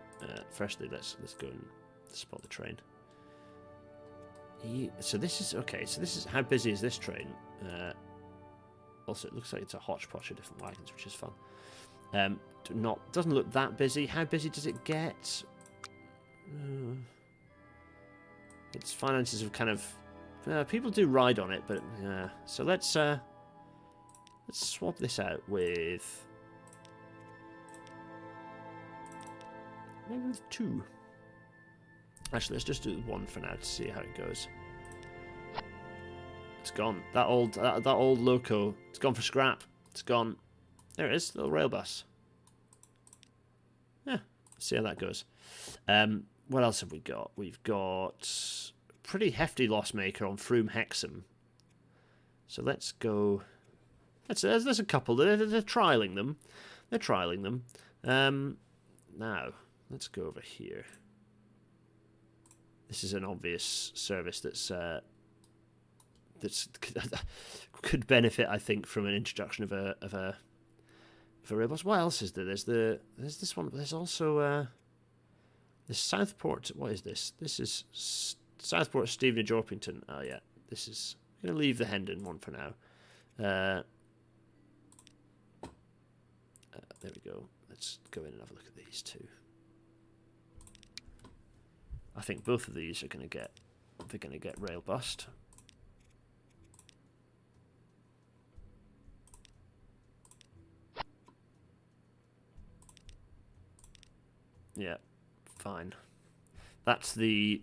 Firstly, let's go and spot the train. So this is okay. So this is how busy is this train? Also, it looks like it's a hodgepodge of different wagons, which is fun. Doesn't look that busy. How busy does it get? Its finances have kind of people do ride on it, but so let's swap this out with maybe with 2. Actually, let's just do 1 for now to see how it goes. It's gone. That old loco. It's gone for scrap. It's gone. There it is. Little Railbus. Yeah. See how that goes. What else have we got? We've got a pretty hefty loss maker on Froome Hexham. So let's go. There's a couple. They're trialing them. They're trialing them. Now let's go over here. This is an obvious service that's could benefit, I think, from an introduction of a Railbus. What else is there? There's this one. But there's also this Southport. What is this? This is Southport, Stevenage, Orpington. Oh yeah, this is. I'm gonna leave the Hendon one for now. There we go. Let's go in and have a look at these two. I think both of these are going to get. They're going to get rail bust. Yeah, fine. That's via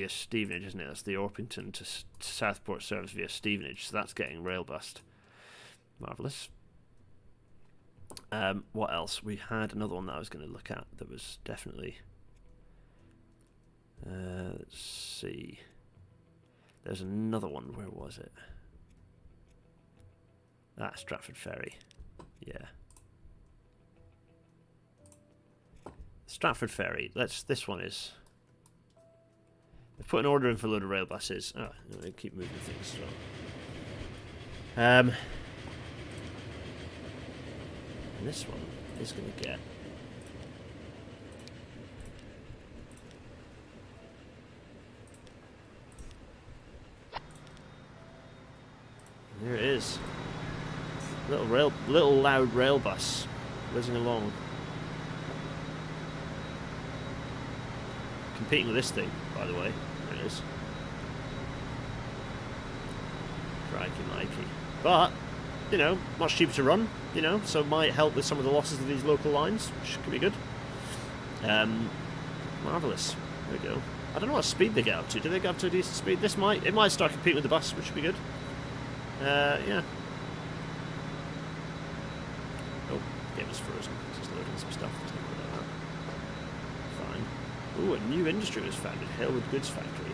Stevenage, isn't it? That's the Orpington to Southport service via Stevenage. So that's getting rail bust. Marvellous. What else? We had another one that I was going to look at that was definitely... let's see. There's another one. Where was it? Ah, Stratford Ferry. Yeah. Stratford Ferry. This one is... They've put an order in for a load of rail buses. Oh, they keep moving things as well. And this one is going to get... There it is. Little loud rail bus whizzing along. Competing with this thing, by the way. There it is. Crikey Mikey. But, you know, much cheaper to run, you know, so it might help with some of the losses of these local lines, which could be good. Marvellous. There we go. I don't know what speed they get up to. Do they get up to a decent speed? It might start competing with the bus, which would be good. Yeah. Oh, game is frozen. It's just loading some stuff. There's nothing about that. Fine. Ooh, a new industry was founded. Halewood Goods Factory.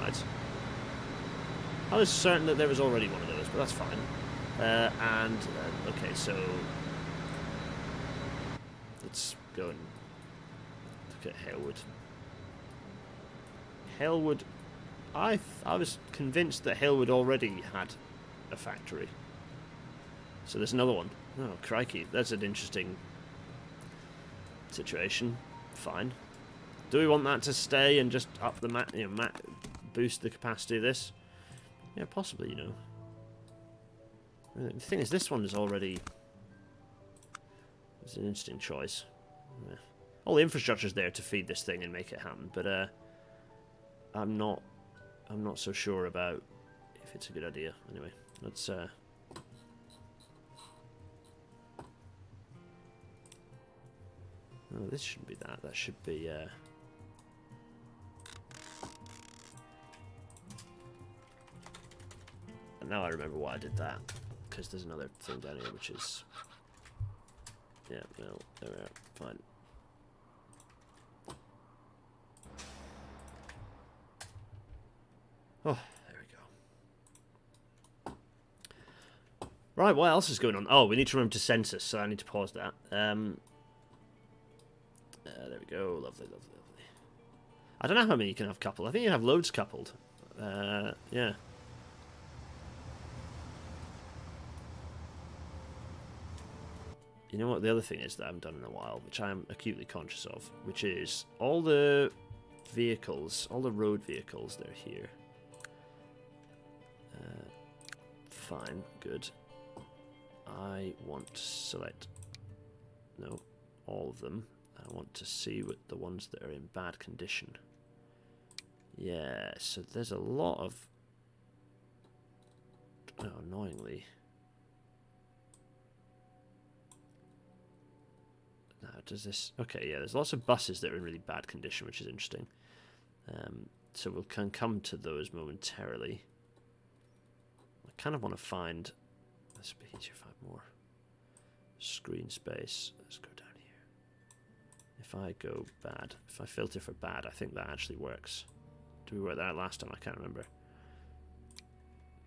Right. I was certain that there was already one of those, but that's fine. Okay, so... Let's go and look at Halewood. Halewood... I was convinced that Halewood already had a factory. So there's another one. Oh, crikey. That's an interesting situation. Fine. Do we want that to stay and just up the boost the capacity of this? Yeah, possibly, you know. The thing is, this one is already... It's an interesting choice. Yeah. All the infrastructure's there to feed this thing and make it happen, but I'm not so sure about if it's a good idea. Anyway, let's no, this shouldn't be that. That should be and now I remember why I did that, because there's another thing down here which is yeah, no, there we are. Fine. Oh, there we go. Right, what else is going on? Oh, we need to remember to census, so I need to pause that. There we go. Lovely, lovely, lovely. I don't know how many you can have coupled. I think you can have loads coupled. Yeah. You know what the other thing is that I haven't done in a while, which I am acutely conscious of, which is all the vehicles, all the road vehicles that are here. Fine, good. I want to select, no, all of them. I want to see what the ones that are in bad condition. Yeah, so there's a lot of, oh, annoyingly. Now, does this, okay, yeah, there's lots of buses that are in really bad condition, which is interesting. So we'll come to those momentarily. I kind of want to find, this would be easier if I have more screen space. Let's go down here. If I go bad, if I filter for bad, I think that actually works. Did we work that out last time? I can't remember.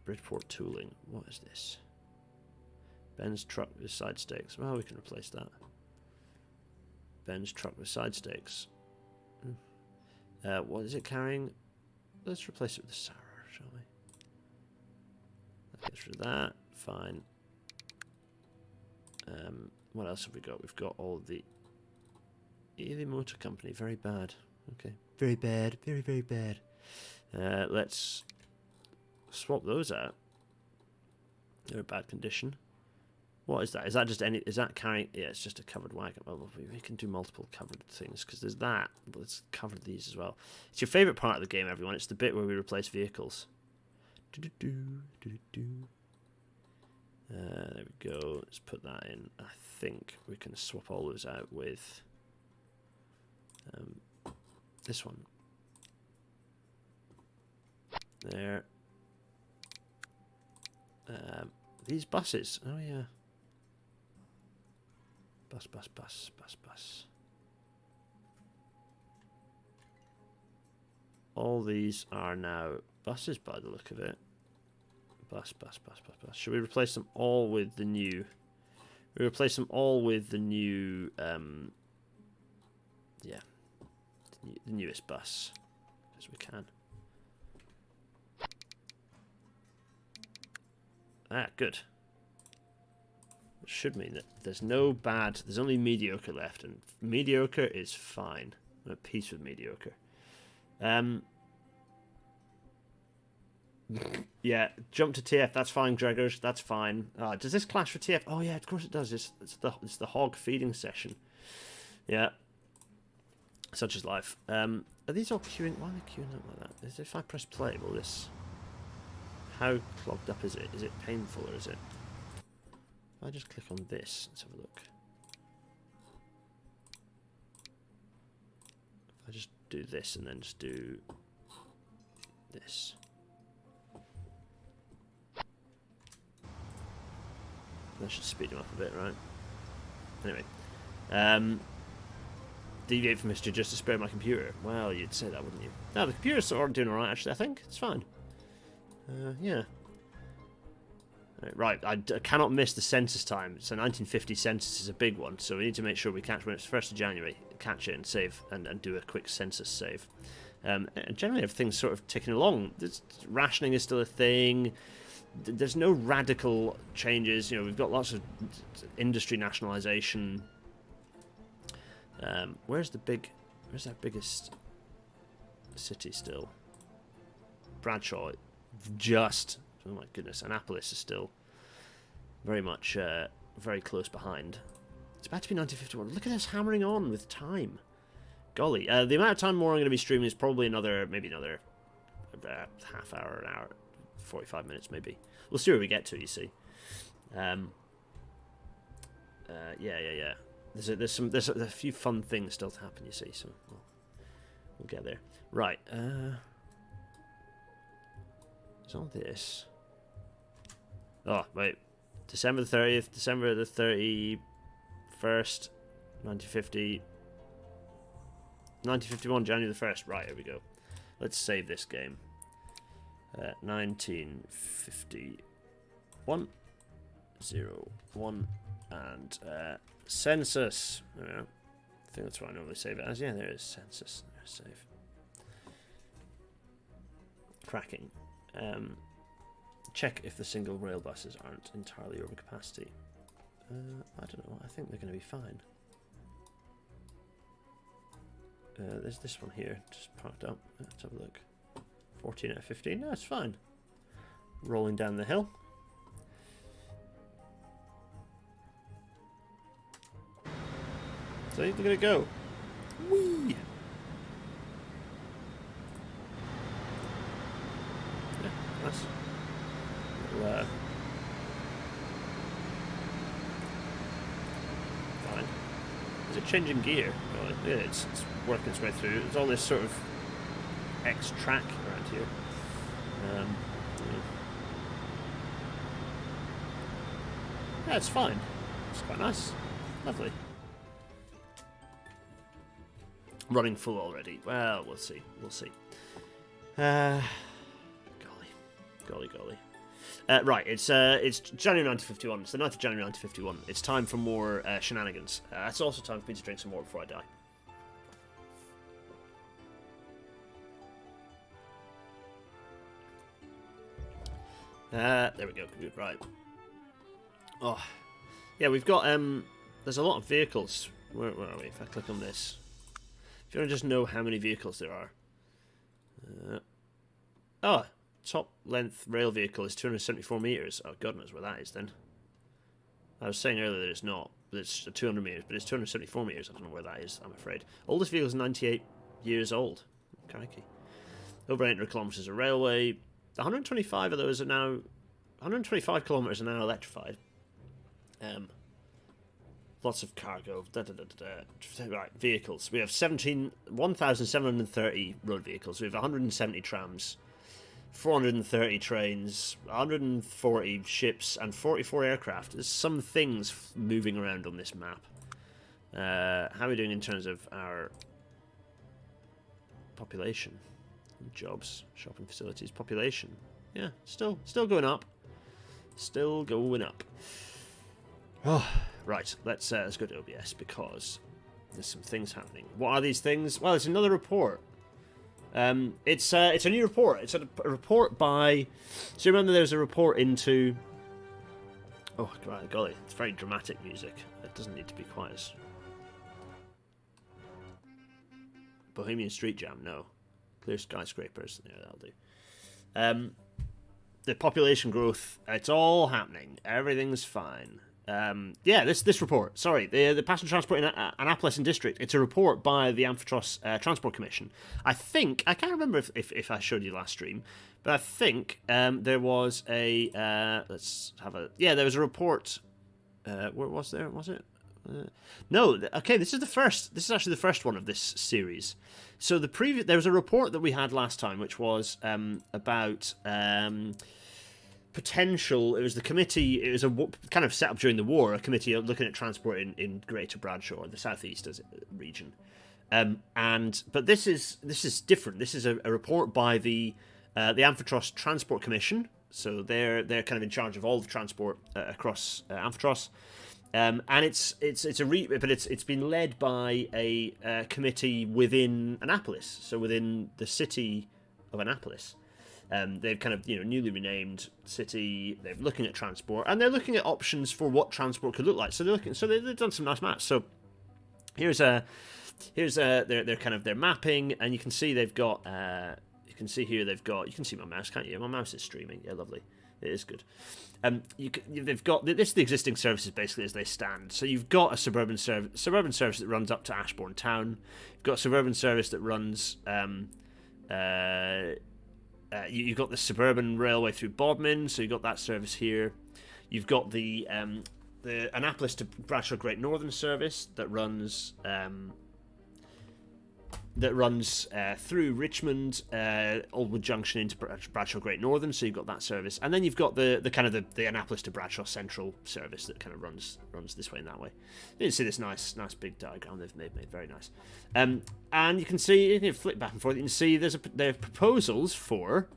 Bridport tooling. What is this? Ben's truck with side stakes. Well, we can replace that. Ben's truck with side stakes. What is it carrying? Let's replace it with the Sarah, shall we? That gets rid of that. Fine. What else have we got? We've got all the Ely Motor Company. Very bad. Okay. Very bad. Very, very bad. Let's swap those out. They're in bad condition. What is that? Is that just any? Is that carrying? Yeah, it's just a covered wagon. Well, we can do multiple covered things because there's that. But let's cover these as well. It's your favourite part of the game, everyone. It's the bit where we replace vehicles. There we go. Let's put that in. I think we can swap all those out with this one. There. These buses. Oh yeah. bus. All these are now buses by the look of it. Bus. Should we replace them all with the new? We replace them all with the new, yeah, the newest bus, as we can. Ah, good. Which should mean that there's no bad, there's only mediocre left, and mediocre is fine. I'm at peace with mediocre. Yeah, jump to TF, that's fine, Gregors, that's fine. Does this clash for TF? Oh yeah, of course it does. It's the hog feeding session. Yeah. Such is life. Are these all queuing? Why are they queuing up like that? If I press play, will this... How clogged up is it? Is it painful or is it... If I just click on this, let's have a look. If I just do this and then just do this. That should speed him up a bit, right? Anyway. Deviate from history just to spare my computer. Well, you'd say that, wouldn't you? No, the computer's sort of doing alright, actually, I think. It's fine. Yeah. Right, I cannot miss the census time. So 1950 census is a big one, so we need to make sure we catch when it's 1st of January, catch it and save, and do a quick census save. And generally everything's sort of ticking along. Rationing is still a thing. There's no radical changes. You know, we've got lots of industry nationalisation. Where's our biggest city still? Bradshaw, just, oh my goodness, Annapolis is still very much, very close behind. It's about to be 1951. Look at us hammering on with time. Golly, the amount of time more I'm going to be streaming is probably maybe another half hour, an hour, 45 minutes maybe. We'll see where we get to, you see. Yeah. There's a few fun things still to happen, you see, so we'll get there. Right, is all this... Oh, wait. December the 30th, December the 31st, 1950... 1951, January the 1st. Right, here we go. Let's save this game. 1951 01 and census. There we go. I think that's what I normally save it as. Yeah, there is census. There's save. Cracking. Check if the single rail buses aren't entirely over capacity. I don't know. I think they're going to be fine. There's this one here, just parked up. Let's have a look. 14 out of 15. No, it's fine. Rolling down the hill. So they're gonna go. Whee! Yeah, nice. Little, fine. Is it changing gear? Oh, yeah, it's working its way through. There's all this sort of X track around here. Yeah, it's fine. It's quite nice. Lovely. Running full already. Well, we'll see. We'll see. Golly. Right, it's January 1951. It's the 9th of January 1951. It's time for more shenanigans. It's also time for me to drink some more before I die. There we go. Good, right. Oh, yeah, we've got there's a lot of vehicles. Where are we? If I click on this, if you want to just know how many vehicles there are. Top length rail vehicle is 274 meters. Oh, God knows where that is then. I was saying earlier that it's not, but it's 200 meters, but it's 274 meters. I don't know where that is, I'm afraid. Oldest vehicle is 98 years old. Crikey. Over 800 kilometers of railway. 125 of those are now, 125 kilometers are now electrified. Lots of cargo. Right, vehicles. We have 1,730 road vehicles. We have 170 trams, 430 trains, 140 ships, and 44 aircraft. There's some things moving around on this map. How are we doing in terms of our population? Jobs, shopping facilities, population. Yeah, still going up. Still going up. Oh, right, let's go to OBS because there's some things happening. What are these things? Well, it's another report. It's a new report. It's a report by. So remember, there's a report into. Oh, golly, it's very dramatic music. It doesn't need to be quite as. Bohemian Street Jam, no. Clear skyscrapers, yeah, that'll do. The population growth, it's all happening. Everything's fine. Yeah, this report. Sorry, the passenger transport in Annapolis and District. It's a report by the Amphitros Transport Commission. I can't remember if I showed you last stream, but I think there was a there was a report. Where was there? Was it? No. Okay, this is actually the first one of this series. So there was a report that we had last time, which was about. Potential. It was the committee. It was a kind of set up during the war. A committee looking at transport in Greater Bradshaw, the southeast region. But this is different. This is a report by the Amphitros Transport Commission. So they're kind of in charge of all the transport across Amphitros. And it's been led by a committee within Annapolis. So within the city of Annapolis. They've kind of newly renamed city. They're looking at transport, and they're looking at options for what transport could look like. So they've done some nice maps. So here's their mapping, and you can see they've got you can see my mouse, can't you? My mouse is streaming. Yeah, lovely. It is good. They've got this is the existing services basically as they stand. So you've got a suburban service that runs up to Ashbourne Town. You've got a suburban service that runs. You've got the suburban railway through Bodmin, so you've got that service here. You've got the Annapolis to Bradshaw Great Northern service that runs through Richmond, Aldwood Junction into Bradshaw Great Northern, so you've got that service. And then you've got the Annapolis to Bradshaw Central service that kind of runs this way and that way. You can see this nice big diagram they've made very nice. And you can see, if you flip back and forth, you can see there are proposals for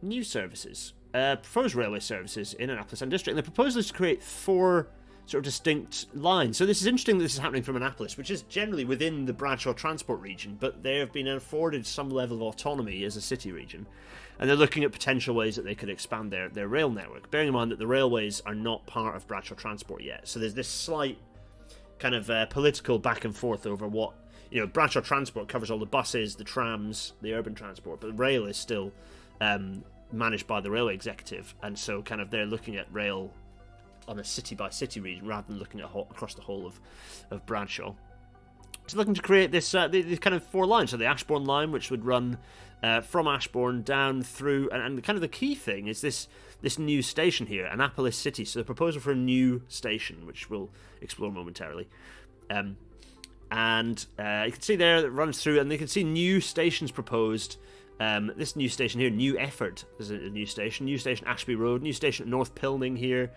new services, proposed railway services in Annapolis and District. And the proposal is to create 4 sort of distinct lines. So this is interesting that this is happening from Annapolis, which is generally within the Bradshaw transport region, but they have been afforded some level of autonomy as a city region, and they're looking at potential ways that they could expand their rail network, bearing in mind that the railways are not part of Bradshaw transport yet. So there's this slight kind of political back and forth over what, Bradshaw transport covers all the buses, the trams, the urban transport, but rail is still managed by the railway executive, and so kind of they're looking at rail on a city-by-city region rather than looking at across the whole of Bradshaw. So looking to create this these kind of 4 lines. So the Ashbourne line, which would run from Ashbourne down through, and kind of the key thing is this new station here, Annapolis City. So the proposal for a new station, which we'll explore momentarily. And you can see there that it runs through, and you can see new stations proposed. This new station here, New Efford, is a new station Ashby Road, new station at North Pilning here.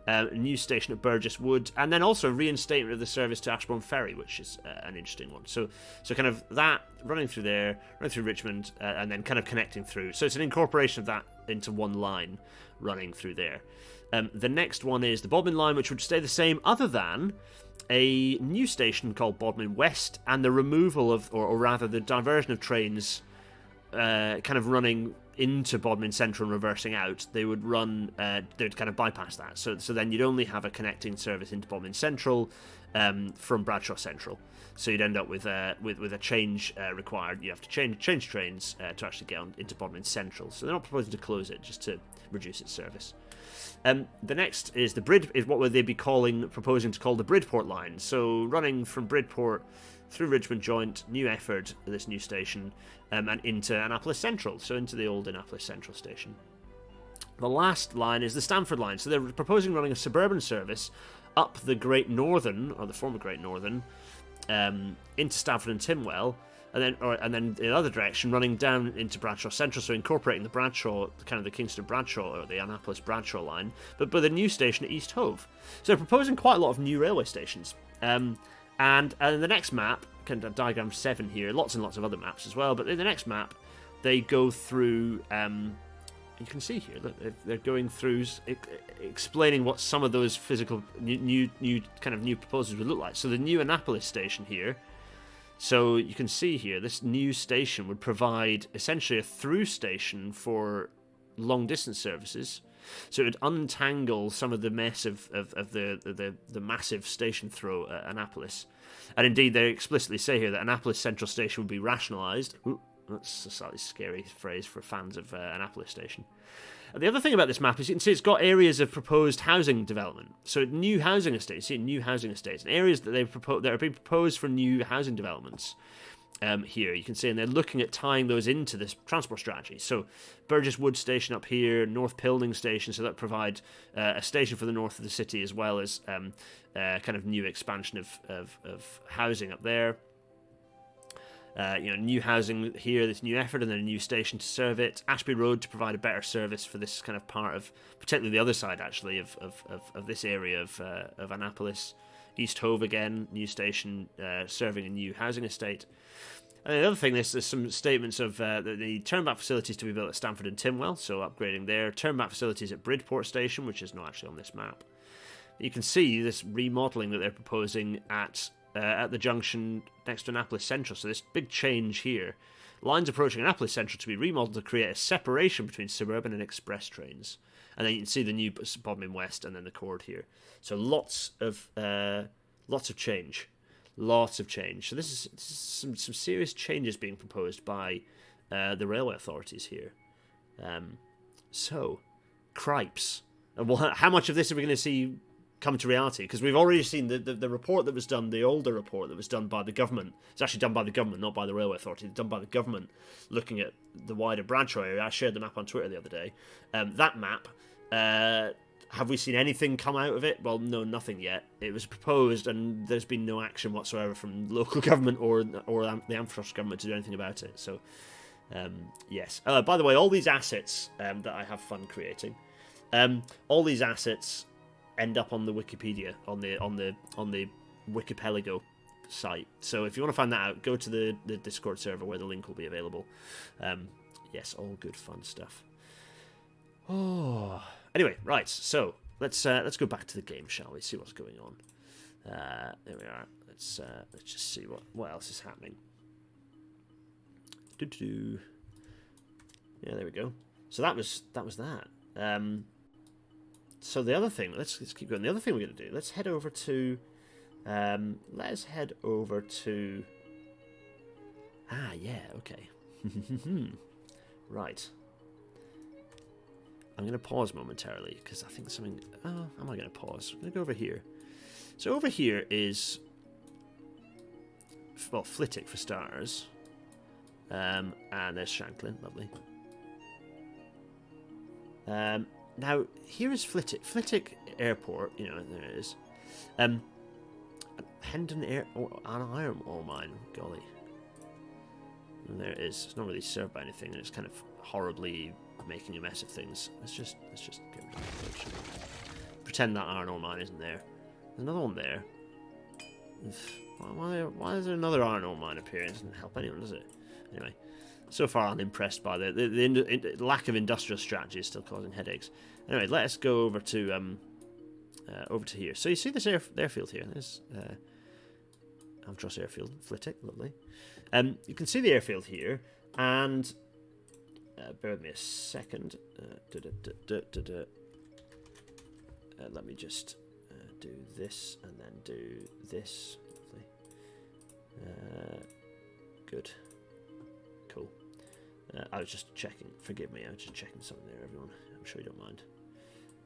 A new station at Burgess Wood, and then also a reinstatement of the service to Ashbourne Ferry, which is an interesting one. So kind of that running through there, running through Richmond, and then kind of connecting through. So it's an incorporation of that into one line running through there. The next one is the Bodmin line, which would stay the same, other than a new station called Bodmin West, and the removal of, or rather the diversion of trains, kind of running into Bodmin Central and reversing out. They would run, they'd kind of bypass that. So then you'd only have a connecting service into Bodmin Central from Bradshaw Central. So you'd end up with a change required. You have to change trains to actually get into Bodmin Central. So they're not proposing to close it, just to reduce its service. The next is what would they be proposing to call the Bridport line. So running from Bridport through Richmond Joint, New Efford, this new station, and into Annapolis Central, so into the old Annapolis Central station. The last line is the Stamford line. So they're proposing running a suburban service up the Great Northern, or the former Great Northern, into Stamford and Timwell, and then in the other direction, running down into Bradshaw Central, so incorporating the Bradshaw, kind of the Kingston Bradshaw, or the Annapolis Bradshaw line, but with a new station at East Hove. So they're proposing quite a lot of new railway stations. And the next map, kind of diagram 7 here, lots and lots of other maps as well, but in the next map, they go through, you can see here, look, they're going through, explaining what some of those physical, new proposals would look like. So the new Annapolis station here, so you can see here, this new station would provide essentially a through station for long-distance services. So it would untangle some of the mess of the massive station throw at Annapolis. And indeed, they explicitly say here that Annapolis Central Station would be rationalised. That's a slightly scary phrase for fans of Annapolis Station. And the other thing about this map is you can see it's got areas of proposed housing development. So new housing estates, see new housing estates, and areas that that are being proposed for new housing developments. Here you can see, and they're looking at tying those into this transport strategy. So Burgess Wood Station up here, North Pilding Station, so that provide a station for the north of the city, as well as kind of new expansion of housing up there. New housing here, this new effort, and then a new station to serve it. Ashby Road to provide a better service for this kind of part of, particularly the other side actually of this area of Annapolis. East Hove again, new station serving a new housing estate. And the other thing, there's some statements of the turnback facilities to be built at Stamford and Timwell, so upgrading there. Turnback facilities at Bridport Station, which is not actually on this map. You can see this remodelling that they're proposing at the junction next to Annapolis Central. So this big change here. Lines approaching Annapolis Central to be remodelled to create a separation between suburban and express trains. And then you can see the new Bodmin West and then the Cord here. So lots of change. Lots of change. So this is some serious changes being proposed by the railway authorities here. So, cripes. And how much of this are we going to see come to reality? Because we've already seen the report that was done, the older report that was done by the government. It's actually done by the government, not by the railway authority. It's done by the government, looking at the wider Bradshaw area. I shared the map on Twitter the other day. That map, have we seen anything come out of it? Well, no, nothing yet. It was proposed, and there's been no action whatsoever from local government or the Amphitros government to do anything about it. So, yes. By the way, all these assets that I have fun creating, all these assets end up on the Wikipedia, on the Archipelago site. So if you want to find that out, go to the Discord server where the link will be available. Yes, all good fun stuff. Oh, anyway, right. So let's go back to the game, shall we? See what's going on. There we are. Let's just see what else is happening. Yeah, there we go. So that was that. So the other thing, let's keep going. The other thing we're going to do, let's head over to. Yeah, okay. Right. I'm going to pause momentarily because I think something. Oh, am I going to pause? I'm going to go over here. So over here is, well, Flitwick for starters. And there's Shanklin, lovely. Now, here is Flitwick. Flitwick Airport, there it is. Hendon Iron Ore Mine, golly. And there it is. It's not really served by anything, and it's kind of horribly making a mess of things. Let's just get rid of the pretend that iron ore mine isn't there. There's another one there. Why is there another iron ore mine up here? It doesn't help anyone, does it? Anyway. So far, I'm impressed by the lack of industrial strategy is still causing headaches. Anyway, let us go over to here. So you see this airfield here. There's Amphitros Airfield, Flitwick, lovely. You can see the airfield here, and bear with me a second. Let me just do this and then do this. Lovely. Good. Cool. I was just checking. Forgive me. I was just checking something there, everyone. I'm sure you don't mind.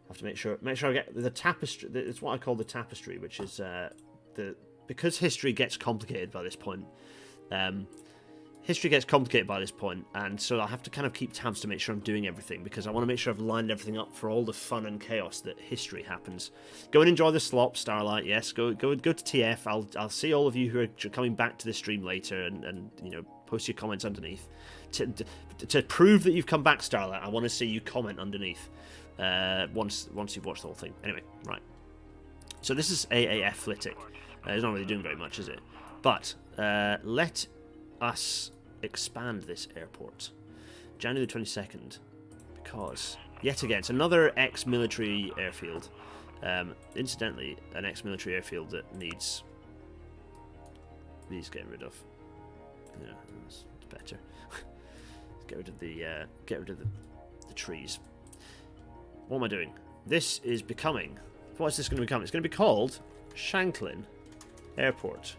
I have to make sure I get the tapestry. It's what I call the tapestry, which is because history gets complicated by this point. And so I have to kind of keep tabs to make sure I'm doing everything, because I want to make sure I've lined everything up for all the fun and chaos that history happens. Go and enjoy the slop, Starlight. Yes, go to TF. I'll see all of you who are coming back to the stream later, and post your comments underneath. To prove that you've come back, Starlight, I want to see you comment underneath once you've watched the whole thing. Anyway, right. So this is AAF Flitwick. It's not really doing very much, is it? But let us expand this airport. January the 22nd. Because, yet again, it's another ex-military airfield. Incidentally, an ex-military airfield that needs getting rid of. Yeah, it's better. Get rid of the trees. What am I doing? This is becoming. What is this going to become? It's going to be called Shanklin Airport.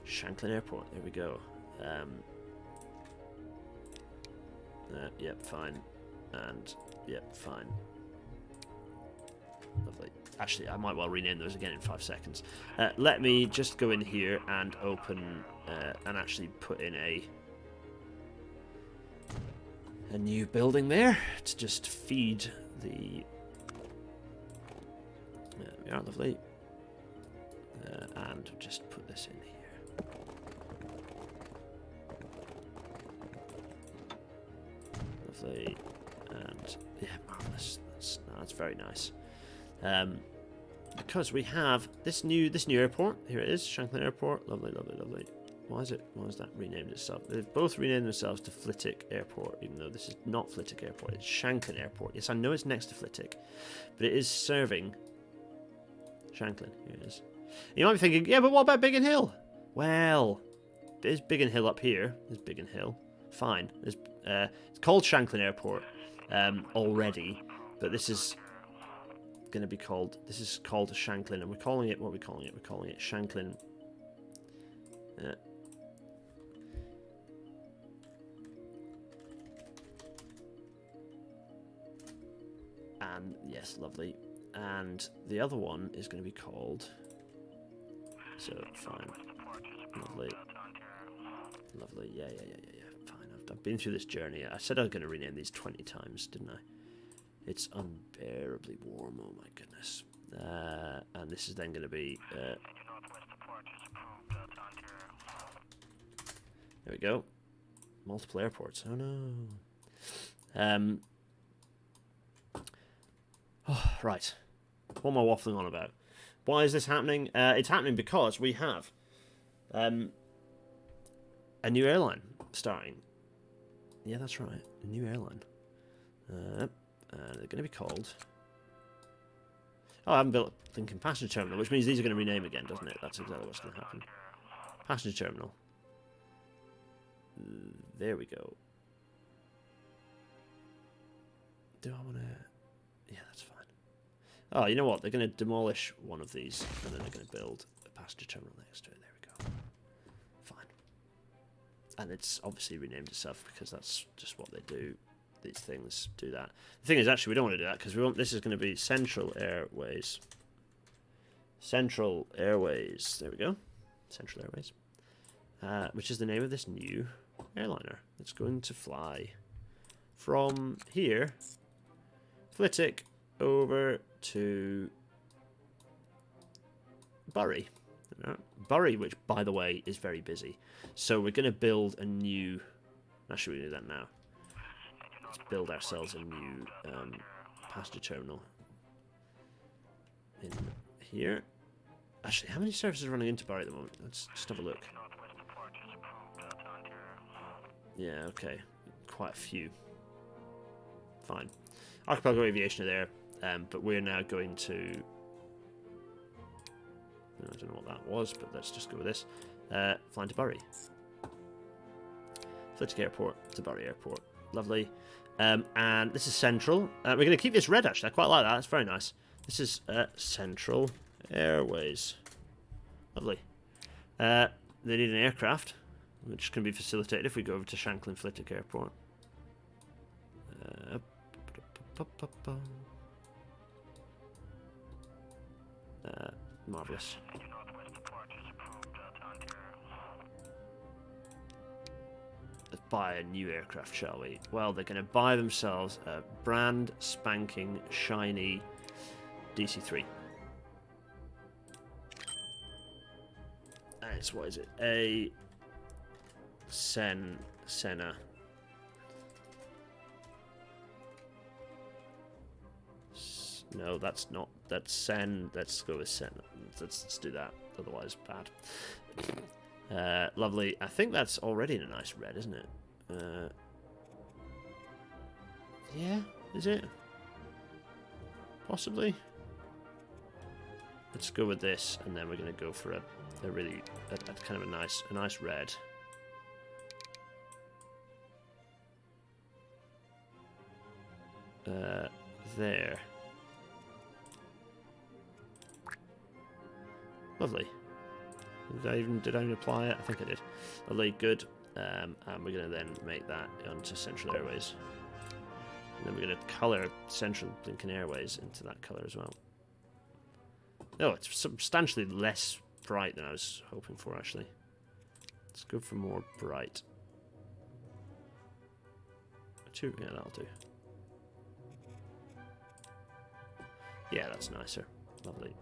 Shanklin Airport. There we go. Yep, fine. And yep, fine. Lovely. Actually, I might well rename those again in 5 seconds. Let me just go in here and open and actually put in a new building there to just feed the. There we are, lovely. And just put this in here. Lovely. And yeah, marvelous. That's very nice. Because we have this new airport. Here it is, Shanklin Airport. Lovely, lovely, lovely. Why is that renamed itself? They've both renamed themselves to Flitwick Airport, even though this is not Flitwick Airport. It's Shanklin Airport. Yes, I know it's next to Flitwick, but it is serving Shanklin. Here it is. You might be thinking, yeah, but what about Biggin Hill? Well, there's Biggin Hill up here. There's Biggin Hill. Fine. There's it's called Shanklin Airport already, but this is going to be called. This is called Shanklin, and we're calling it. What are we calling it? We're calling it Shanklin. And yes, lovely. And the other one is going to be called. So fine, lovely, lovely. Yeah. Fine. I've been through this journey. I said I was going to rename these 20 times, didn't I? It's unbearably warm. Oh my goodness. And this is then going to be. There we go. Multiple airports. Oh no. Oh, right. What am I waffling on about? Why is this happening? It's happening because we have a new airline starting. Yeah, that's right. A new airline. They're going to be called. Oh, I haven't built a Lincoln Passenger Terminal, which means these are going to rename again, doesn't it? That's exactly what's going to happen. Passenger Terminal. There we go. Do I want to... Yeah, that's fine. Oh, you know what? They're going to demolish one of these, and then they're going to build a passenger terminal next to it. There we go. Fine. And it's obviously renamed itself because that's just what they do. These things do that. The thing is, actually, we don't want to do that because we want. This is going to be Central Airways. Central Airways. There we go. Central Airways. Which is the name of this new airliner. It's going to fly from here, Flitwick, over to Bury. Bury, which, by the way, is very busy. So we're going to build a new... Actually, we do that now. Let's build ourselves a new passenger terminal in here. Actually, how many services are running into Bury at the moment? Let's just have a look. Yeah, okay. Quite a few. Fine. Archipelago Aviation are there, but we're now going to... I don't know what that was, but let's just go with this. Flying to Bury. Flitwick Airport to Bury Airport. Lovely. And this is Central. We're going to keep this red, actually. I quite like that. That's very nice. This is Central Airways. Lovely. They need an aircraft, which can be facilitated if we go over to Shanklin Flitwick Airport. Marvellous. Let's buy a new aircraft, shall we? Well, they're going to buy themselves a brand spanking shiny DC-3. And it's, what is it? A Senna. No, that's not. That's send. Let's go with send. Let's do that. Otherwise, bad. Lovely. I think that's already in a nice red, isn't it? Yeah, is it? Possibly. Let's go with this, and then we're going to go for a really kind of a nice red. There. Lovely. Did I even apply it? I think I did. Lovely, good. And we're going to then make that onto Central Airways. And then we're going to colour Central Lincoln Airways into that colour as well. Oh, it's substantially less bright than I was hoping for, actually. Let's go for more bright. Yeah, that'll do. Yeah, that's nicer. Lovely.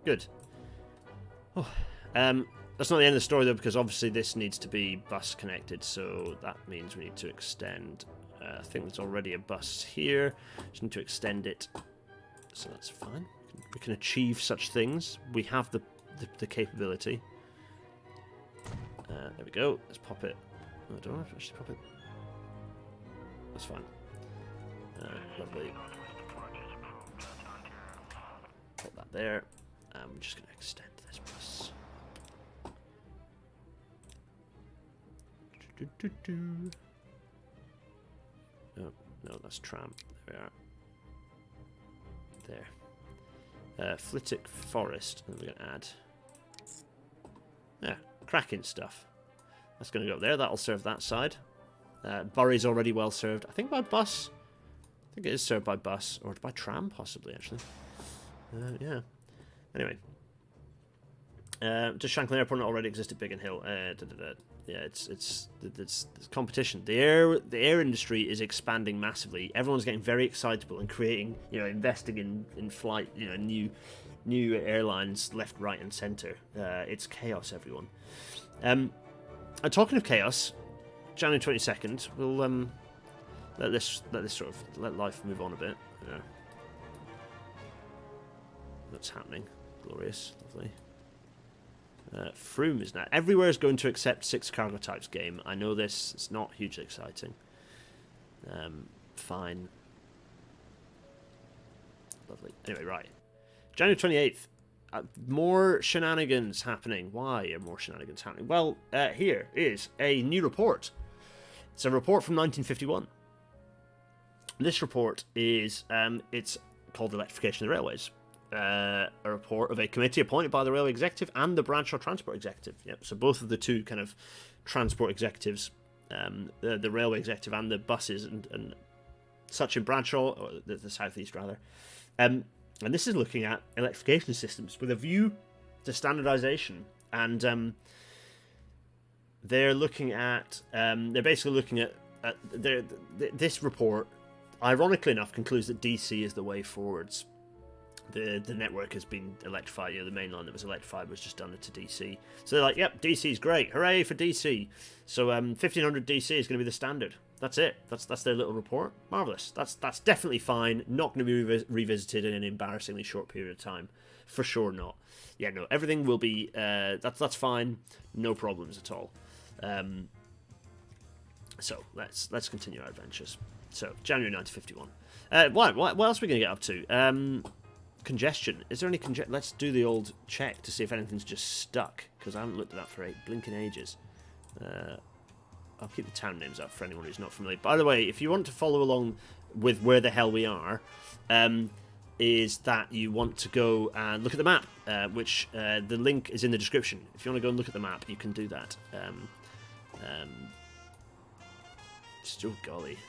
Good. Oh, that's not the end of the story, though, because obviously this needs to be bus connected, so that means we need to extend. I think there's already a bus here. Just need to extend it, so that's fine. We can achieve such things. We have the capability. There we go. Let's pop it. Oh, I don't have to actually pop it. That's fine. Lovely. Put that there. I'm just going to extend this bus. Oh, no, that's tram. There we are. There. Flitwick Forest. And we're going to add. Yeah, cracking stuff. That's going to go up there. That'll serve that side. Bury's already well served. I think by bus. I think it is served by bus or by tram, possibly, actually. Yeah. Anyway. Just Shanklin Airport already existed Biggin Hill. Yeah, it's competition. The air industry is expanding massively. Everyone's getting very excitable and creating, investing in flight, new airlines left, right, and centre. It's chaos, everyone. And talking of chaos, January 22nd, we'll let life move on a bit. Yeah. That's happening. Glorious, lovely. Froome is now. Everywhere is going to accept 6 cargo types game. I know this. It's not hugely exciting. Fine. Lovely. Anyway, right. January 28th. More shenanigans happening. Why are more shenanigans happening? Well, here is a new report. It's a report from 1951. This report is it's called Electrification of the Railways. A report of a committee appointed by the Railway Executive and the Bradshaw Transport Executive. Yep. So both of the two kind of transport executives, the Railway Executive and the buses and such in Bradshaw, or the South East rather. And this is looking at electrification systems with a view to standardisation. And they're looking at, they're basically looking at this report, ironically enough, concludes that DC is the way forwards. The network has been electrified. The main line that was electrified was just done to DC. So they're like, yep, DC's great. Hooray for DC. So 1500 DC is going to be the standard. That's it. That's their little report. Marvellous. That's definitely fine. Not going to be revisited in an embarrassingly short period of time. For sure not. Yeah, no, everything will be... that's fine. No problems at all. So let's continue our adventures. So, January 1951. What else are we going to get up to? Congestion. Is there any congestion? Let's do the old check to see if anything's just stuck, because I haven't looked at that for blinking ages. I'll keep the town names up for anyone who's not familiar. By the way, if you want to follow along with where the hell we are, is that you want to go and look at the map, which the link is in the description. If you want to go and look at the map, you can do that. Oh, golly.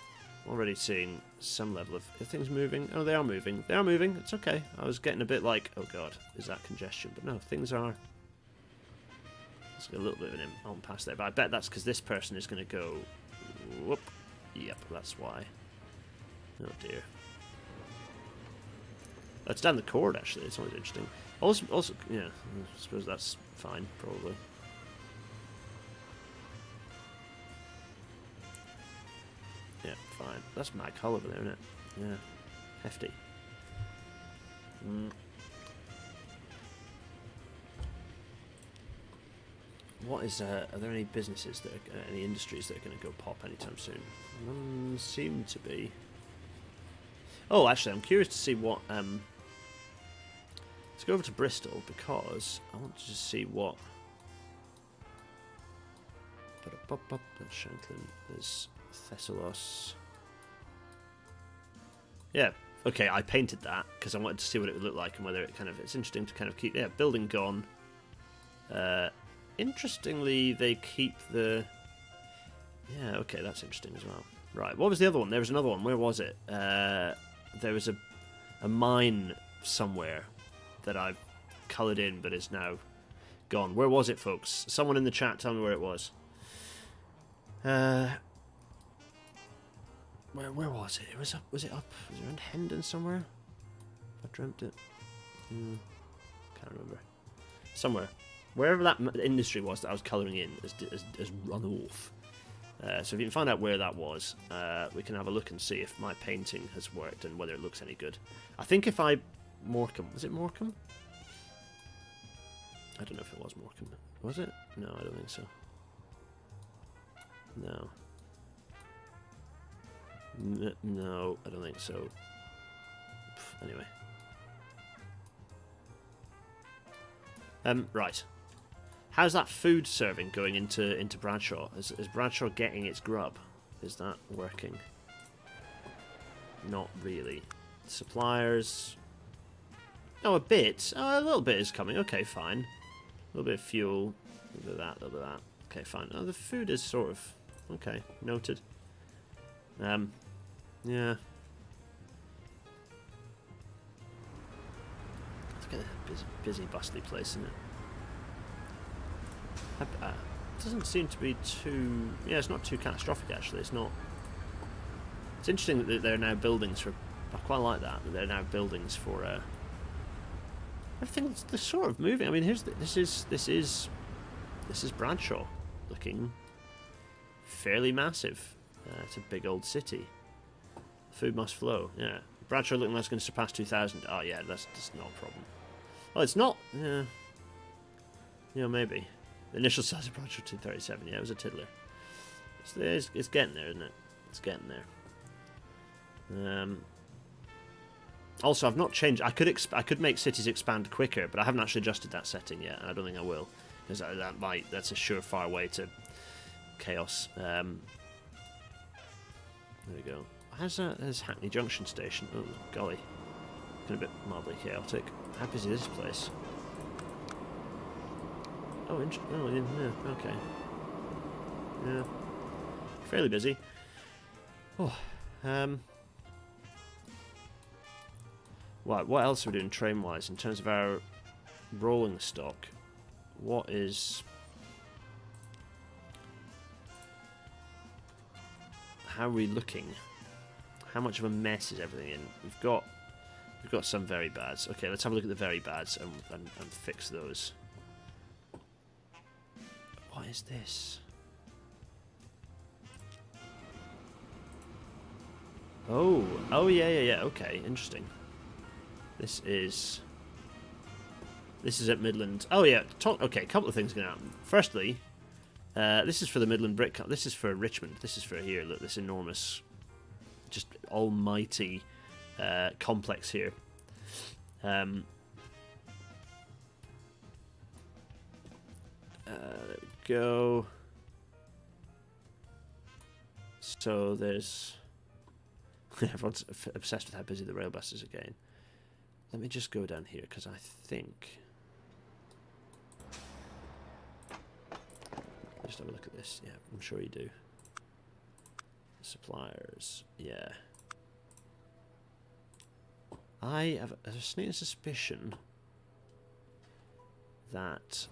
Already seeing some level of... Are things moving? Oh, they are moving. They are moving. It's okay. I was getting a bit like, oh god, is that congestion? But no, things are... Let's get a little bit of an on past there. But I bet that's because this person is going to go... Whoop. Yep, that's why. Oh dear. That's down the chord, actually. It's always interesting. Also, yeah, I suppose that's fine, probably. Yeah, fine. That's Mag Hull over there, isn't it? Yeah. Hefty. What is, are there any businesses that are, any industries that are going to go pop anytime soon? None seem to be. Oh, actually, I'm curious to see what, let's go over to Bristol, because I want to just see what... That's Shanklin, there's Thessalos. Yeah, okay, I painted that, because I wanted to see what it would look like, and whether it kind of... It's interesting to kind of keep... Yeah, building gone. Interestingly, they keep the... Yeah, okay, that's interesting as well. Right, what was the other one? There was another one. Where was it? There was a mine somewhere that I've coloured in, but is now gone. Where was it, folks? Someone in the chat, tell me where it was. Where was it? It was up. Was it up? Was it around Hendon somewhere? I dreamt it. Can't remember. Somewhere. Wherever that industry was that I was colouring in has run off. So if you can find out where that was, we can have a look and see if my painting has worked and whether it looks any good. I think if I... Morecambe. Was it Morecambe? I don't know if it was Morecambe. Was it? No, I don't think so. No. No, I don't think so. Anyway. Right. How's that food serving going into Bradshaw? Is Bradshaw getting its grub? Is that working? Not really. Suppliers... Oh, a bit. Oh, a little bit is coming. Okay, fine. A little bit of fuel. A little bit of that, a little bit of that. Okay, fine. Oh, the food is sort of... Okay, noted. Yeah. It's kind of busy, bustly place, isn't it? It doesn't seem to be too... Yeah, it's not too catastrophic, actually. It's not... It's interesting that there are now buildings for... I quite like that there are now buildings for... Everything, they're sort of moving. I mean, here's this is Bradshaw, looking fairly massive. It's a big old city. Food must flow. Yeah, Bradshaw looking like it's going to surpass 2,000. Oh yeah, that's not a problem. Oh, it's not. Yeah, maybe. The initial size of Bradshaw 237. Yeah, it was a tiddler. It's getting there, isn't it? It's getting there. Also, I've not changed. I could make cities expand quicker, but I haven't actually adjusted that setting yet, and I don't think I will, because that's a surefire way to chaos. There we go. There's Hackney Junction Station. Oh golly, been a bit mildly chaotic. How busy is this place? Oh, yeah, okay. Yeah, fairly busy. Oh, Right, what else are we doing train-wise in terms of our rolling stock? What is... How are we looking? How much of a mess is everything in? We've got some very bads. Okay, let's have a look at the very bads and fix those. What is this? Oh yeah, okay, interesting. This is at Midland. Oh yeah, okay, a couple of things going to happen. Firstly, this is for the Midland Brick. This is for Richmond. This is for here. Look, this enormous, just almighty complex here. There we go. So there's everyone's obsessed with how busy the Railbus is again. Let me just go down here, because I think... Just have a look at this. Yeah, I'm sure you do. Suppliers. Yeah. I have a sneaking suspicion that...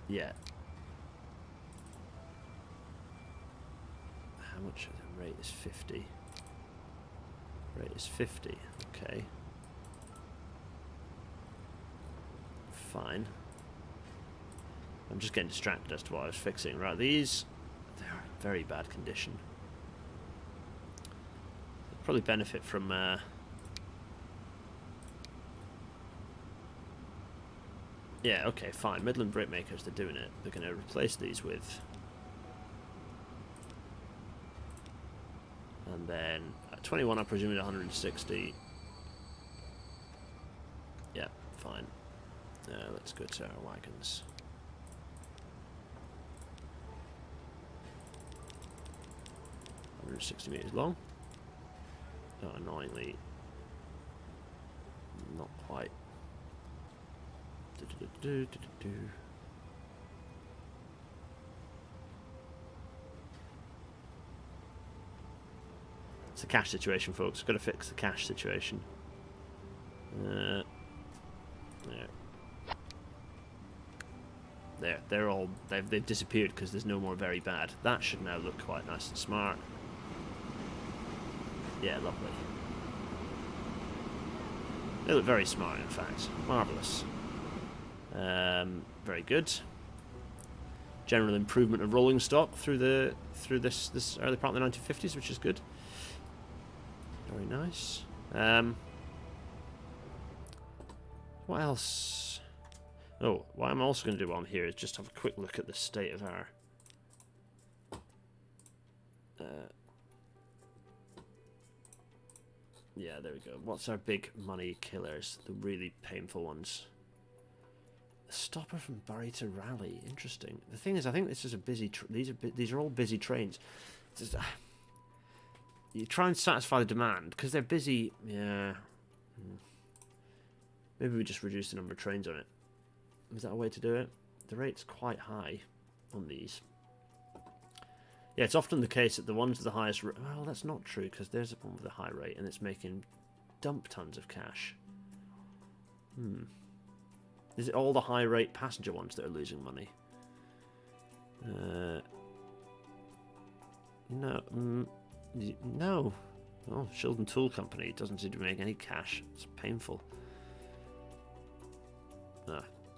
yeah. How much of the rate is 50? Rate is 50. Okay. Fine. I'm just getting distracted as to what I was fixing. Right, these They are in very bad condition. They'll probably benefit from... yeah, okay, fine. Midland Brickmakers, they're doing it. They're going to replace these with... And then 21, I presume, at 160. Yeah, fine. Let's go to our wagons. .160 meters long. Oh, annoyingly, not quite. It's the cash situation, folks. Got to fix the cash situation. There. There, they're all they've disappeared because there's no more very bad. That should now look quite nice and smart. Yeah, lovely. They look very smart, in fact. Marvellous. Very good. General improvement of rolling stock through this early part of the 1950s, which is good. Very nice. What else? Oh, what I'm also going to do while I'm here is just have a quick look at the state of our... yeah, there we go. What's our big money killers? The really painful ones. A stopper from Bury to Raleigh. Interesting. The thing is, I think this is a busy... these are all busy trains. Just, you try and satisfy the demand because they're busy. Yeah. Maybe we just reduce the number of trains on it. Is that a way to do it? The rate's quite high on these. Yeah, it's often the case that the ones with the highest... well, that's not true, because there's one with a high rate, and it's making dump tons of cash. Is it all the high-rate passenger ones that are losing money? No. No. Oh, Shildon Tool Company doesn't seem to make any cash. It's painful.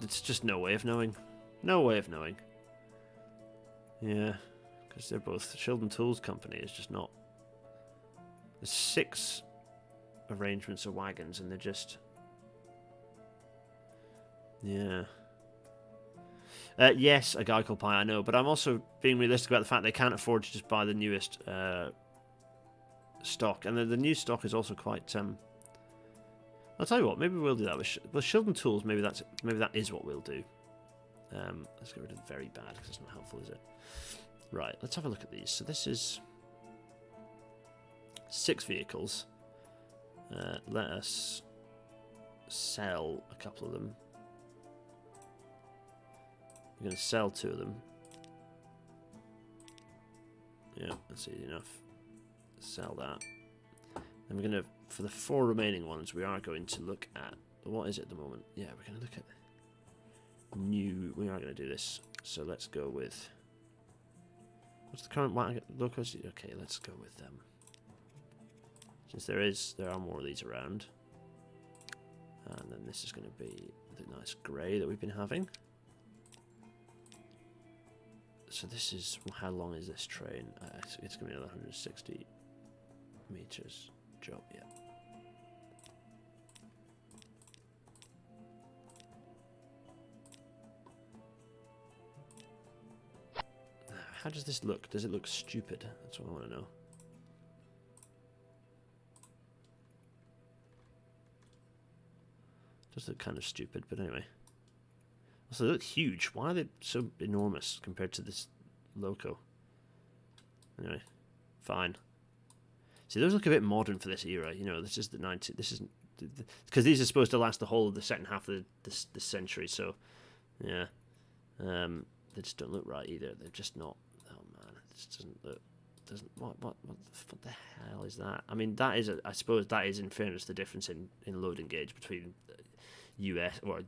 It's just no way of knowing. No way of knowing. Yeah. Because they're both... Shildon Tools Company is just not... There's 6 arrangements of wagons and they're just... yeah. Yes, a guy called Pie, I know, but I'm also being realistic about the fact they can't afford to just buy the newest stock. And the new stock is also quite... I'll tell you what, maybe we'll do that with Shildon Tools. Maybe that is what we'll do. Let's get rid of the very bad, because it's not helpful, is it? Right, let's have a look at these. So this is 6 vehicles. Let us sell a couple of them. We're going to sell 2 of them. Yeah, that's easy enough. Sell that. And we're going to, for the 4 remaining ones, we are going to look at, what is it at the moment? Yeah, we're going to look at new, we are going to do this. So let's go with, what's the current locos? Okay, let's go with them. Since there are more of these around. And then this is going to be the nice grey that we've been having. So this is, how long is this train? It's going to be another 160 meters job, yeah. How does this look? Does it look stupid? That's what I want to know. Does look kind of stupid, but anyway. Also, they look huge. Why are they so enormous compared to this loco? Anyway, fine. See, those look a bit modern for this era. You know, this is the 90s. This isn't because these are supposed to last the whole of the second half of this century. So, yeah, they just don't look right either. They're just not. Oh man, it just doesn't look. Doesn't what the hell is that? I mean, that is I suppose that is in fairness the difference in loading gauge between US or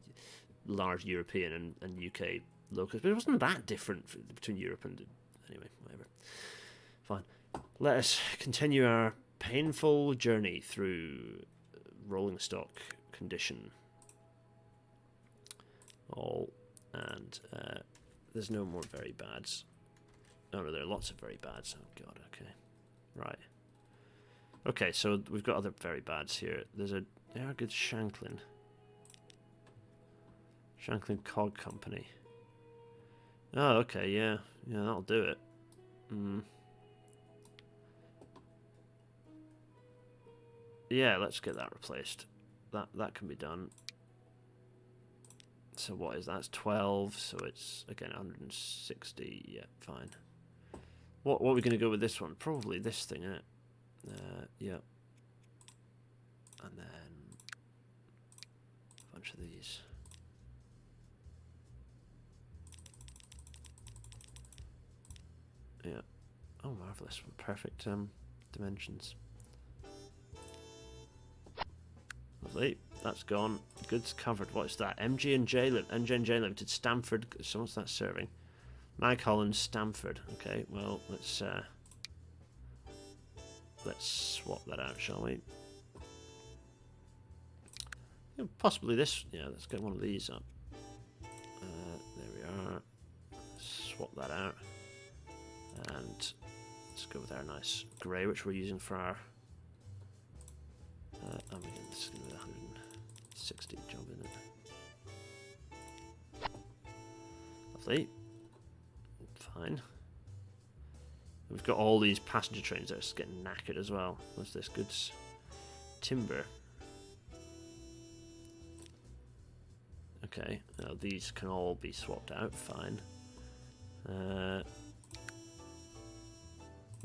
large European and UK locos, but it wasn't that different between Europe and... Anyway, whatever. Fine. Let us continue our painful journey through rolling stock condition. All, and there's no more very bads. Oh no, there are lots of very bads. Oh god, okay. Right. Okay, so we've got other very bads here. There's a good Shanklin. Shanklin Cog Company. Oh, okay, yeah. Yeah, that'll do it. Yeah, let's get that replaced. That can be done. So what is that? It's 12, so it's, again, 160. Yeah, fine. What are we going to go with this one? Probably this thing, isn't it? Yeah. And then a bunch of these. Yeah. Oh, marvellous. Perfect dimensions. Lovely. That's gone. Goods covered. What's that? MJ&J Limited. Stamford. So what's that serving? Mag Holland, Stamford. Okay, well, let's swap that out, shall we? Yeah, possibly this. Yeah, let's get one of these up. There we are. Swap that out. And let's go with our nice grey, which we're using for our... this is going to be 160 job, isn't it? Lovely. Fine. We've got all these passenger trains that are getting knackered as well. What's this? Goods timber. Okay, now these can all be swapped out. Fine.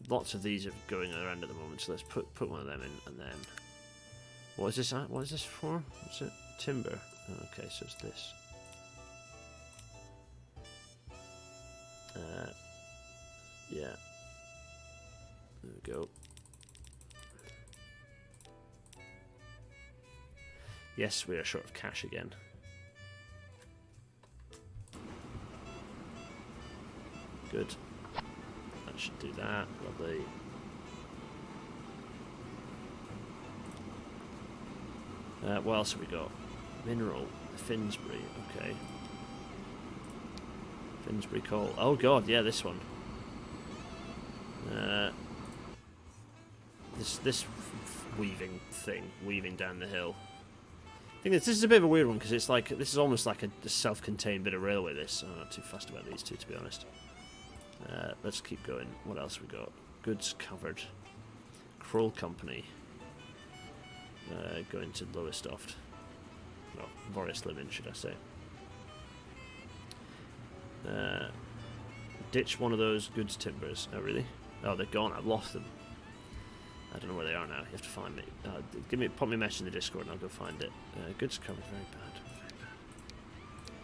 Lots of these are going around at the moment, so let's put one of them in, and then what is this at? What is this for? What's it? Timber. Oh, okay, so it's this. Yeah. There we go. Yes, we are short of cash again. Good. That should do that. Lovely. What else have we got? Mineral. Finsbury. Okay. Finsbury coal. Oh god, yeah, this one. This weaving thing, weaving down the hill. I think this is a bit of a weird one because it's like this is almost like a self-contained bit of railway. This I'm not too fussed about these two, to be honest. Let's keep going. What else we got? Goods covered. Kroll Company. Going to Lowestoft. Well, Boris Limon, should I say? Ditch one of those goods timbers. Oh really? Oh, they're gone. I've lost them. I don't know where they are now. You have to find me. Pop me a message in the Discord and I'll go find it. Goods covered. Very bad. Very bad.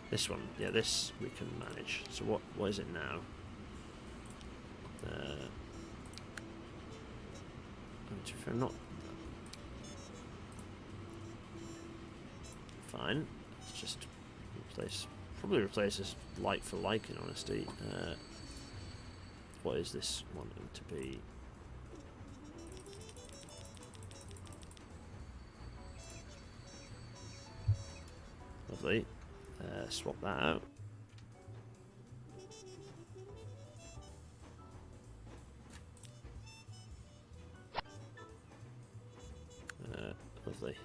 This one. Yeah, this we can manage. So what is it now? To be fair, not fine. Let's just probably replace this like for like, in honesty. What is this wanting to be? Lovely. Swap that out. Lovely.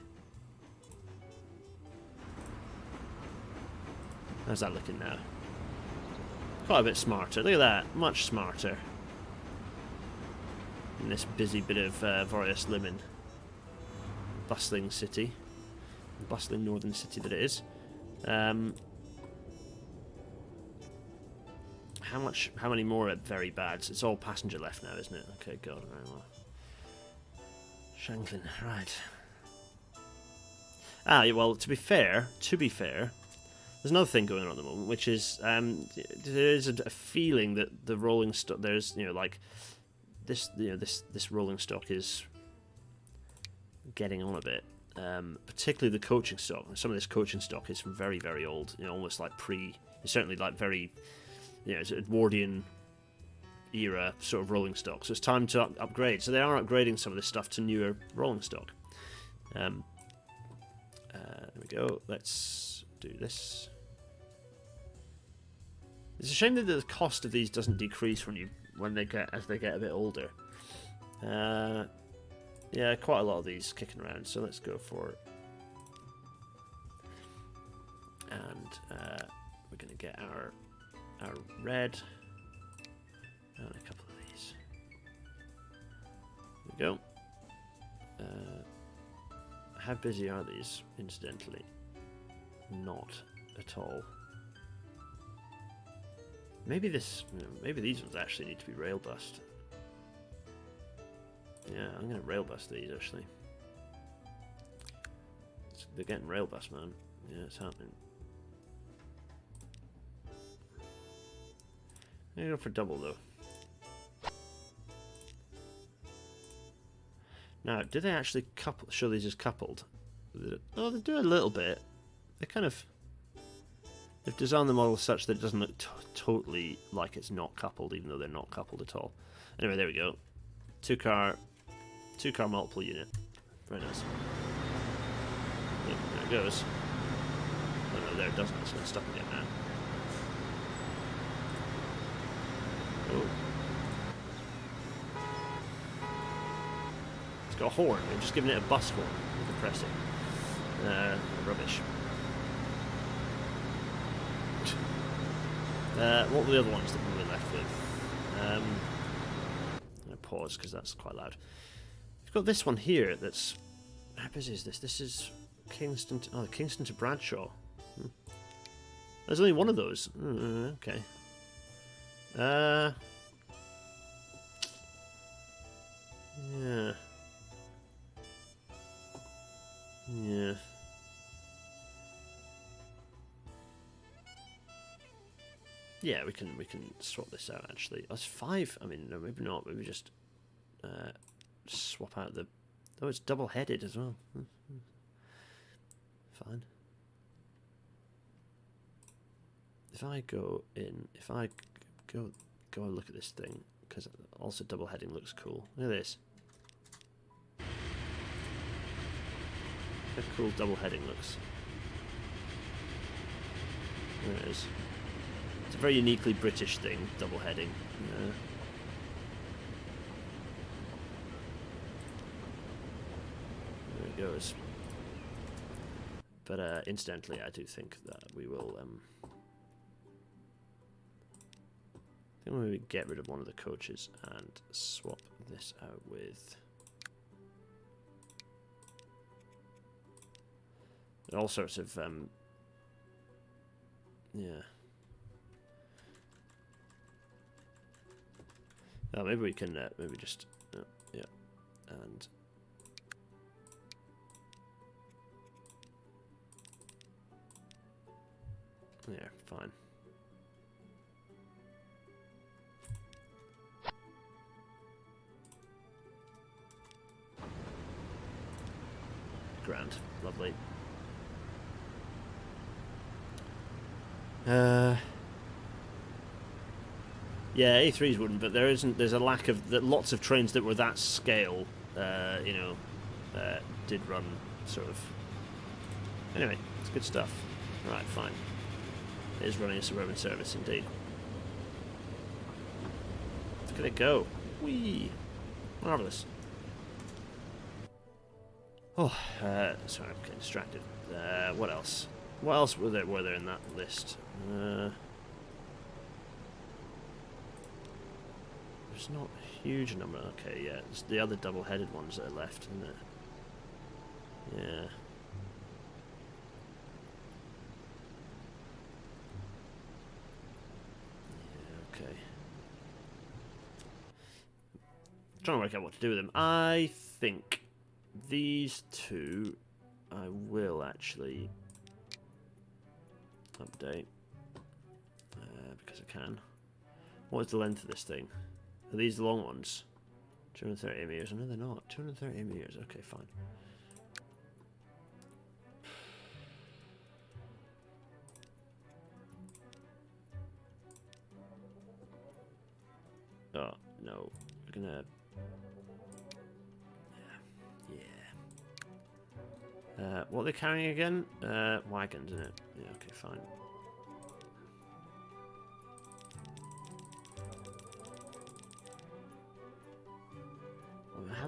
How's that looking now? Quite a bit smarter. Look at that. Much smarter. In this busy bit of Boris Limon. Bustling city. Bustling northern city that it is. How many more are very bad? It's all passenger left now, isn't it? Okay, God, very well. Shanklin, right. Ah, yeah, well, to be fair, there's another thing going on at the moment, which is there is a feeling that the rolling stock, there's like this rolling stock is getting on a bit, particularly the coaching stock. Some of this coaching stock is from very, very old, almost like certainly like very, it's Edwardian era sort of rolling stock. So it's time to upgrade. So they are upgrading some of this stuff to newer rolling stock. There we go. Let's do this. It's a shame that the cost of these doesn't decrease when you when they get as they get a bit older. Yeah, quite a lot of these kicking around. So let's go for, and we're gonna get our red and a couple of these. There we go. How busy are these? Incidentally, not at all. Maybe this, maybe these ones actually need to be railbust. Yeah, I'm gonna railbust these actually. They're getting railbust, man. Yeah, it's happening. I'm gonna go for double though. Now, do they actually couple? Show these as coupled? Oh, they do a little bit. They kind of. They've designed the model such that it doesn't look totally like it's not coupled, even though they're not coupled at all. Anyway, there we go. Two car multiple unit. Very nice. Yeah, there it goes. Oh no, there it doesn't. It's going to stop again now. Oh. It's got a horn. We're just giving it a bus horn with the pressing. Rubbish. What were the other ones that we were left with? I'm going to pause because that's quite loud. We've got this one here that's... How busy is this? This is Kingston to, Kingston to Bradshaw. There's only one of those. Okay. Yeah. Yeah. Yeah, we can swap this out actually. That's 5. I mean, no, maybe not. Maybe just swap out the. Oh, it's double-headed as well. Fine. If I go in, if I go and look at this thing, because also double-heading looks cool. Look at this. How cool double-heading looks. There it is. It's a very uniquely British thing, double-heading. Yeah. There it goes. But incidentally, I do think that we will. I think we'll maybe get rid of one of the coaches and swap this out with. All sorts of yeah. Oh, maybe we can maybe just yeah, and yeah, fine. Grand, lovely. Yeah, A3s wouldn't, but there isn't. There's a lack of lots of trains that were that scale. You know, did run sort of. Anyway, it's good stuff. All right, fine. It is running a suburban service indeed. Look at it go! Whee! Marvelous. Oh, sorry, I'm getting distracted. What else? What else were there in that list? There's not a huge number. Okay, yeah, it's the other double-headed ones that are left, isn't it? Yeah. Yeah, okay. I'm trying to work out what to do with them. I think these two I will actually update because I can. What is the length of this thing? Are these the long ones? 230 meters. No, they're not. 230 meters. Okay, fine. Oh no, we're gonna. Yeah. What are they carrying again? Wagons, isn't it? Yeah. Okay, fine.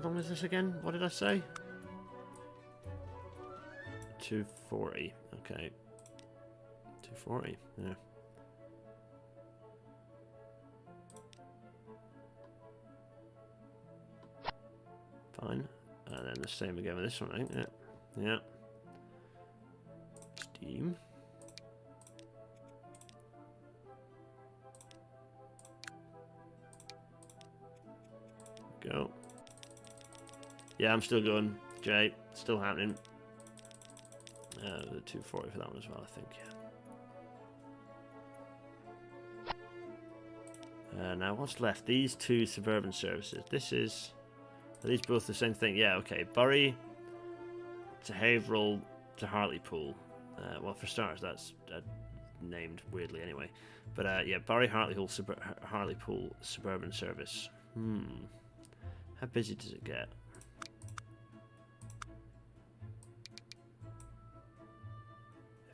How long is this again? What did I say? 240. Okay. 240. Yeah. Fine. And then the same again with this one, I think. Yeah. Yeah. Steam. Go. Yeah, I'm still going. Jay, still happening. The 240 for that one as well, I think. Yeah. Now, what's left? These two suburban services. This is. Are these both the same thing? Yeah, okay. Bury to Haverhill to Hartlepool. Well, for starters, that's named weirdly anyway. But yeah, Bury Hartlepool suburban service. How busy does it get?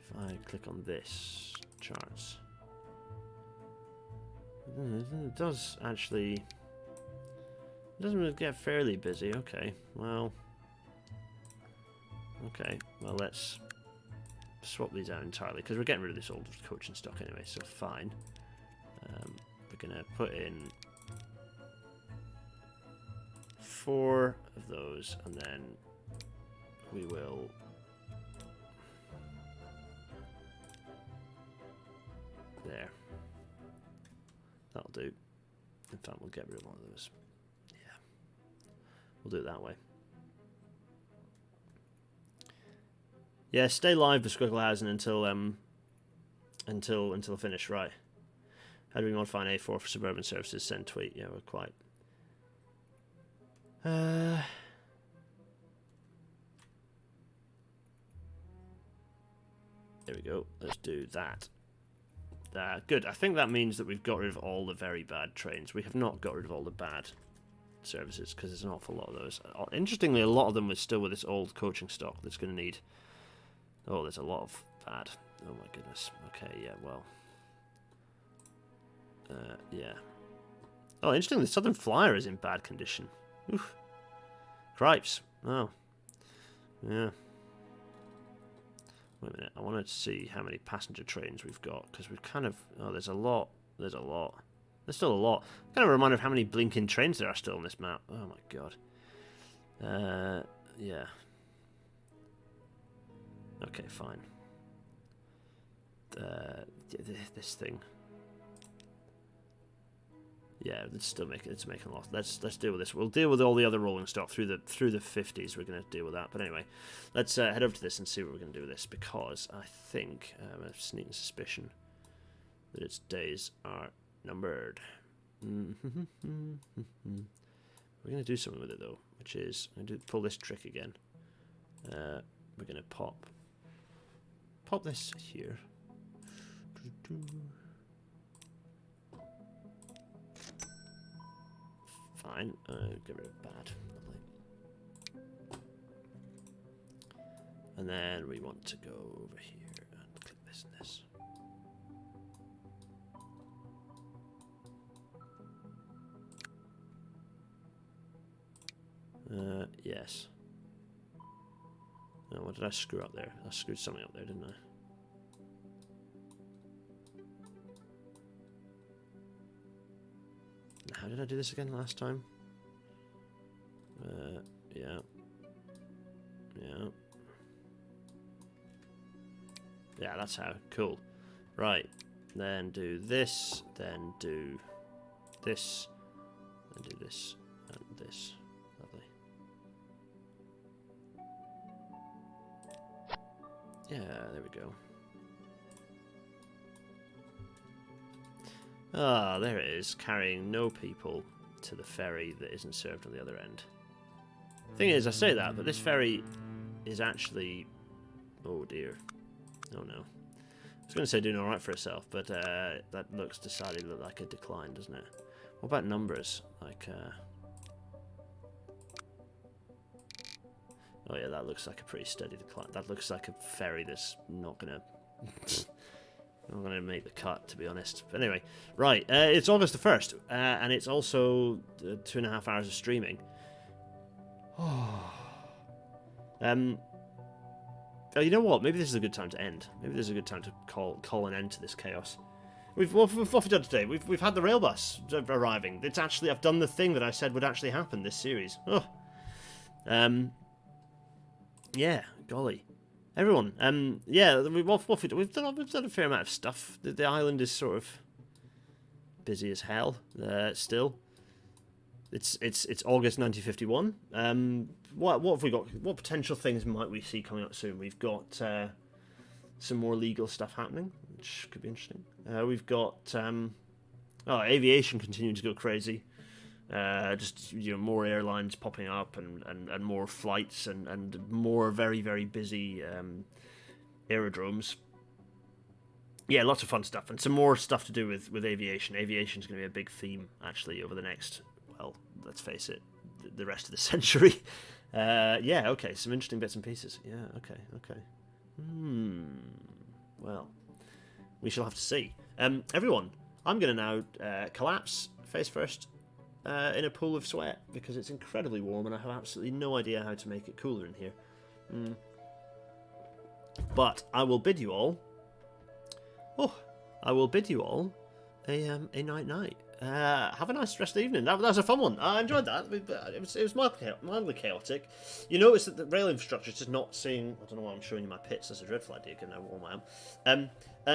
If I click on this charts, it does actually. It doesn't get fairly busy. Okay, well. Okay, well let's swap these out entirely because we're getting rid of this old coaching stock anyway, so fine. We're gonna put in 4 of those, and then we will there. That'll do. In fact, we'll get rid of one of those. Yeah, we'll do it that way. Yeah, stay live for Squigglehausen until finish. Right. How do we modify an A4 for suburban services? Send tweet. Yeah, we're quite. There we go. Let's do that. Good. I think that means that we've got rid of all the very bad trains. We have not got rid of all the bad services because there's an awful lot of those. Interestingly, a lot of them are still with this old coaching stock that's going to need. Oh, there's a lot of bad. Oh my goodness. Okay, yeah, well. Yeah. Oh, interesting. The Southern Flyer is in bad condition. Oof. Cripes. Oh. Yeah. Wait a minute. I want to see how many passenger trains we've got because we've kind of. Oh, there's a lot. There's a lot. There's still a lot. Kind of a reminder of how many blinking trains there are still on this map. Oh my god. Yeah. Okay, fine. This thing. Yeah, it's making a lot. Let's deal with this. We'll deal with all the other rolling stock through the 50s. We're going to deal with that. But anyway, let's head over to this and see what we're going to do with this because I think I have a sneaking suspicion that its days are numbered. We're going to do something with it though, which is I'm going to pull this trick again. We're going to pop this here. Fine. Get rid of bad. Lovely. And then we want to go over here and click this and this. Yes. Oh, what did I screw up there? I screwed something up there, didn't I? How did I do this again last time? Yeah. Yeah. Yeah, that's how. Cool. Right. Then do this, then do this, then do this, and this. Lovely. Yeah, there we go. Ah, there it is, carrying no people to the ferry that isn't served on the other end. Thing is, I say that, but this ferry is actually... Oh dear. Oh no. I was going to say doing alright for herself, but that looks decidedly like a decline, doesn't it? What about numbers? Like, oh yeah, that looks like a pretty steady decline. That looks like a ferry that's not going to... I'm going to make the cut, to be honest. But anyway, right, it's August the 1st, and it's also 2.5 hours of streaming. Oh, you know what? Maybe this is a good time to end. Maybe this is a good time to call an end to this chaos. What have we done today? We've had the Railbus arriving. It's actually, I've done the thing that I said would actually happen this series. Oh. Yeah, golly. Everyone, yeah, we've done a fair amount of stuff. The island is sort of busy as hell, still. It's August 1951. What have we got? What potential things might we see coming up soon? We've got some more legal stuff happening, which could be interesting. We've got aviation continuing to go crazy. Just more airlines popping up and more flights and more very, very busy aerodromes. Yeah, lots of fun stuff and some more stuff to do with aviation. Aviation is going to be a big theme actually over the next, well, let's face it, the rest of the century. Yeah, okay, some interesting bits and pieces. Yeah, okay. Well, we shall have to see. Everyone, I'm going to now collapse face first in a pool of sweat because it's incredibly warm and I have absolutely no idea how to make it cooler in here. But I will bid you all. I will bid you all a night. Have a nice rest of the evening. That was a fun one. I enjoyed that. It was mildly chaotic. You notice that the rail infrastructure is just not seeing. I don't know why I'm showing you my pits. That's a dreadful idea. Because I know what I am.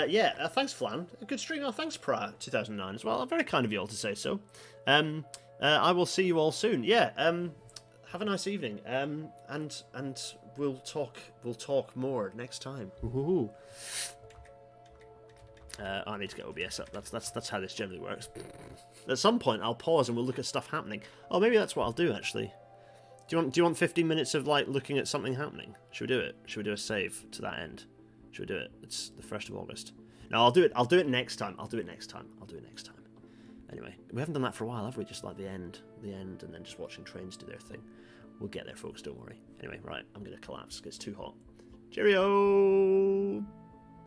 Yeah. Thanks, Flan. A good stream. Thanks, Pra 2009 as well. Very kind of you all to say so. I will see you all soon. Yeah. Have a nice evening. And we'll talk more next time. Ooh. I need to get OBS up. That's how this generally works. At some point, I'll pause and we'll look at stuff happening. Oh, maybe that's what I'll do actually. Do you want 15 minutes of like looking at something happening? Should we do it? Should we do a save to that end? Should we do it? It's the 1st of August. No, I'll do it. I'll do it next time. Anyway, we haven't done that for a while, have we? Just like the end, and then just watching trains do their thing. We'll get there, folks. Don't worry. Anyway, right. I'm gonna collapse. It's too hot. Cheerio.